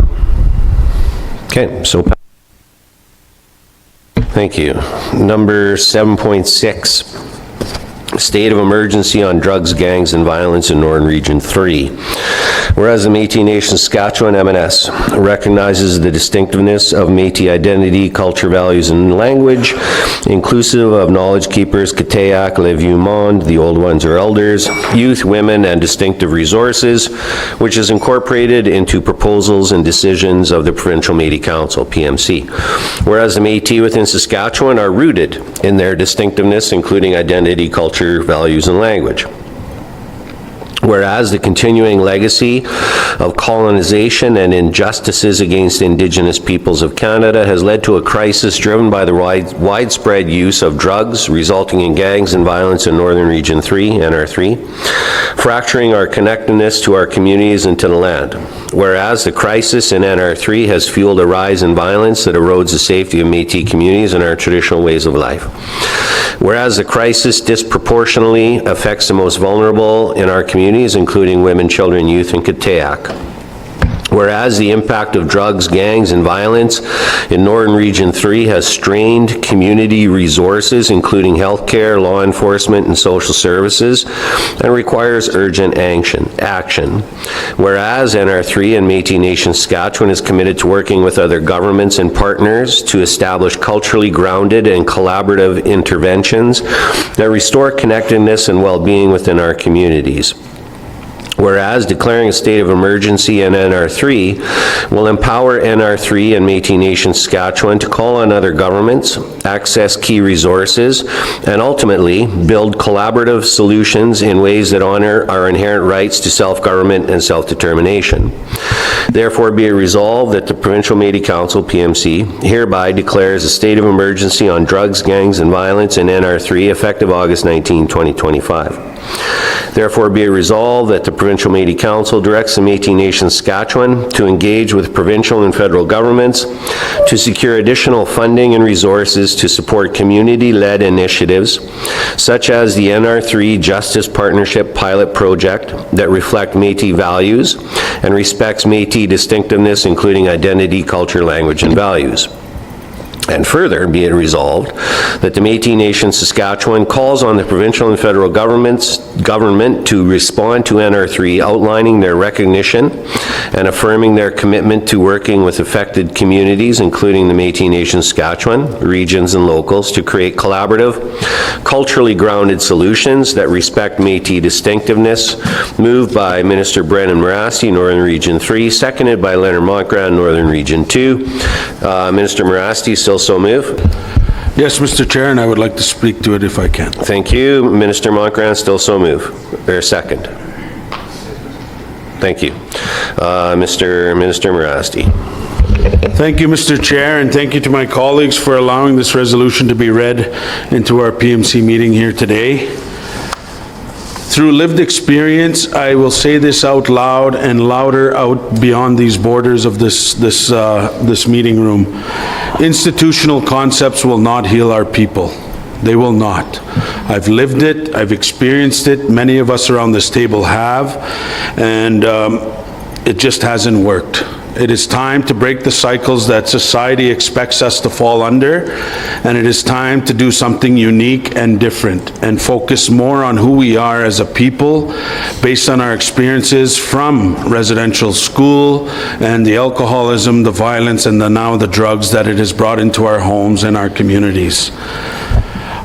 Okay, so thank you. Number 7.6, State of Emergency on Drugs, Gangs, and Violence in Northern Region 3. Whereas the Métis Nation Saskatchewan MNS recognizes the distinctiveness of Métis identity, culture, values, and language, inclusive of knowledge keepers, Katayak, Le Vieux Monde, the old ones or elders, youth, women, and distinctive resources, which is incorporated into proposals and decisions of the Provincial Métis Council, PMC. Whereas the Métis within Saskatchewan are rooted in their distinctiveness, including identity, culture, values, and language. Whereas the continuing legacy of colonization and injustices against Indigenous peoples of Canada has led to a crisis driven by the widespread use of drugs, resulting in gangs and violence in Northern Region 3, NR3, fracturing our connectedness to our communities and to the land. Whereas the crisis in NR3 has fueled a rise in violence that erodes the safety of Métis communities and our traditional ways of life. Whereas the crisis disproportionately affects the most vulnerable in our communities, including women, children, youth, and Katayak. Whereas the impact of drugs, gangs, and violence in Northern Region 3 has strained community resources, including healthcare, law enforcement, and social services, and requires urgent action. Whereas NR3 and Métis Nation Saskatchewan is committed to working with other governments and partners to establish culturally grounded and collaborative interventions that restore connectedness and well-being within our communities. Whereas declaring a state of emergency in NR3 will empower NR3 and Métis Nation Saskatchewan to call on other governments, access key resources, and ultimately build collaborative solutions in ways that honor our inherent rights to self-government and self-determination. Therefore, be it resolved that the Provincial Métis Council, PMC, hereby declares a state of emergency on drugs, gangs, and violence in NR3 effective August 19, 2025. Therefore, be it resolved that the Provincial Métis Council directs the Métis Nation Saskatchewan to engage with provincial and federal governments to secure additional funding and resources to support community-led initiatives, such as the NR3 Justice Partnership Pilot Project that reflect Métis values and respects Métis distinctiveness, including identity, culture, language, and values. And further, be it resolved that the Métis Nation Saskatchewan calls on the provincial and federal government to respond to NR3, outlining their recognition and affirming their commitment to working with affected communities, including the Métis Nation Saskatchewan, regions and locals, to create collaborative, culturally grounded solutions that respect Métis distinctiveness. Moved by Minister Brennan Morasti, Northern Region 3, seconded by Leonard Montgrand, Northern Region 2. Minister Morasti, still so move? Yes, Mr. Chair, and I would like to speak to it if I can. Thank you. Minister Montgrand, still so move. Or second? Thank you. Minister Morasti. Thank you, Mr. Chair, and thank you to my colleagues for allowing this resolution to be read into our PMC meeting here today. Through lived experience, I will say this out loud and louder out beyond these borders of this meeting room. Institutional concepts will not heal our people. They will not. I've lived it, I've experienced it, many of us around this table have, and it just hasn't worked. It is time to break the cycles that society expects us to fall under, and it is time to do something unique and different and focus more on who we are as a people based on our experiences from residential school and the alcoholism, the violence, and now the drugs that it has brought into our homes and our communities.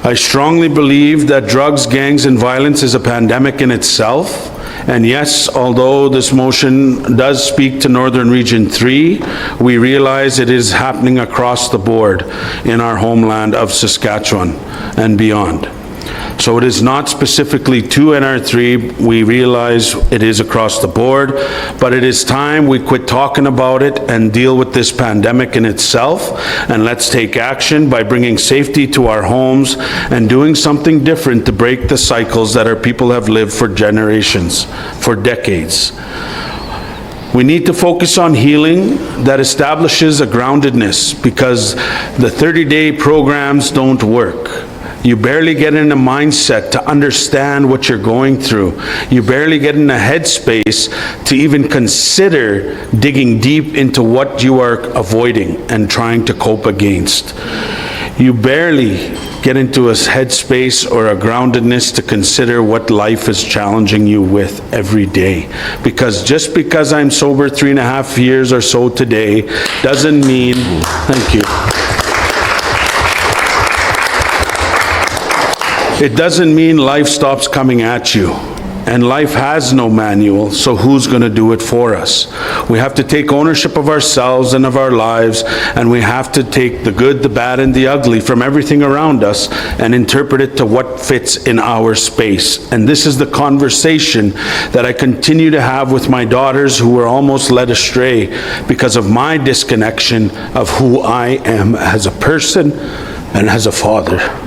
I strongly believe that drugs, gangs, and violence is a pandemic in itself. And yes, although this motion does speak to Northern Region 3, we realize it is happening across the board in our homeland of Saskatchewan and beyond. So it is not specifically to NR3, we realize it is across the board, but it is time we quit talking about it and deal with this pandemic in itself, and let's take action by bringing safety to our homes and doing something different to break the cycles that our people have lived for generations, for decades. We need to focus on healing that establishes a groundedness, because the 30-day programs don't work. You barely get in a mindset to understand what you're going through. You barely get in a headspace to even consider digging deep into what you are avoiding and trying to cope against. You barely get into a headspace or a groundedness to consider what life is challenging you with every day. Because just because I'm sober 3.5 years or so today doesn't mean, thank you. It doesn't mean life stops coming at you. And life has no manual, so who's going to do it for us? We have to take ownership of ourselves and of our lives, and we have to take the good, the bad, and the ugly from everything around us and interpret it to what fits in our space. And this is the conversation that I continue to have with my daughters, who were almost led astray because of my disconnection of who I am as a person and as a father.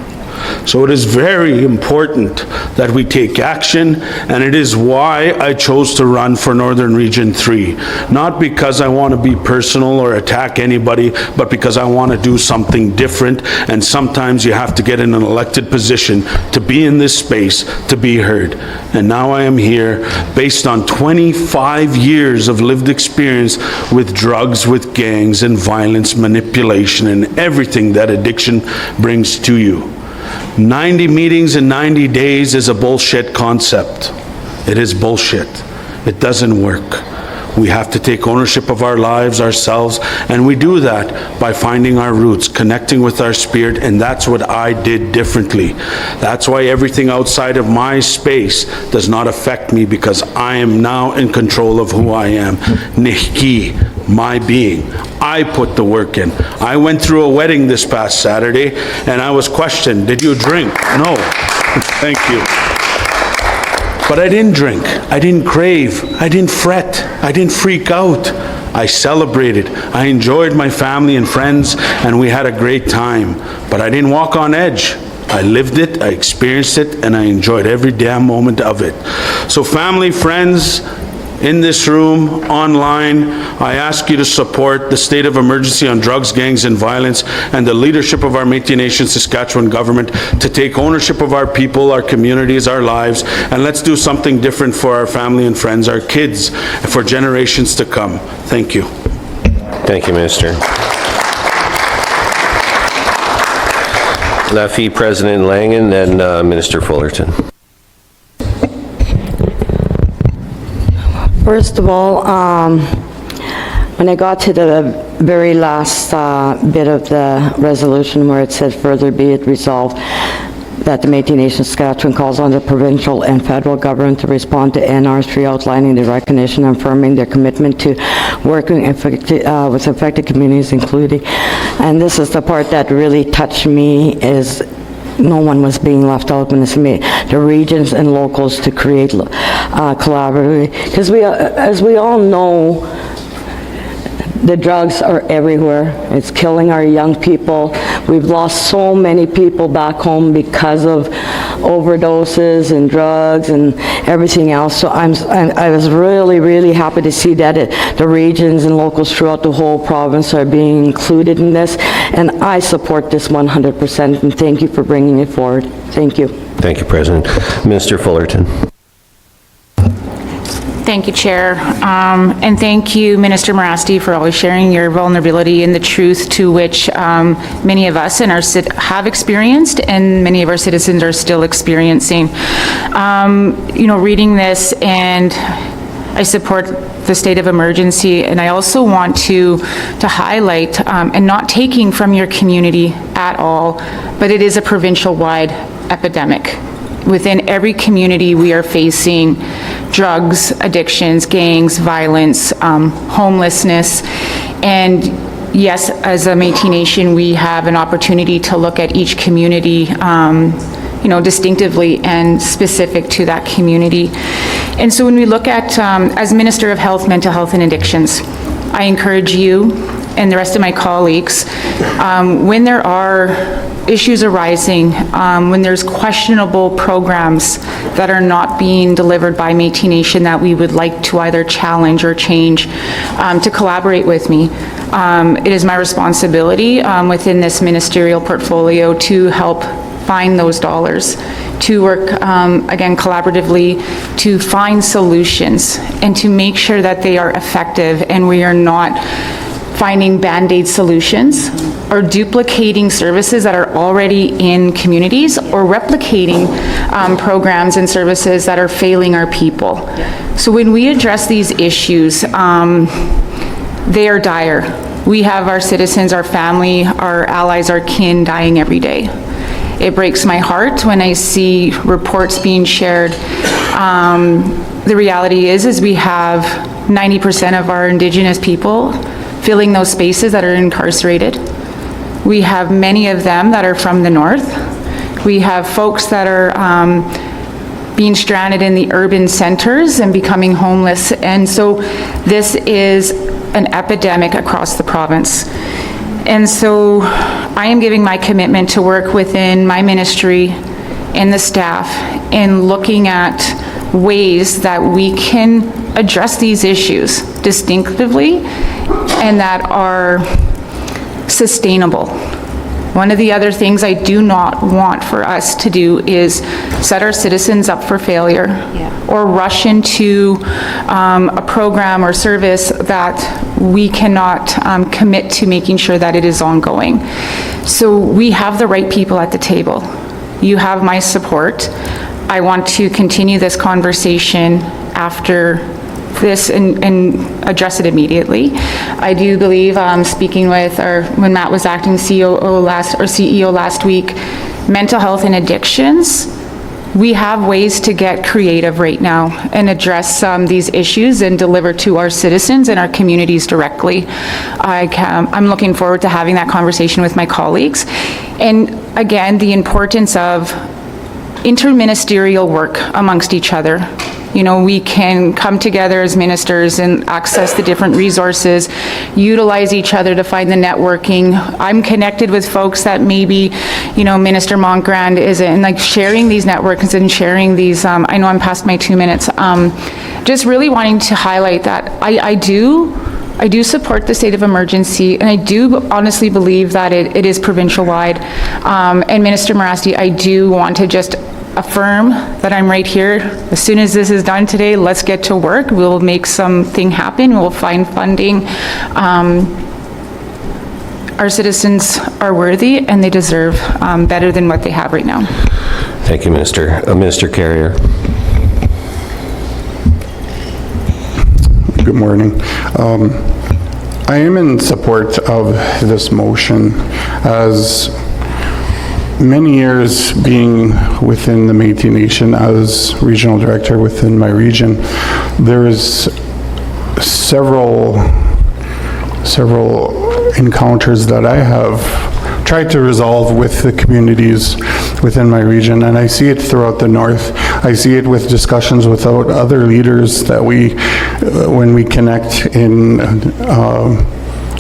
So it is very important that we take action, and it is why I chose to run for Northern Region 3. Not because I want to be personal or attack anybody, but because I want to do something different, and sometimes you have to get in an elected position to be in this space, to be heard. And now I am here based on 25 years of lived experience with drugs, with gangs, and violence, manipulation, and everything that addiction brings to you. 90 meetings in 90 days is a bullshit concept. It is bullshit. It doesn't work. We have to take ownership of our lives ourselves, and we do that by finding our roots, connecting with our spirit, and that's what I did differently. That's why everything outside of my space does not affect me, because I am now in control of who I am. Nihki, my being. I put the work in. I went through a wedding this past Saturday, and I was questioned, did you drink? No. Thank you. But I didn't drink, I didn't crave, I didn't fret, I didn't freak out. I celebrated, I enjoyed my family and friends, and we had a great time. But I didn't walk on edge. I lived it, I experienced it, and I enjoyed every damn moment of it. So family, friends, in this room, online, I ask you to support the state of emergency on drugs, gangs, and violence, and the leadership of our Métis Nation Saskatchewan government to take ownership of our people, our communities, our lives, and let's do something different for our family and friends, our kids, for generations to come. Thank you. Thank you, Minister. Leffy, President Langen, then Minister Fullerton. First of all, when I got to the very last bit of the resolution where it said further be it resolved that the Métis Nation Saskatchewan calls on the provincial and federal government to respond to NR3 outlining the recognition and affirming their commitment to working with affected communities, including, and this is the part that really touched me, is no one was being left out when it's made, the regions and locals to create collaboratively, because as we all know, the drugs are everywhere. It's killing our young people. We've lost so many people back home because of overdoses and drugs and everything else. So I was really, really happy to see that the regions and locals throughout the whole province are being included in this. And I support this 100%. And thank you for bringing it forward. Thank you. Thank you, President. Minister Fullerton. Thank you, Chair. And thank you, Minister Morasti, for always sharing your vulnerability and the truth to which many of us have experienced and many of our citizens are still experiencing. Reading this, and I support the state of emergency, and I also want to highlight, and not taking from your community at all, but it is a provincial-wide epidemic. Within every community, we are facing drugs, addictions, gangs, violence, homelessness, and yes, as a Métis Nation, we have an opportunity to look at each community, distinctively and specific to that community. And so when we look at, as Minister of Health, Mental Health and Addictions, I encourage you and the rest of my colleagues, when there are issues arising, when there's questionable programs that are not being delivered by Métis Nation that we would like to either challenge or change, to collaborate with me. It is my responsibility within this ministerial portfolio to help find those dollars, to work, again, collaboratively, to find solutions and to make sure that they are effective and we are not finding Band-Aid solutions or duplicating services that are already in communities or replicating programs and services that are failing our people. So when we address these issues, they are dire. We have our citizens, our family, our allies, our kin dying every day. It breaks my heart when I see reports being shared. The reality is we have 90% of our Indigenous people filling those spaces that are incarcerated. We have many of them that are from the north. We have folks that are being stranded in the urban centers and becoming homeless. And so this is an epidemic across the province. And so I am giving my commitment to work within my ministry and the staff in looking at ways that we can address these issues distinctively and that are sustainable. One of the other things I do not want for us to do is set our citizens up for failure or rush into a program or service that we cannot commit to making sure that it is ongoing. So we have the right people at the table. You have my support. I want to continue this conversation after this and address it immediately. I do believe, speaking with, or when Matt was acting CEO last week, mental health and addictions, we have ways to get creative right now and address these issues and deliver to our citizens and our communities directly. I'm looking forward to having that conversation with my colleagues. And again, the importance of interministerial work amongst each other. We can come together as ministers and access the different resources, utilize each other to find the networking. I'm connected with folks that maybe, Minister Montgrand isn't, and like sharing these networks and sharing these, I know I'm past my 2 minutes, just really wanting to highlight that I do support the state of emergency, and I do honestly believe that it is provincial-wide. And Minister Morasti, I do want to just affirm that I'm right here. As soon as this is done today, let's get to work. We'll make something happen. We'll find funding. our citizens are worthy and they deserve better than what they have right now. Thank you, Minister. Minister Carrier. Good morning. I am in support of this motion. As many years being within the Métis Nation as regional director within my region, there is several encounters that I have tried to resolve with the communities within my region, and I see it throughout the north. I see it with discussions with other leaders that when we connect in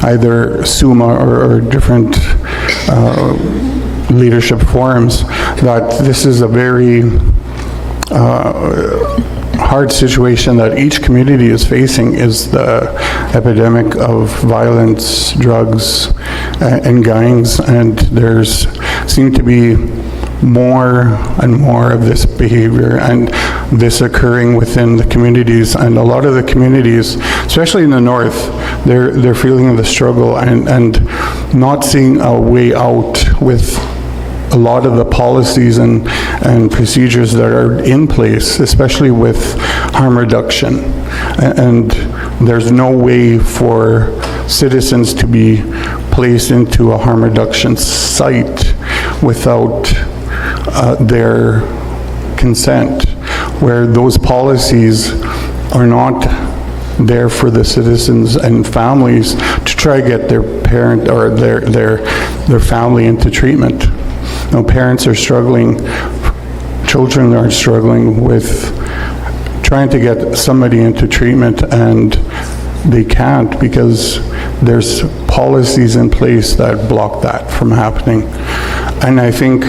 either SUMA or different leadership forums, that this is a very hard situation that each community is facing, is the epidemic of violence, drugs, and gangs, and there's seem to be more and more of this behavior and this occurring within the communities. And a lot of the communities, especially in the north, they're feeling the struggle and not seeing a way out with a lot of the policies and procedures that are in place, especially with harm reduction. And there's no way for citizens to be placed into a harm reduction site without their consent, where those policies are not there for the citizens and families to try to get their parent or their family into treatment. You know, parents are struggling, children are struggling with trying to get somebody into treatment, and they can't because there's policies in place that block that from happening. And I think,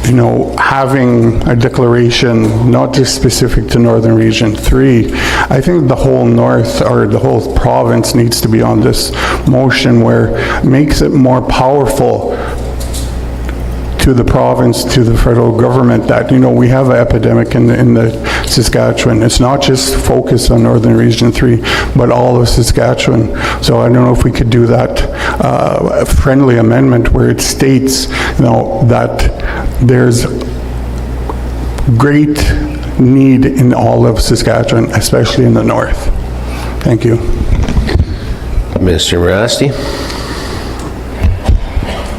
you know, having a declaration, not just specific to Northern Region 3, I think the whole North or the whole province needs to be on this motion where it makes it more powerful to the province, to the federal government, that, you know, we have an epidemic in the Saskatchewan. It's not just focused on Northern Region 3, but all of Saskatchewan. So I don't know if we could do that friendly amendment where it states, you know, that there's great need in all of Saskatchewan, especially in the north. Thank you. Mr. Mirasti.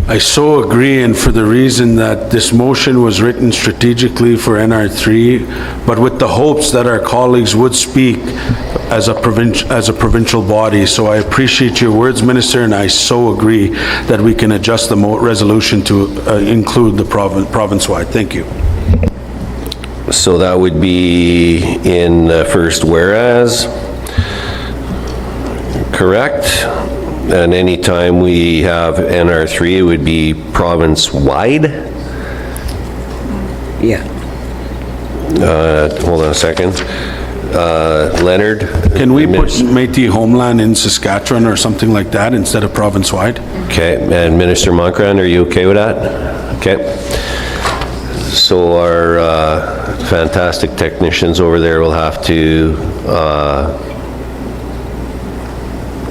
I so agree, and for the reason that this motion was written strategically for NR3, but with the hopes that our colleagues would speak as a provincial body. So I appreciate your words, Minister, and I so agree that we can adjust the resolution to include the province-wide. Thank you. So that would be in first whereas, correct? And anytime we have NR3, it would be province-wide? Yeah. Hold on a second. Leonard? Can we put Métis Homeland in Saskatchewan or something like that instead of province-wide? Okay, and Minister Moncran, are you okay with that? Okay. So our fantastic technicians over there will have to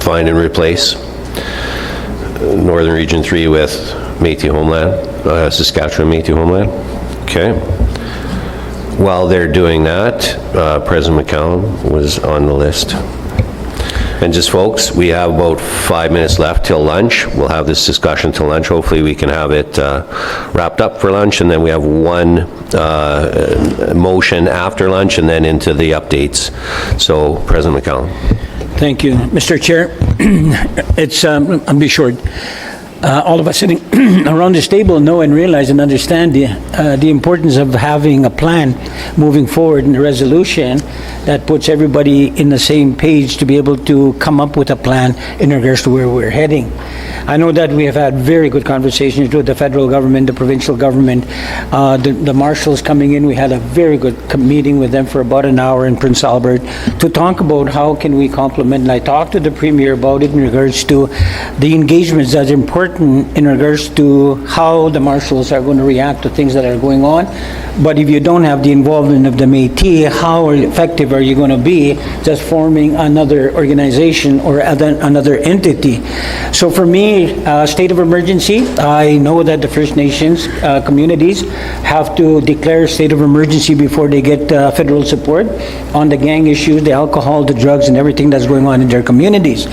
find and replace Northern Region 3 with Métis Homeland, Saskatchewan Métis Homeland. Okay. While they're doing that, President McCallum was on the list. And just folks, we have about 5 minutes left till lunch. We'll have this discussion till lunch. Hopefully we can have it wrapped up for lunch, and then we have one motion after lunch and then into the updates. So President McCallum. Thank you, Mr. Chair. I'll be short. All of us sitting around this table know and realize and understand the importance of having a plan moving forward in the resolution that puts everybody in the same page to be able to come up with a plan in regards to where we're heading. I know that we have had very good conversations with the federal government, the provincial government, the marshals coming in. We had a very good meeting with them for about an hour in Prince Albert to talk about how can we complement. And I talked to the Premier about it in regards to the engagements that are important certain in regards to how the marshals are going to react to things that are going on. But if you don't have the involvement of the Métis, how effective are you going to be just forming another organization or another entity? So for me, state of emergency, I know that the First Nations communities have to declare state of emergency before they get federal support on the gang issues, the alcohol, the drugs, and everything that's going on in their communities.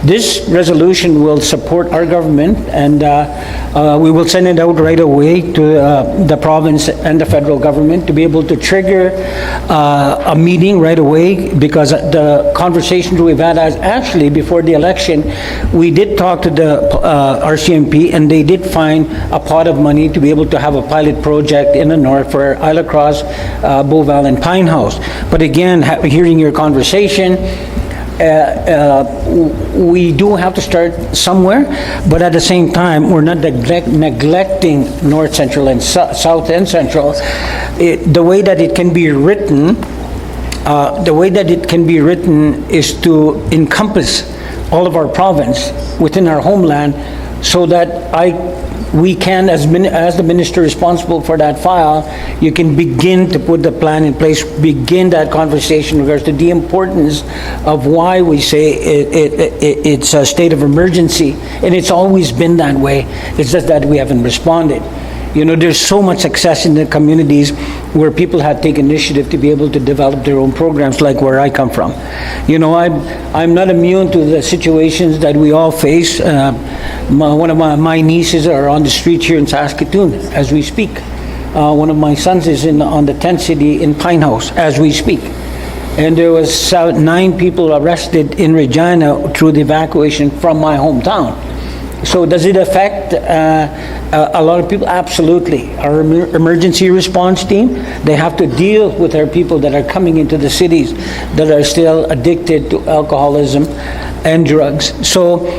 This resolution will support our government, and we will send it out right away to the province and the federal government to be able to trigger a meeting right away, because the conversations we've had actually before the election, we did talk to the RCMP, and they did find a pot of money to be able to have a pilot project in the north for Isla Cross, Beauval, and Pine House. But again, hearing your conversation, we do have to start somewhere, but at the same time, we're not neglecting North Central and South and Central. The way that it can be written, is to encompass all of our province within our homeland, so that we can, as the minister responsible for that file, you can begin to put the plan in place, begin that conversation in regards to the importance of why we say it's a state of emergency. And it's always been that way. It's just that we haven't responded. You know, there's so much success in the communities where people have taken initiative to be able to develop their own programs, like where I come from. You know, I'm not immune to the situations that we all face. One of my nieces are on the streets here in Saskatoon as we speak. One of my sons is on the tent city in Pine House as we speak. And there was 9 people arrested in Regina through the evacuation from my hometown. So does it affect a lot of people? Absolutely. Our emergency response team, they have to deal with our people that are coming into the cities that are still addicted to alcoholism and drugs. So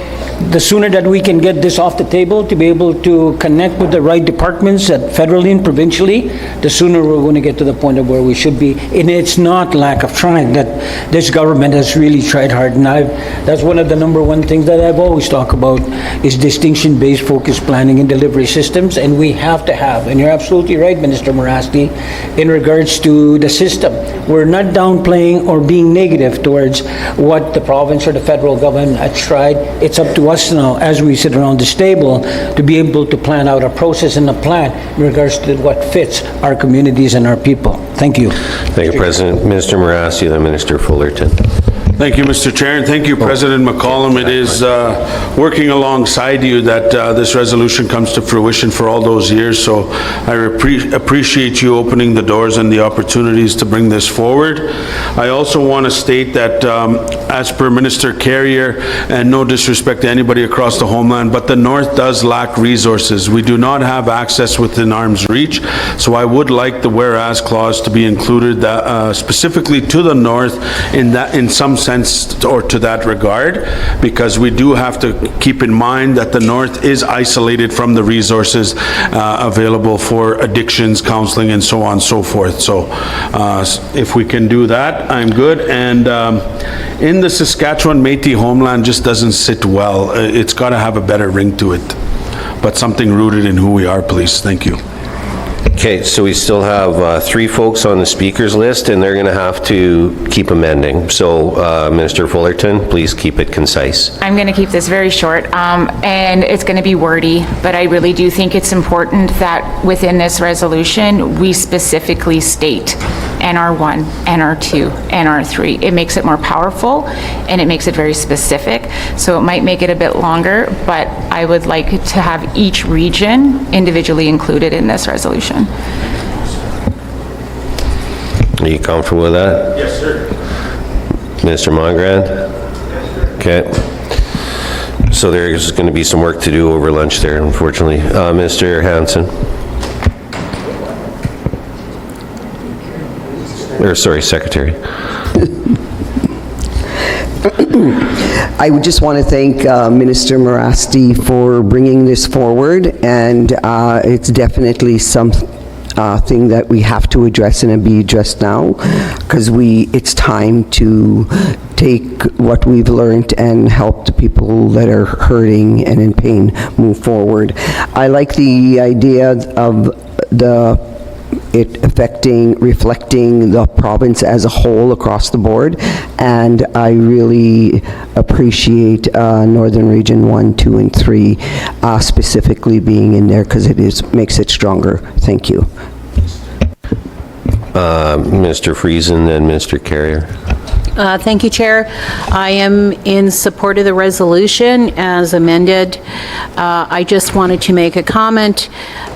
the sooner that we can get this off the table to be able to connect with the right departments federally and provincially, the sooner we're going to get to the point of where we should be. And it's not lack of trying. That this government has really tried hard, and that's one of the #1 things that I've always talked about is distinction-based focused planning and delivery systems, and we have to have, and you're absolutely right, Minister Morasti, in regards to the system. We're not downplaying or being negative towards what the province or the federal government has tried. It's up to us now, as we sit around this table, to be able to plan out a process and a plan in regards to what fits our communities and our people. Thank you. Thank you, President. Minister Morasti, then Minister Fullerton. Thank you, Mr. Chair, and thank you, President McCollum. It is working alongside you that this resolution comes to fruition for all those years, so I appreciate you opening the doors and the opportunities to bring this forward. I also want to state that as per Minister Carrier, and no disrespect to anybody across the homeland, but the North does lack resources. We do not have access within arm's reach, so I would like the whereas clause to be included specifically to the North in some sense or to that regard, because we do have to keep in mind that the North is isolated from the resources available for addictions, counseling, and so on and so forth. So if we can do that, I'm good. And in the Saskatchewan Métis homeland just doesn't sit well. It's got to have a better ring to it, but something rooted in who we are, please. Thank you. Okay, so we still have 3 folks on the speakers list, and they're going to have to keep amending. So, Minister Fullerton, please keep it concise. I'm going to keep this very short, and it's going to be wordy, but I really do think it's important that within this resolution, we specifically state NR1, NR2, NR3. It makes it more powerful, and it makes it very specific, so it might make it a bit longer, but I would like to have each region individually included in this resolution. Are you comfortable with that? Yes, sir. Minister Mongrand? Okay. So there's going to be some work to do over lunch there, unfortunately. Minister Hansen? Or, sorry, Secretary. I would just want to thank Minister Morasti for bringing this forward, and it's definitely thing that we have to address and be addressed now, because it's time to take what we've learned and help the people that are hurting and in pain move forward. I like the idea of it reflecting the province as a whole across the board, and I really appreciate Northern Region 1, 2, and 3 specifically being in there, because makes it stronger. Thank you. Mr. Friesen and Mr. Carrier. Thank you, Chair. I am in support of the resolution as amended. I just wanted to make a comment,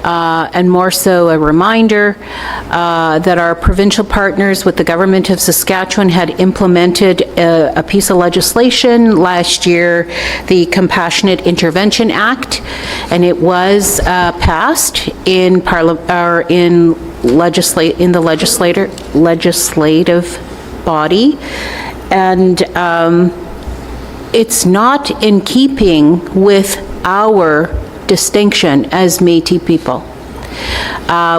and more so a reminder, that our provincial partners with the Government of Saskatchewan had implemented a piece of legislation last year, the Compassionate Intervention Act, and it was passed in the legislative body, and it's not in keeping with our distinction as Métis people.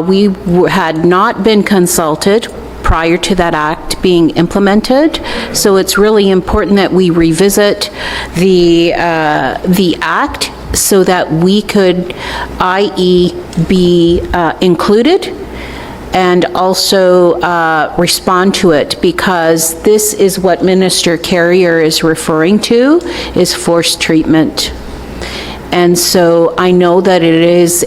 We had not been consulted prior to that act being implemented, so it's really important that we revisit the act so that we could, i.e., be included and also respond to it, because this is what Minister Carrier is referring to, is forced treatment. And so I know that it is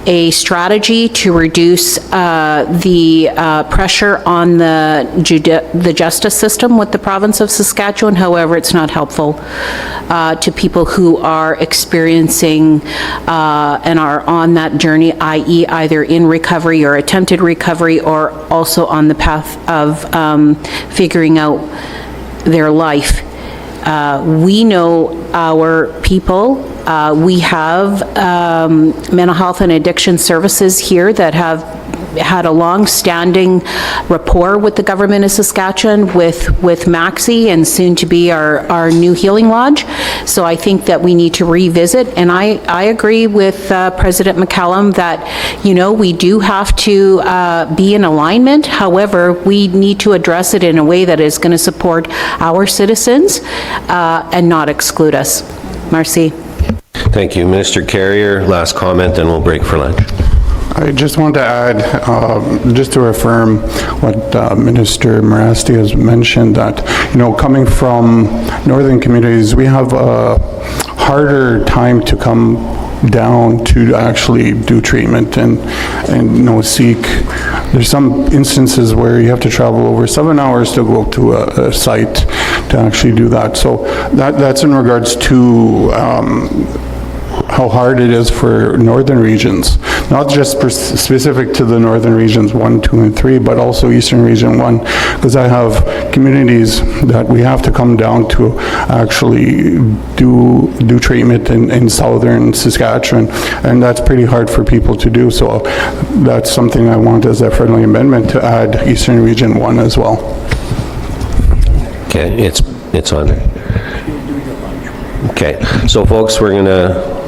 a strategy to reduce the pressure on the justice system with the province of Saskatchewan. However, it's not helpful to people who are experiencing and are on that journey, i.e. either in recovery or attempted recovery, or also on the path of figuring out their life. We know our people. We have mental health and addiction services here that have had a long-standing rapport with the Government of Saskatchewan, with Maxi, and soon to be our new Healing Lodge. So I think that we need to revisit, and I agree with President McCallum that, we do have to be in alignment. However, we need to address it in a way that is going to support our citizens and not exclude us. Merci. Thank you. Minister Carrier, last comment, then we'll break for lunch. I just want to add, just to affirm what Minister Morasti has mentioned, that, coming from northern communities, we have a harder time to come down to actually do treatment and seek. There's some instances where you have to travel over 7 hours to go to a site to actually do that. So that's in regards to how hard it is for northern regions, not just specific to the northern regions 1, 2, and 3, but also eastern region 1, because I have communities that we have to come down to actually do treatment in southern Saskatchewan, and that's pretty hard for people to do. So that's something I want as a friendly amendment to add eastern region 1 as well. Okay, it's on there. Okay, so folks, we're going to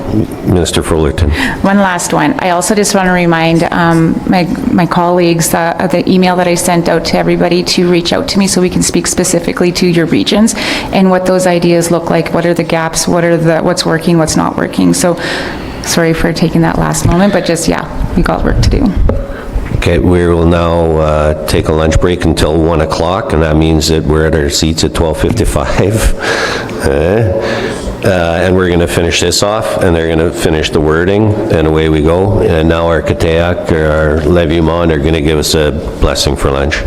Minister Fullerton. One last one. I also just want to remind my colleagues the email that I sent out to everybody to reach out to me so we can speak specifically to your regions and what those ideas look like, what are the gaps, what's working, what's not working. So sorry for taking that last moment, but just, we got work to do. Okay, we will now take a lunch break until 1 o'clock, and that means that we're at our seats at 12:55. And we're going to finish this off, and they're going to finish the wording, and away we go. And now our Kateak, or our Leviumon, are going to give us a blessing for lunch.